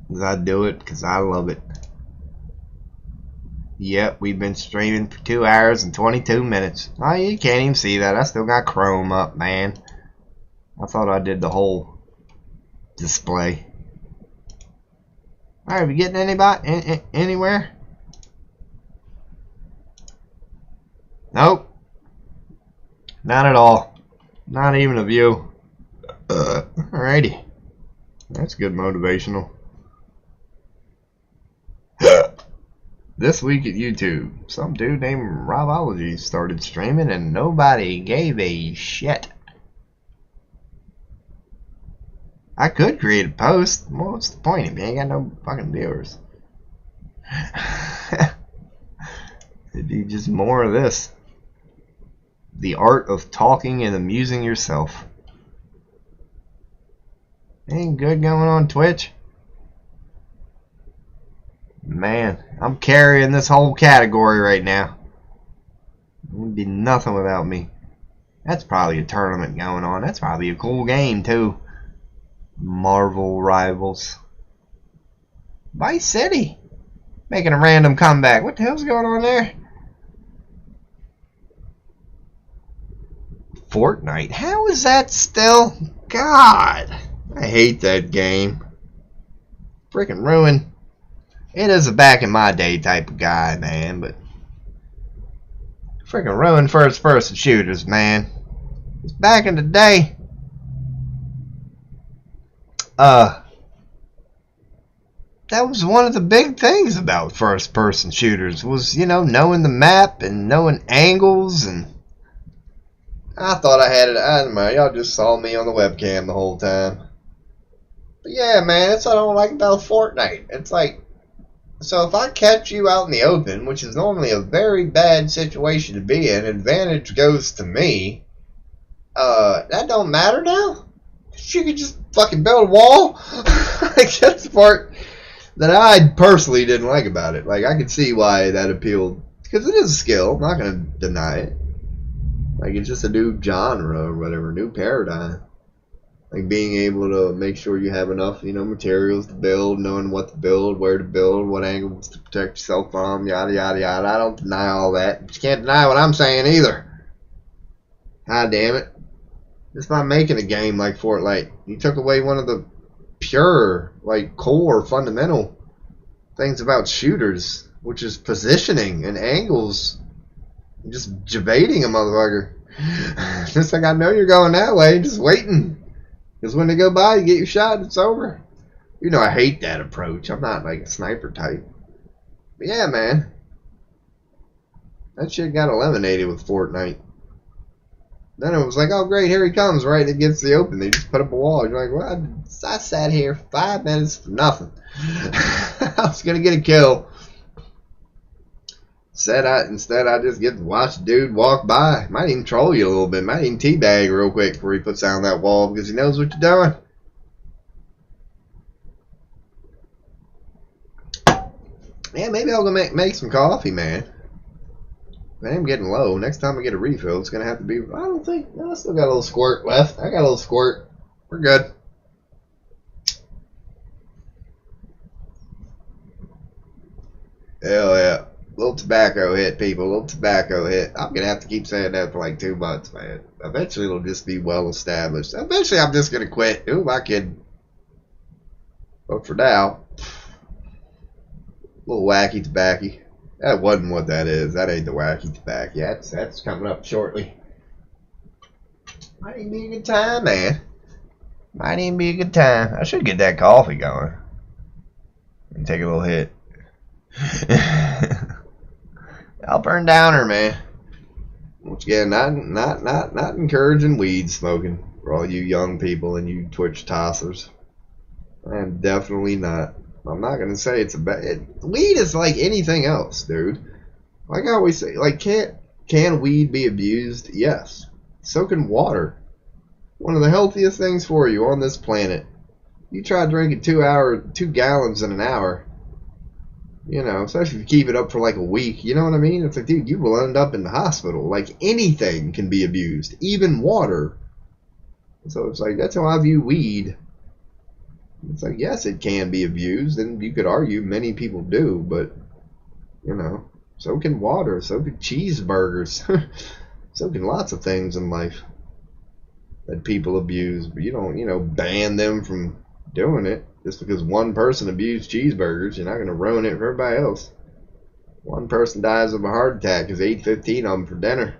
Because I do it because I love it. Yep, we've been streaming for 2 hours and 22 minutes. Oh, you can't even see that. I still got Chrome up, man. I thought I did the whole display. Alright, we getting anybody anywhere? Nope. Not at all. Not even a view. Alrighty. That's good motivational. This week at YouTube, some dude named Robology started streaming and nobody gave a shit. I could create a post. Well, what's the point if you ain't got no fucking viewers? It'd be just more of this. The art of talking and amusing yourself. Ain't good going on Twitch. Man, I'm carrying this whole category right now. It would be nothing without me. That's probably a tournament going on. That's probably a cool game too. Marvel Rivals. Vice City. Making a random comeback. What the hell's going on there? Fortnite. How is that still? God. I hate that game. Freaking ruined. It is a back in my day type of guy, man, but freaking ruined first person shooters, man. It's back in the day. That was one of the big things about first person shooters was, you know, knowing the map and knowing angles, and I thought I had it. I don't know, y'all just saw me on the webcam the whole time. But yeah, man, that's what I don't like about Fortnite. It's like, so if I catch you out in the open, which is normally a very bad situation to be in, advantage goes to me. That don't matter now? You could just fucking build a wall? Like, that's the part that I personally didn't like about it. Like, I could see why that appealed, because it is a skill. I'm not going to deny it. Like, it's just a new genre or whatever, new paradigm. Like, being able to make sure you have enough, you know, materials to build, knowing what to build, where to build, what angles to protect yourself from, yada, yada, yada. I don't deny all that. But you can't deny what I'm saying either. God damn it. Just by making a game like Fortnite, you took away one of the pure, like core, fundamental things about shooters, which is positioning and angles. Just debating a motherfucker. Just like, I know you're going that way, just waiting. Because when they go by, you get your shot, it's over. You know, I hate that approach. I'm not like a sniper type. But yeah, man. That shit got eliminated with Fortnite. Then it was like, oh great, here he comes, right against the open. They just put up a wall. You're like, well, I sat here 5 minutes for nothing. I was going to get a kill. Instead, I just get to watch the dude walk by. Might even troll you a little bit. Might even teabag real quick before he puts down that wall because he knows what you're doing. Yeah, maybe I'll go make some coffee, man. I am getting low. Next time I get a refill, it's going to have to be... I don't think... No, I still got a little squirt left. I got a little squirt. We're good. Hell yeah. Little tobacco hit, people. Little tobacco hit. I'm going to have to keep saying that for like 2 months, man. Eventually, it'll just be well established. Eventually, I'm just going to quit. Who am I kidding? But for now, a little wacky tobacco. That wasn't what that is. That ain't the wacky tobacco. Yeah, that's coming up shortly. Might even be a good time, man. Might even be a good time. I should get that coffee going. And take a little hit. I'll burn downer, man. Once again, not encouraging weed smoking for all you young people and you Twitch tossers. I am definitely not. I'm not gonna say it's a bad. Weed is like anything else, dude. Like I always say, like can weed be abused? Yes. So can water. One of the healthiest things for you on this planet. You try drinking 2 gallons in an hour. You know, especially if you keep it up for like a week. You know what I mean? It's like, dude, you will end up in the hospital. Like anything can be abused, even water. So it's like that's how I view weed. It's like, yes, it can be abused, and you could argue many people do, but, you know, so can water, so can cheeseburgers, so can lots of things in life that people abuse, but you don't, you know, ban them from doing it. Just because one person abused cheeseburgers, you're not going to ruin it for everybody else. One person dies of a heart attack because they ate 15 of them for dinner.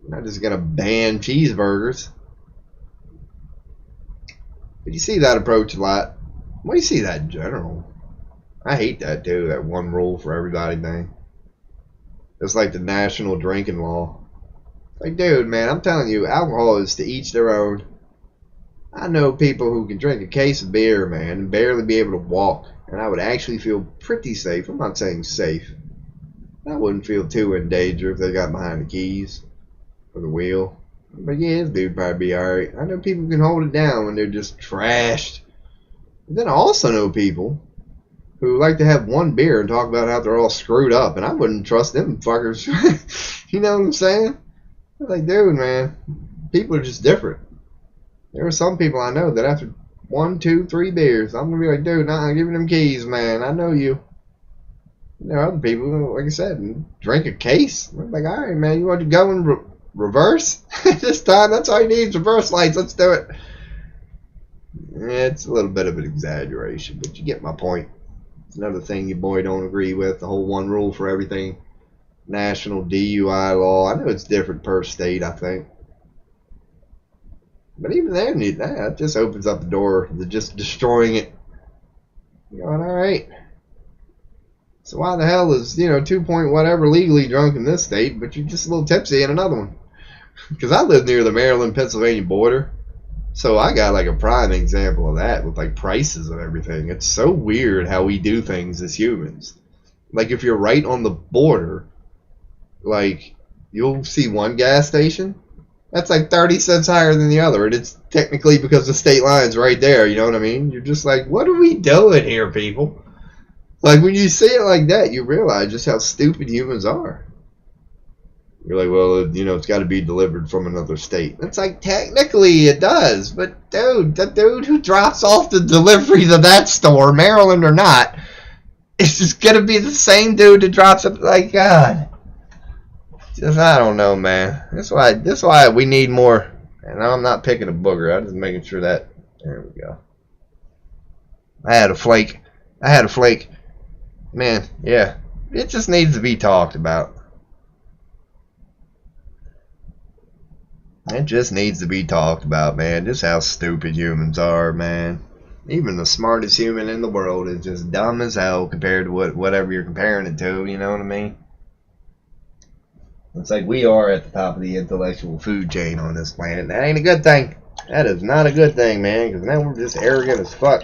You're not just going to ban cheeseburgers. But you see that approach a lot. Well, you see that in general. I hate that too, that one rule for everybody thing. It's like the national drinking law. Like, dude, man, I'm telling you, alcohol is to each their own. I know people who can drink a case of beer, man, and barely be able to walk. And I would actually feel pretty safe. I'm not saying safe. I wouldn't feel too in danger if they got behind the keys or the wheel. But yeah, this dude probably be alright. I know people can hold it down when they're just trashed. But then I also know people who like to have one beer and talk about how they're all screwed up, and I wouldn't trust them fuckers. You know what I'm saying? I'm like, dude, man, people are just different. There are some people I know that after 1, 2, 3 beers, I'm gonna be like, dude, nah, give me them keys, man. I know you. And there are other people, like I said, drink a case. I'm like, alright, man, you want to go in reverse? This time, that's all you need is reverse lights. Let's do it. Yeah, it's a little bit of an exaggeration, but you get my point. It's another thing your boy don't agree with, the whole one rule for everything. National DUI law. I know it's different per state, I think. But even there, that just opens up the door to just destroying it. You're going, alright. So why the hell is, 2 point whatever legally drunk in this state, but you're just a little tipsy in another one? Because I live near the Maryland-Pennsylvania border. So I got like a prime example of that with like prices and everything. It's so weird how we do things as humans. Like if you're right on the border, like you'll see one gas station that's like 30 cents higher than the other, and it's technically because the state line's right there. You know what I mean? You're just like, what are we doing here, people? Like when you see it like that, you realize just how stupid humans are. You're like, well, it's got to be delivered from another state. It's like, technically it does, but dude, the dude who drops off the deliveries of that store, Maryland or not, it's just gonna be the same dude that drops it. Like, God, just I don't know, man. That's why we need more. And I'm not picking a booger. I'm just making sure that there we go. I had a flake. Man, yeah. It just needs to be talked about. It just needs to be talked about, man. Just how stupid humans are, man. Even the smartest human in the world is just dumb as hell compared to whatever you're comparing it to, you know what I mean? It's like we are at the top of the intellectual food chain on this planet. That ain't a good thing. That is not a good thing, man, because now we're just arrogant as fuck.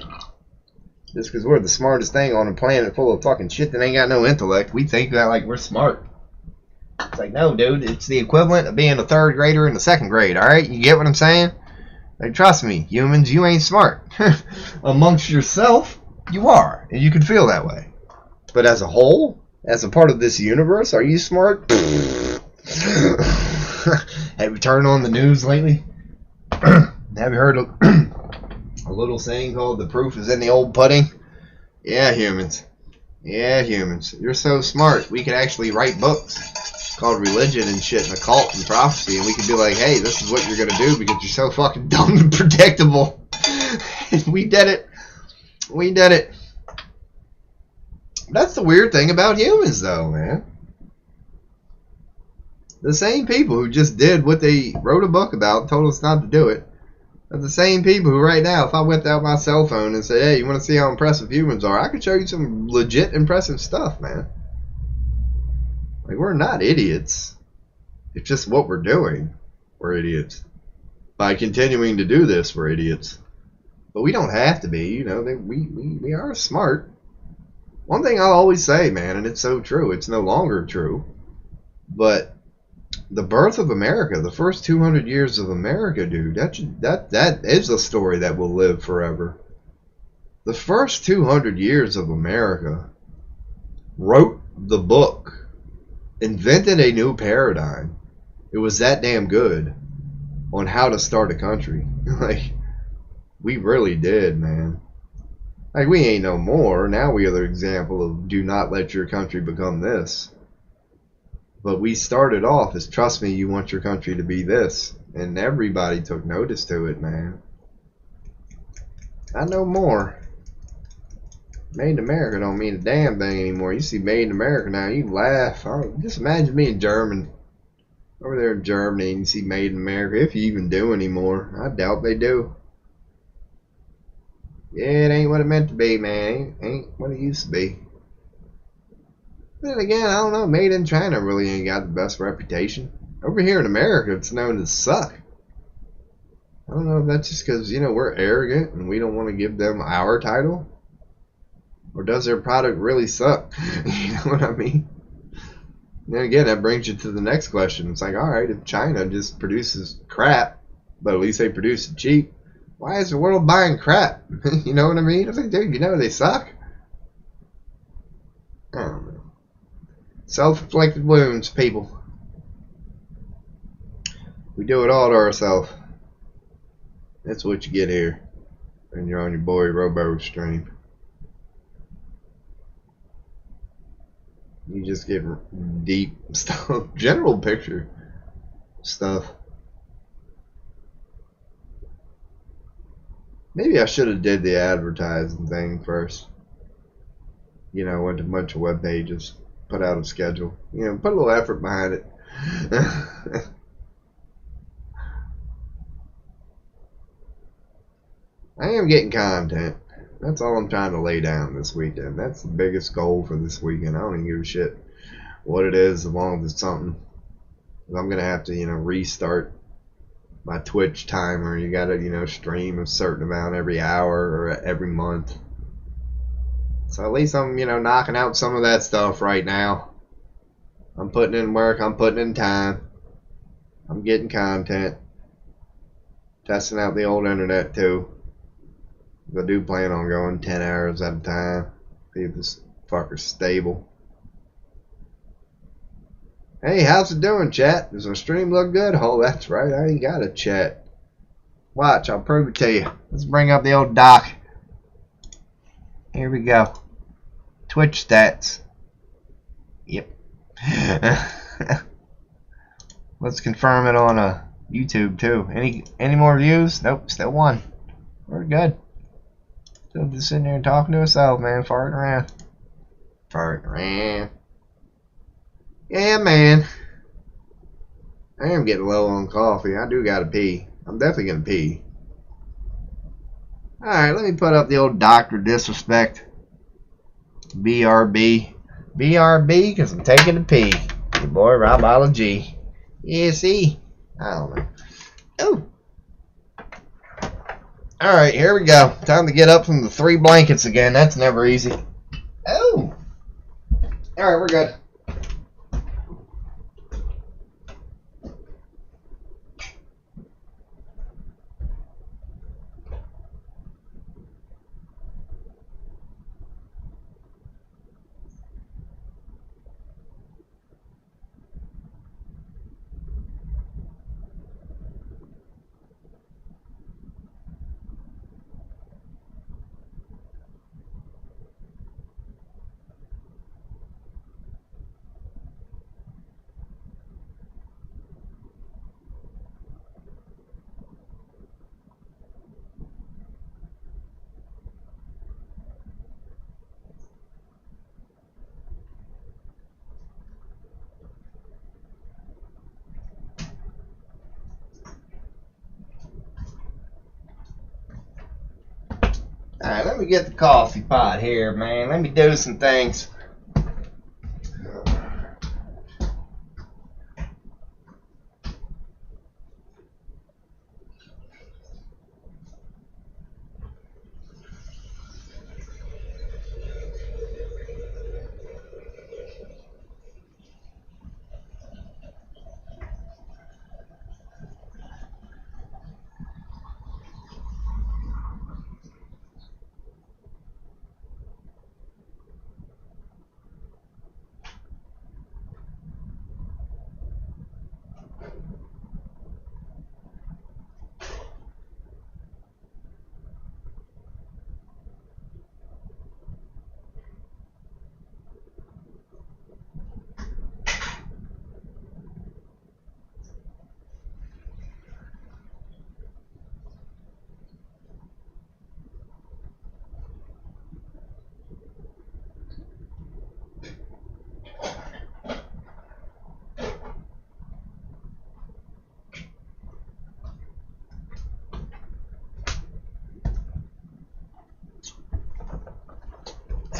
Just because we're the smartest thing on a planet full of fucking shit that ain't got no intellect, we think that like we're smart. It's like, no, dude, it's the equivalent of being a third grader in the second grade, alright? You get what I'm saying? Like, trust me, humans, you ain't smart. Amongst yourself, you are, and you can feel that way. But as a whole, as a part of this universe, are you smart? Have you turned on the news lately? Have you heard a little saying called the proof is in the old pudding? Yeah, humans. Yeah, humans. You're so smart. We could actually write books called religion and shit and occult and prophecy, and we could be like, hey, this is what you're gonna do because you're so fucking dumb and predictable. We did it. We did it. That's the weird thing about humans, though, man. The same people who just did what they wrote a book about and told us not to do it are the same people who right now, if I whipped out my cell phone and said, hey, you want to see how impressive humans are, I could show you some legit impressive stuff, man. Like, we're not idiots. It's just what we're doing. We're idiots. By continuing to do this, we're idiots. But we don't have to be, you know. We are smart. One thing I'll always say, man, and it's so true, it's no longer true, but the birth of America, the first 200 years of America, dude, that is a story that will live forever. The first 200 years of America wrote the book, invented a new paradigm. It was that damn good on how to start a country. Like, we really did, man. Like, we ain't no more. Now we are the example of do not let your country become this. But we started off as, trust me, you want your country to be this. And everybody took notice to it, man. Not no more. Made in America don't mean a damn thing anymore. You see Made in America now, you laugh. Just imagine being German. Over there in Germany, and you see Made in America, if you even do anymore. I doubt they do. Yeah, it ain't what it meant to be, man. Ain't what it used to be. But then again, I don't know. Made in China really ain't got the best reputation. Over here in America, it's known to suck. I don't know if that's just because, you know, we're arrogant and we don't want to give them our title. Or does their product really suck? You know what I mean? Then again, that brings you to the next question. It's like, alright, if China just produces crap, but at least they produce it cheap, why is the world buying crap? You know what I mean? I was like, dude, you know they suck? I don't know. Self-inflicted wounds, people. We do it all to ourselves. That's what you get here when you're on your boy Robo stream. You just get deep stuff, general picture stuff. Maybe I should have did the advertising thing first. You know, went to a bunch of web pages, put out a schedule. You know, put a little effort behind it. I am getting content. That's all I'm trying to lay down this weekend. That's the biggest goal for this weekend. I don't even give a shit what it is, as long as it's something. I'm going to have to, you know, restart my Twitch timer. You got to, you know, stream a certain amount every hour or every month. So at least I'm, you know, knocking out some of that stuff right now. I'm putting in work. I'm putting in time. I'm getting content. Testing out the old internet too. I do plan on going 10 hours at a time. See if this fucker's stable. Hey, how's it doing, chat? Does our stream look good? Oh, that's right. I ain't got a chat. Watch, I'll prove it to you. Let's bring up the old doc. Here we go. Twitch stats. Yep. Let's confirm it on YouTube too. Any more views? Nope, still one. We're good. So just sitting there talking to herself, man, farting around. Farting around. Yeah, man. I am getting low on coffee. I do gotta pee. I'm definitely gonna pee. Alright, let me put up the old Dr. Disrespect. BRB. BRB, because I'm taking a pee. Your boy, Robology. Yeah, see? I don't know. Oh. Alright, here we go. Time to get up from the 3 blankets again. That's never easy. Oh. Alright, we're good. Alright, let me get the coffee pot here, man. Let me do some things.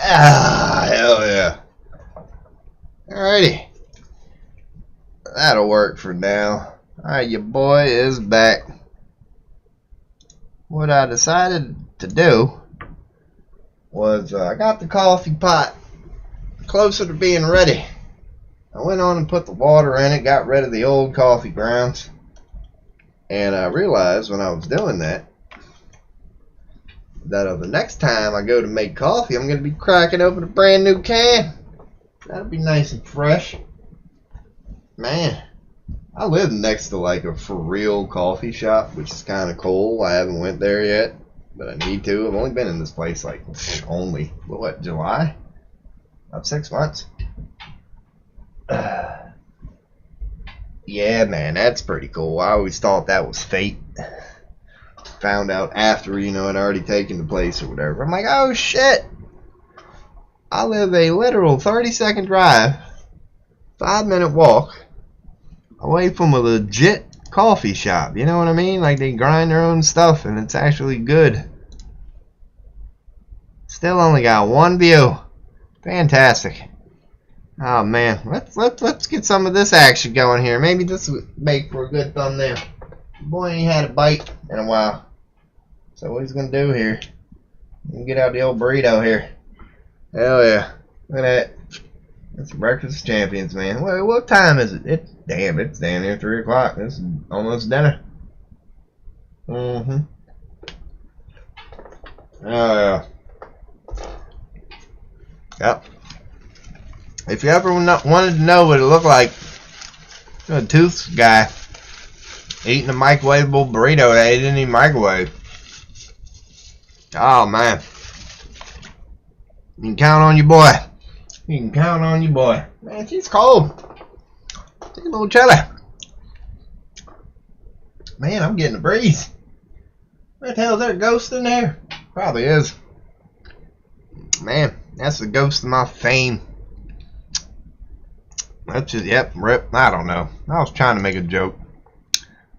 Ah, hell yeah. Alrighty. That'll work for now. Alright, your boy is back. What I decided to do was I got the coffee pot closer to being ready. I went on and put the water in it, got rid of the old coffee grounds. And I realized when I was doing that, the next time I go to make coffee, I'm going to be cracking open a brand new can. That'll be nice and fresh. Man, I live next to like a for real coffee shop, which is kind of cool. I haven't went there yet, but I need to. I've only been in this place like what, July? About 6 months. Yeah, man, that's pretty cool. I always thought that was fate. Found out after, it already taken the place or whatever. I'm like, oh shit. I live a literal 30-second drive, 5-minute walk away from a legit coffee shop. You know what I mean? Like they grind their own stuff and it's actually good. Still only got one view. Fantastic. Oh man, let's get some of this action going here. Maybe this would make for a good thumbnail. Boy ain't had a bite in a while. So what he's gonna do here? He's gonna get out the old burrito here. Hell yeah! Look at that. That's breakfast of champions, man. What time is it? It's damn near 3 o'clock. This is almost dinner. Oh yeah. Yep. If you ever wanted to know what it looked like, a tooth guy eating a microwavable burrito that he didn't even microwave. Oh man. You can count on your boy. You can count on your boy. Man, she's cold. Take a little chili. Man, I'm getting a breeze. What the hell, is there a ghost in there? Probably is. Man, that's the ghost of my fame. That's just, yep, rip. I don't know. I was trying to make a joke.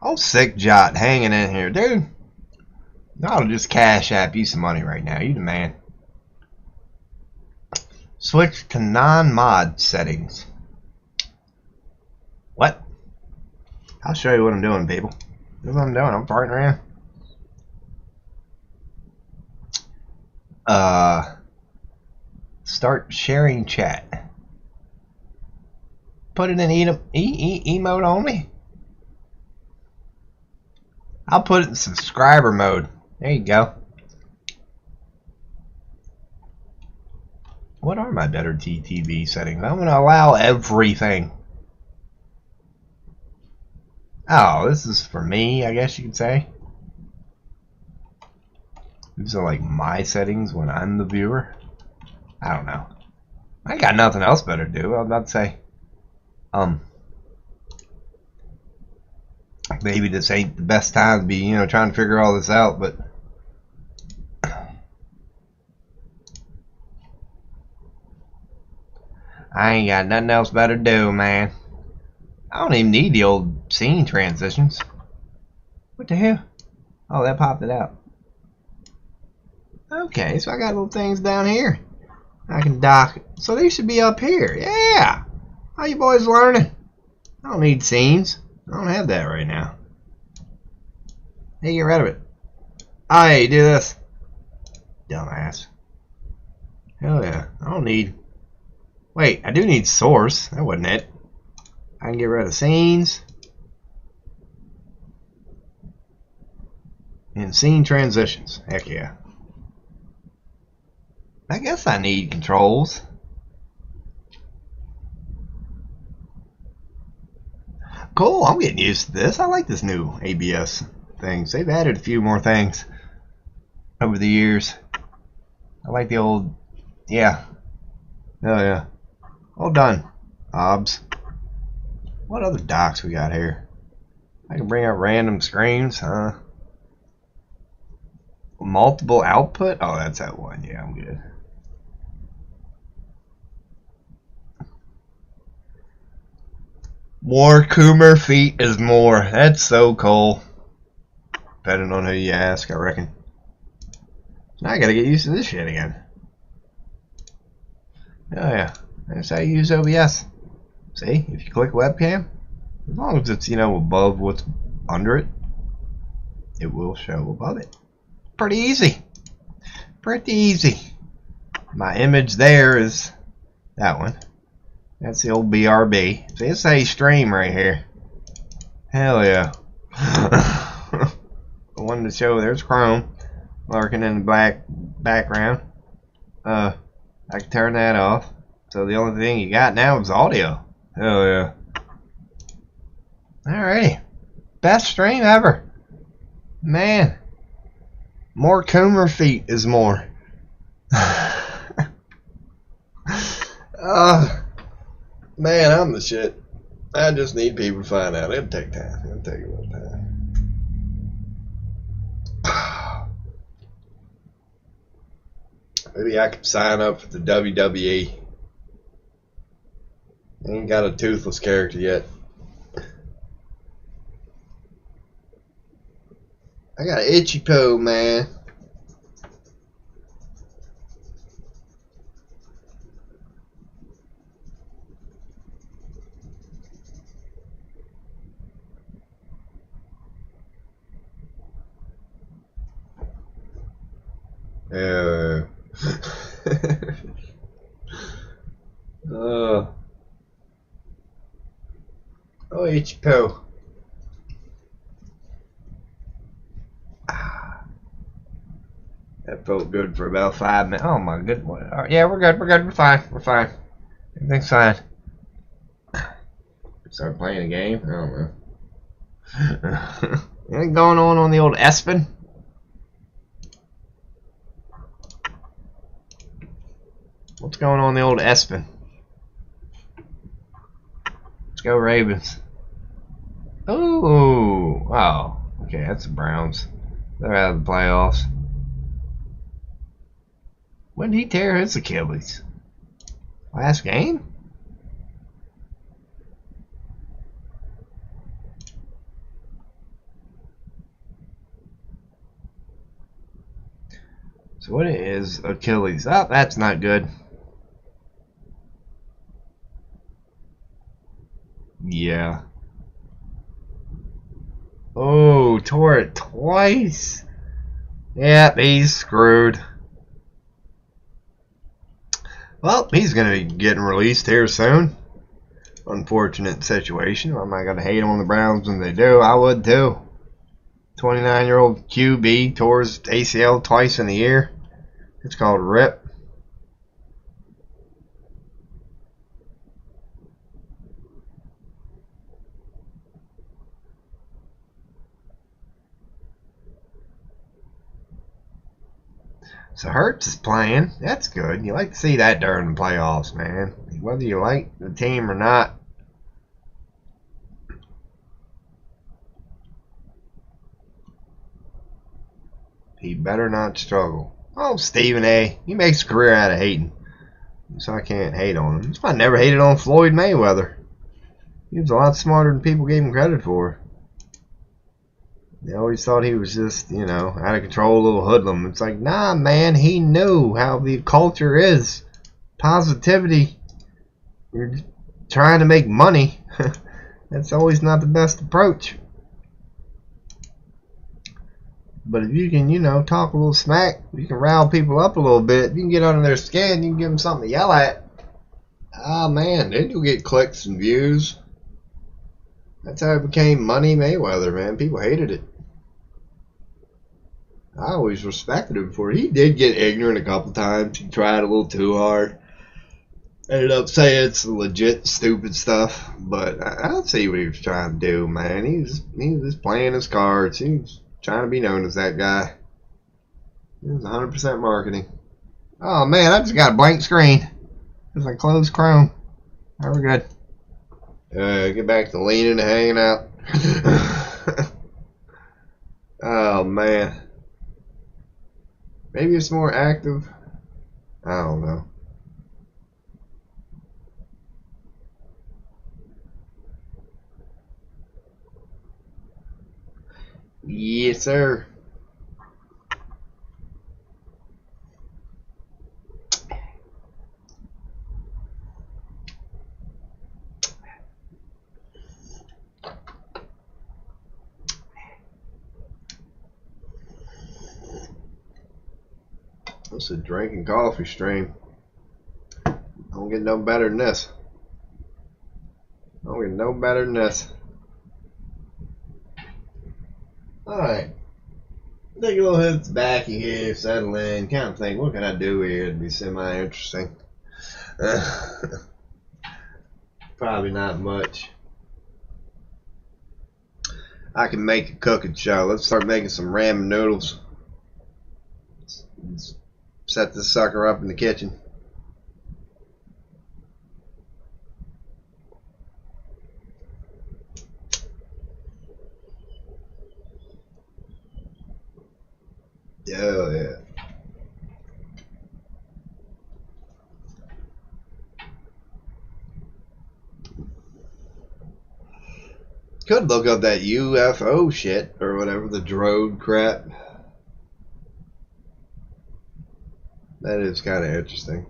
Oh, sick Jot hanging in here. Dude, I'll just cash app you some money right now. You the man. Switch to non-mod settings. What? I'll show you what I'm doing, people. This is what I'm doing. I'm farting around. Start sharing chat. Put it in emote only. I'll put it in subscriber mode. There you go. What are my better TTV settings? I'm going to allow everything. Oh, this is for me, I guess you could say. These are like my settings when I'm the viewer. I don't know. I got nothing else better to do. I was about to say, maybe this ain't the best time to be, you know, trying to figure all this out, but I ain't got nothing else better to do, man. I don't even need the old scene transitions. What the hell? Oh, that popped it out. Okay, so I got little things down here. I can dock. So they should be up here. Yeah. How you boys learning? I don't need scenes. I don't have that right now. Hey, get rid of it. Hey, do this. Dumbass. Hell yeah. I don't need... Wait, I do need source. That wasn't it. I can get rid of scenes. And scene transitions. Heck yeah. I guess I need controls. Cool, I'm getting used to this. I like this new ABS things. They've added a few more things over the years. I like the old, yeah. Oh yeah. All done. OBS. What other docks we got here? I can bring up random screens, huh? Multiple output? Oh, that's that one. Yeah, I'm good. More Coomer feet is more. That's so cool. Depending on who you ask, I reckon. Now I gotta get used to this shit again. Oh yeah, that's how you use OBS. See, if you click webcam, as long as it's, you know, above what's under it, it will show above it. Pretty easy. Pretty easy. My image there is that one. That's the old BRB. See, it's a stream right here. Hell yeah. I wanted to show there's Chrome lurking in the black background. I can turn that off. So the only thing you got now is audio. Hell yeah. Alrighty. Best stream ever. Man. More Coomer feet is more. Man, I'm the shit. I just need people to find out. It'll take time. It'll take a little time. Maybe I could sign up for the WWE. I ain't got a toothless character yet. I got an itchy toe, man. Oh, itchy toe. That felt good for about 5 minutes. Oh my goodness. Right, yeah, we're good. We're good. We're fine. We're fine. Everything's fine. Start playing a game? I don't know. Anything going on the old Espen? What's going on the old Espen? Let's go Ravens. Ooh. Oh. Okay, that's the Browns. They're out of the playoffs. When did he tear his Achilles? Last game? So what is Achilles? Oh, that's not good. Yeah. Oh, tore it twice. Yep, he's screwed. Well, he's going to be getting released here soon. Unfortunate situation. I'm not going to hate on the Browns when they do. I would too. 29-year-old QB tore his ACL twice in the year. It's called RIP. So Hurts is playing. That's good. You like to see that during the playoffs, man. Whether you like the team or not. He better not struggle. Oh, Stephen A. He makes a career out of hating. So I can't hate on him. That's why I never hated on Floyd Mayweather. He was a lot smarter than people gave him credit for. They always thought he was just, you know, out of control, a little hoodlum. It's like, nah, man, he knew how the culture is. Positivity. You're trying to make money. That's always not the best approach. But if you can, you know, talk a little smack, you can rile people up a little bit, you can get under their skin, you can give them something to yell at. Oh, man, then you'll get clicks and views. That's how it became Money Mayweather, man. People hated it. I always respected him for it. He did get ignorant a couple times. He tried a little too hard. Ended up saying some legit stupid stuff. But I don't see what he was trying to do, man. He was just playing his cards. He was trying to be known as that guy. It was 100% marketing. Oh, man, I just got a blank screen. Because I closed Chrome. Now we're good. Get back to leaning and hanging out. Oh, man. Maybe it's more active. I don't know. Yes, sir. This is a drinking coffee stream. Don't get no better than this. Don't get no better than this. Alright. Take a little hit back here, settle in, kind of think, what can I do here to be semi-interesting? Probably not much. I can make a cooking show. Let's start making some ramen noodles. Let's set this sucker up in the kitchen. Oh, yeah. Could look up that UFO shit or whatever, the drone crap. That is kind of interesting.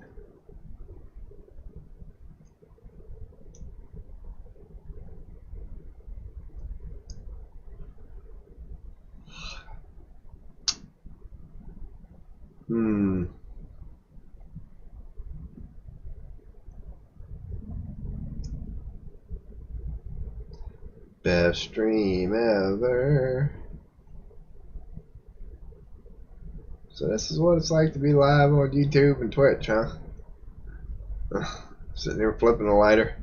Best stream ever. So this is what it's like to be live on YouTube and Twitch, huh? Sitting there flipping a lighter.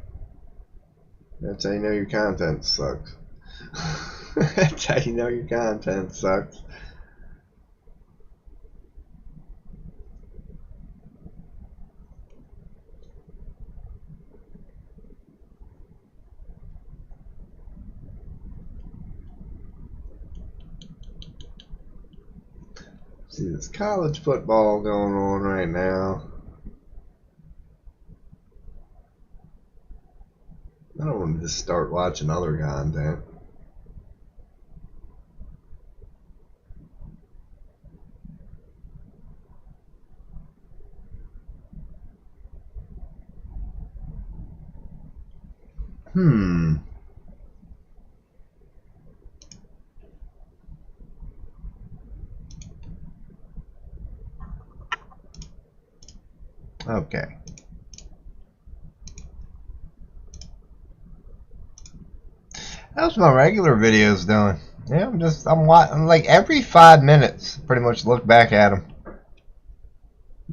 That's how you know your content sucks. That's how you know your content sucks. See, there's college football going on right now. I don't want to just start watching other content. Okay. How's my regular videos doing? Yeah, I'm like every 5 minutes, pretty much look back at them,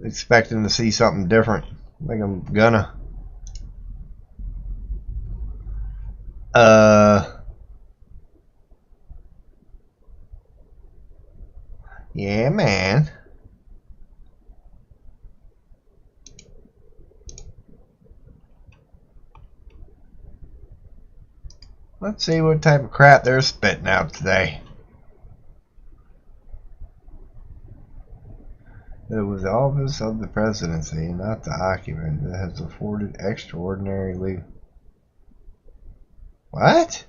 expecting to see something different. I think I'm gonna. Yeah, man. Let's see what type of crap they're spitting out today. It was the office of the presidency, not the occupant, that has afforded extraordinary leave. What?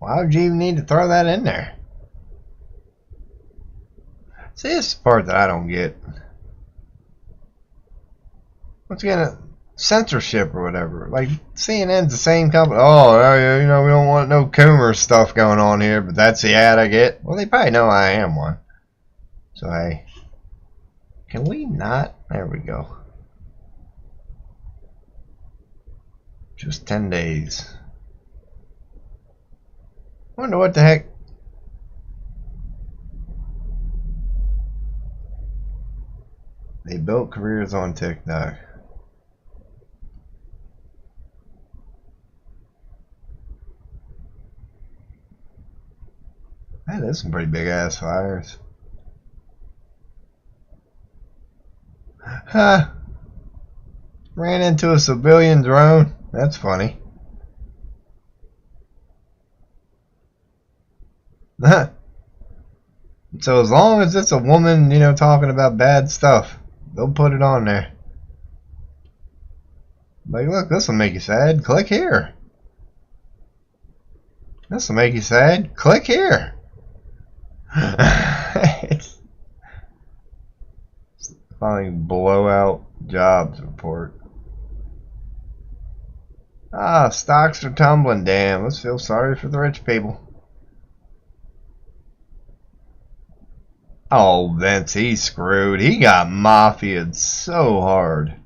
Why would you even need to throw that in there? See, this is the part that I don't get. What's gonna censorship or whatever? Like CNN's the same company. Oh, yeah, you know, we don't want no Coomer stuff going on here, but that's the ad I get. Well, they probably know I am one. So hey, can we not? There we go. Just 10 days. Wonder what the heck. They built careers on TikTok. That is some pretty big ass fires. Huh. Ran into a civilian drone. That's funny. So as long as it's a woman, you know, talking about bad stuff, they'll put it on there. Like, look, this will make you sad. Click here. This will make you sad. Click here. It's finally blowout jobs report. Ah, stocks are tumbling. Damn, let's feel sorry for the rich people. Oh, Vince, he's screwed. He got mafia'd so hard.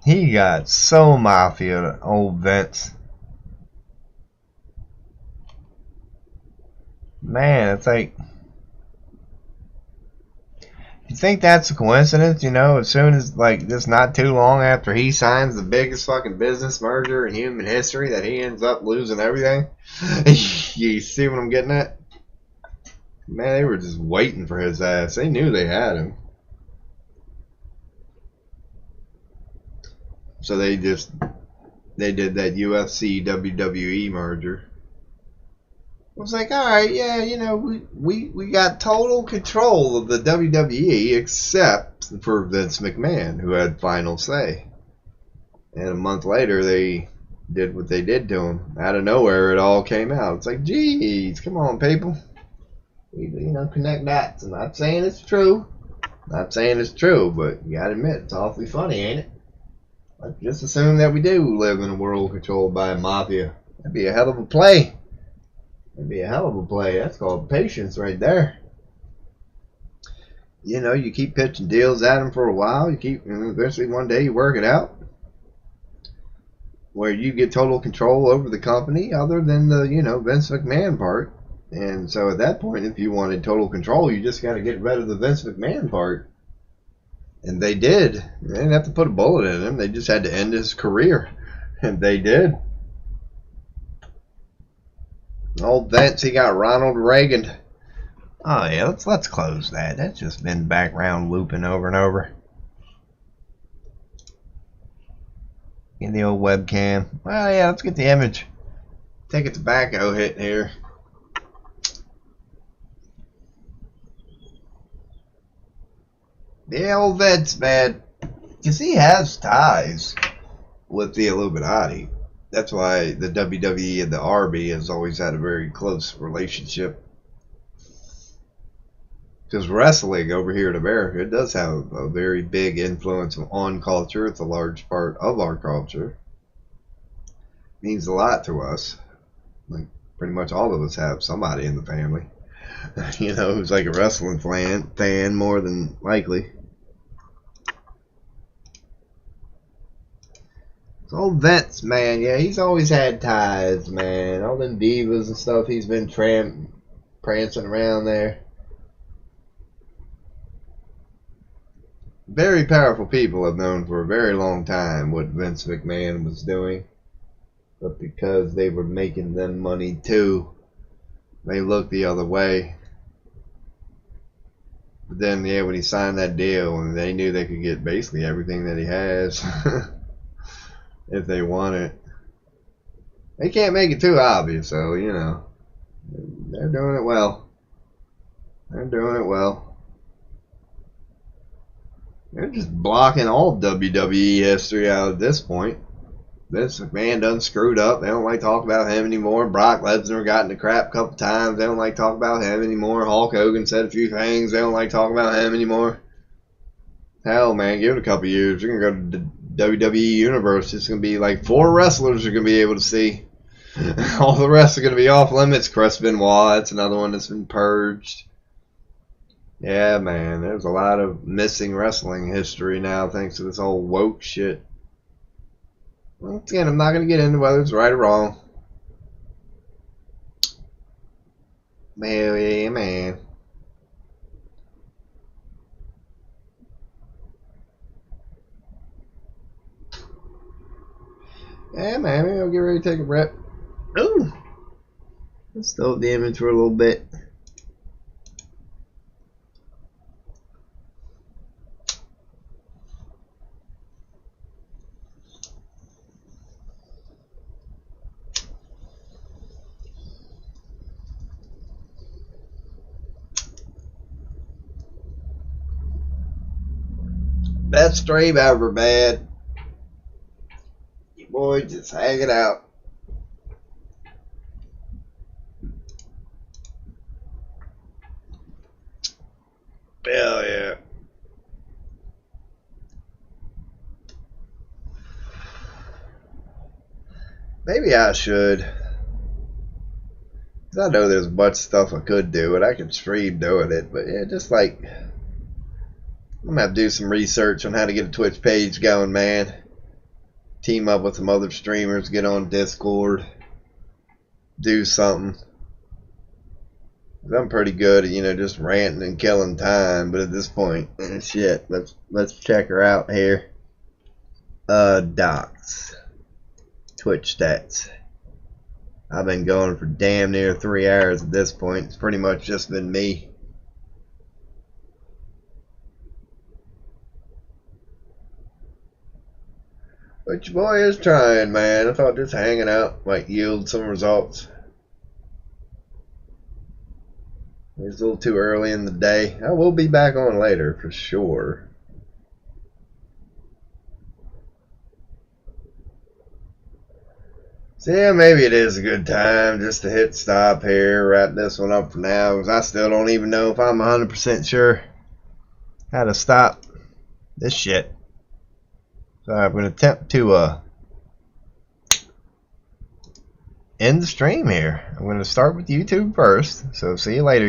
He got so mafia'd, old Vince. Man, it's like, you think that's a coincidence? You know, as soon as, like, just not too long after he signs the biggest fucking business merger in human history, that he ends up losing everything. You see what I'm getting at? Man, they were just waiting for his ass. They knew they had him. So they did that UFC WWE merger. I was like, alright, yeah, you know, we got total control of the WWE except for Vince McMahon, who had final say. And a month later, they did what they did to him. Out of nowhere, it all came out. It's like, geez, come on, people. You know, connect dots. I'm not saying it's true. Not saying it's true, but you gotta admit, it's awfully funny, ain't it? Let's just assume that we do live in a world controlled by a mafia. That'd be a hell of a play. That'd be a hell of a play. That's called patience right there. You know, you keep pitching deals at them for a while. And eventually one day you work it out, where you get total control over the company, other than the, you know, Vince McMahon part. And so at that point, if you wanted total control, you just got to get rid of the Vince McMahon part. And they did. They didn't have to put a bullet in him. They just had to end his career. And they did. Old Vince, he got Ronald Reagan. Oh yeah, let's close that. That's just been background looping over and over. Get the old webcam. Well, yeah, let's get the image. take a tobacco hit here. Yeah, old Vince, man. Because he has ties with the Illuminati. That's why the WWE and the Army has always had a very close relationship. Because wrestling over here in America, it does have a very big influence on culture. It's a large part of our culture. It means a lot to us. Like, pretty much all of us have somebody in the family, you know, who's like a wrestling fan more than likely. Old Vince, man, yeah, he's always had ties, man. All them divas and stuff, he's been prancing around there. Very powerful people have known for a very long time what Vince McMahon was doing. But because they were making them money too, they looked the other way. But then, yeah, when he signed that deal, and they knew they could get basically everything that he has. If they want it. They can't make it too obvious, so, you know. They're doing it well. They're doing it well. They're just blocking all WWE history out at this point. Vince McMahon done screwed up. They don't like talking about him anymore. Brock Lesnar got into crap a couple times. They don't like talking about him anymore. Hulk Hogan said a few things. They don't like talking about him anymore. Hell, man, give it a couple years. You're going to go to WWE Universe. It's going to be like 4 wrestlers you're going to be able to see. All the rest are going to be off limits. Chris Benoit, that's another one that's been purged. Yeah, man, there's a lot of missing wrestling history now thanks to this whole woke shit. Once again, I'm not going to get into whether it's right or wrong. Man, man. Yeah, man, maybe I'll get ready to take a rep. Ooh! Let's stow up the image for a little bit. Best stream ever, man. You boys just hanging out. Hell yeah. Maybe I should. Cause I know there's a bunch of stuff I could do, and I could stream doing it. But yeah, just like, I'm gonna have to do some research on how to get a Twitch page going, man. Team up with some other streamers, get on Discord, do something. I'm pretty good at, you know, just ranting and killing time, but at this point, shit, let's check her out here. Docs. Twitch stats. I've been going for damn near 3 hours at this point. It's pretty much just been me. But your boy is trying, man. I thought just hanging out might yield some results. It's a little too early in the day. I will be back on later for sure. So yeah, maybe it is a good time just to hit stop here, wrap this one up for now, because I still don't even know if I'm 100% sure how to stop this shit. So I'm going to attempt to end the stream here. I'm going to start with YouTube first, so see you later.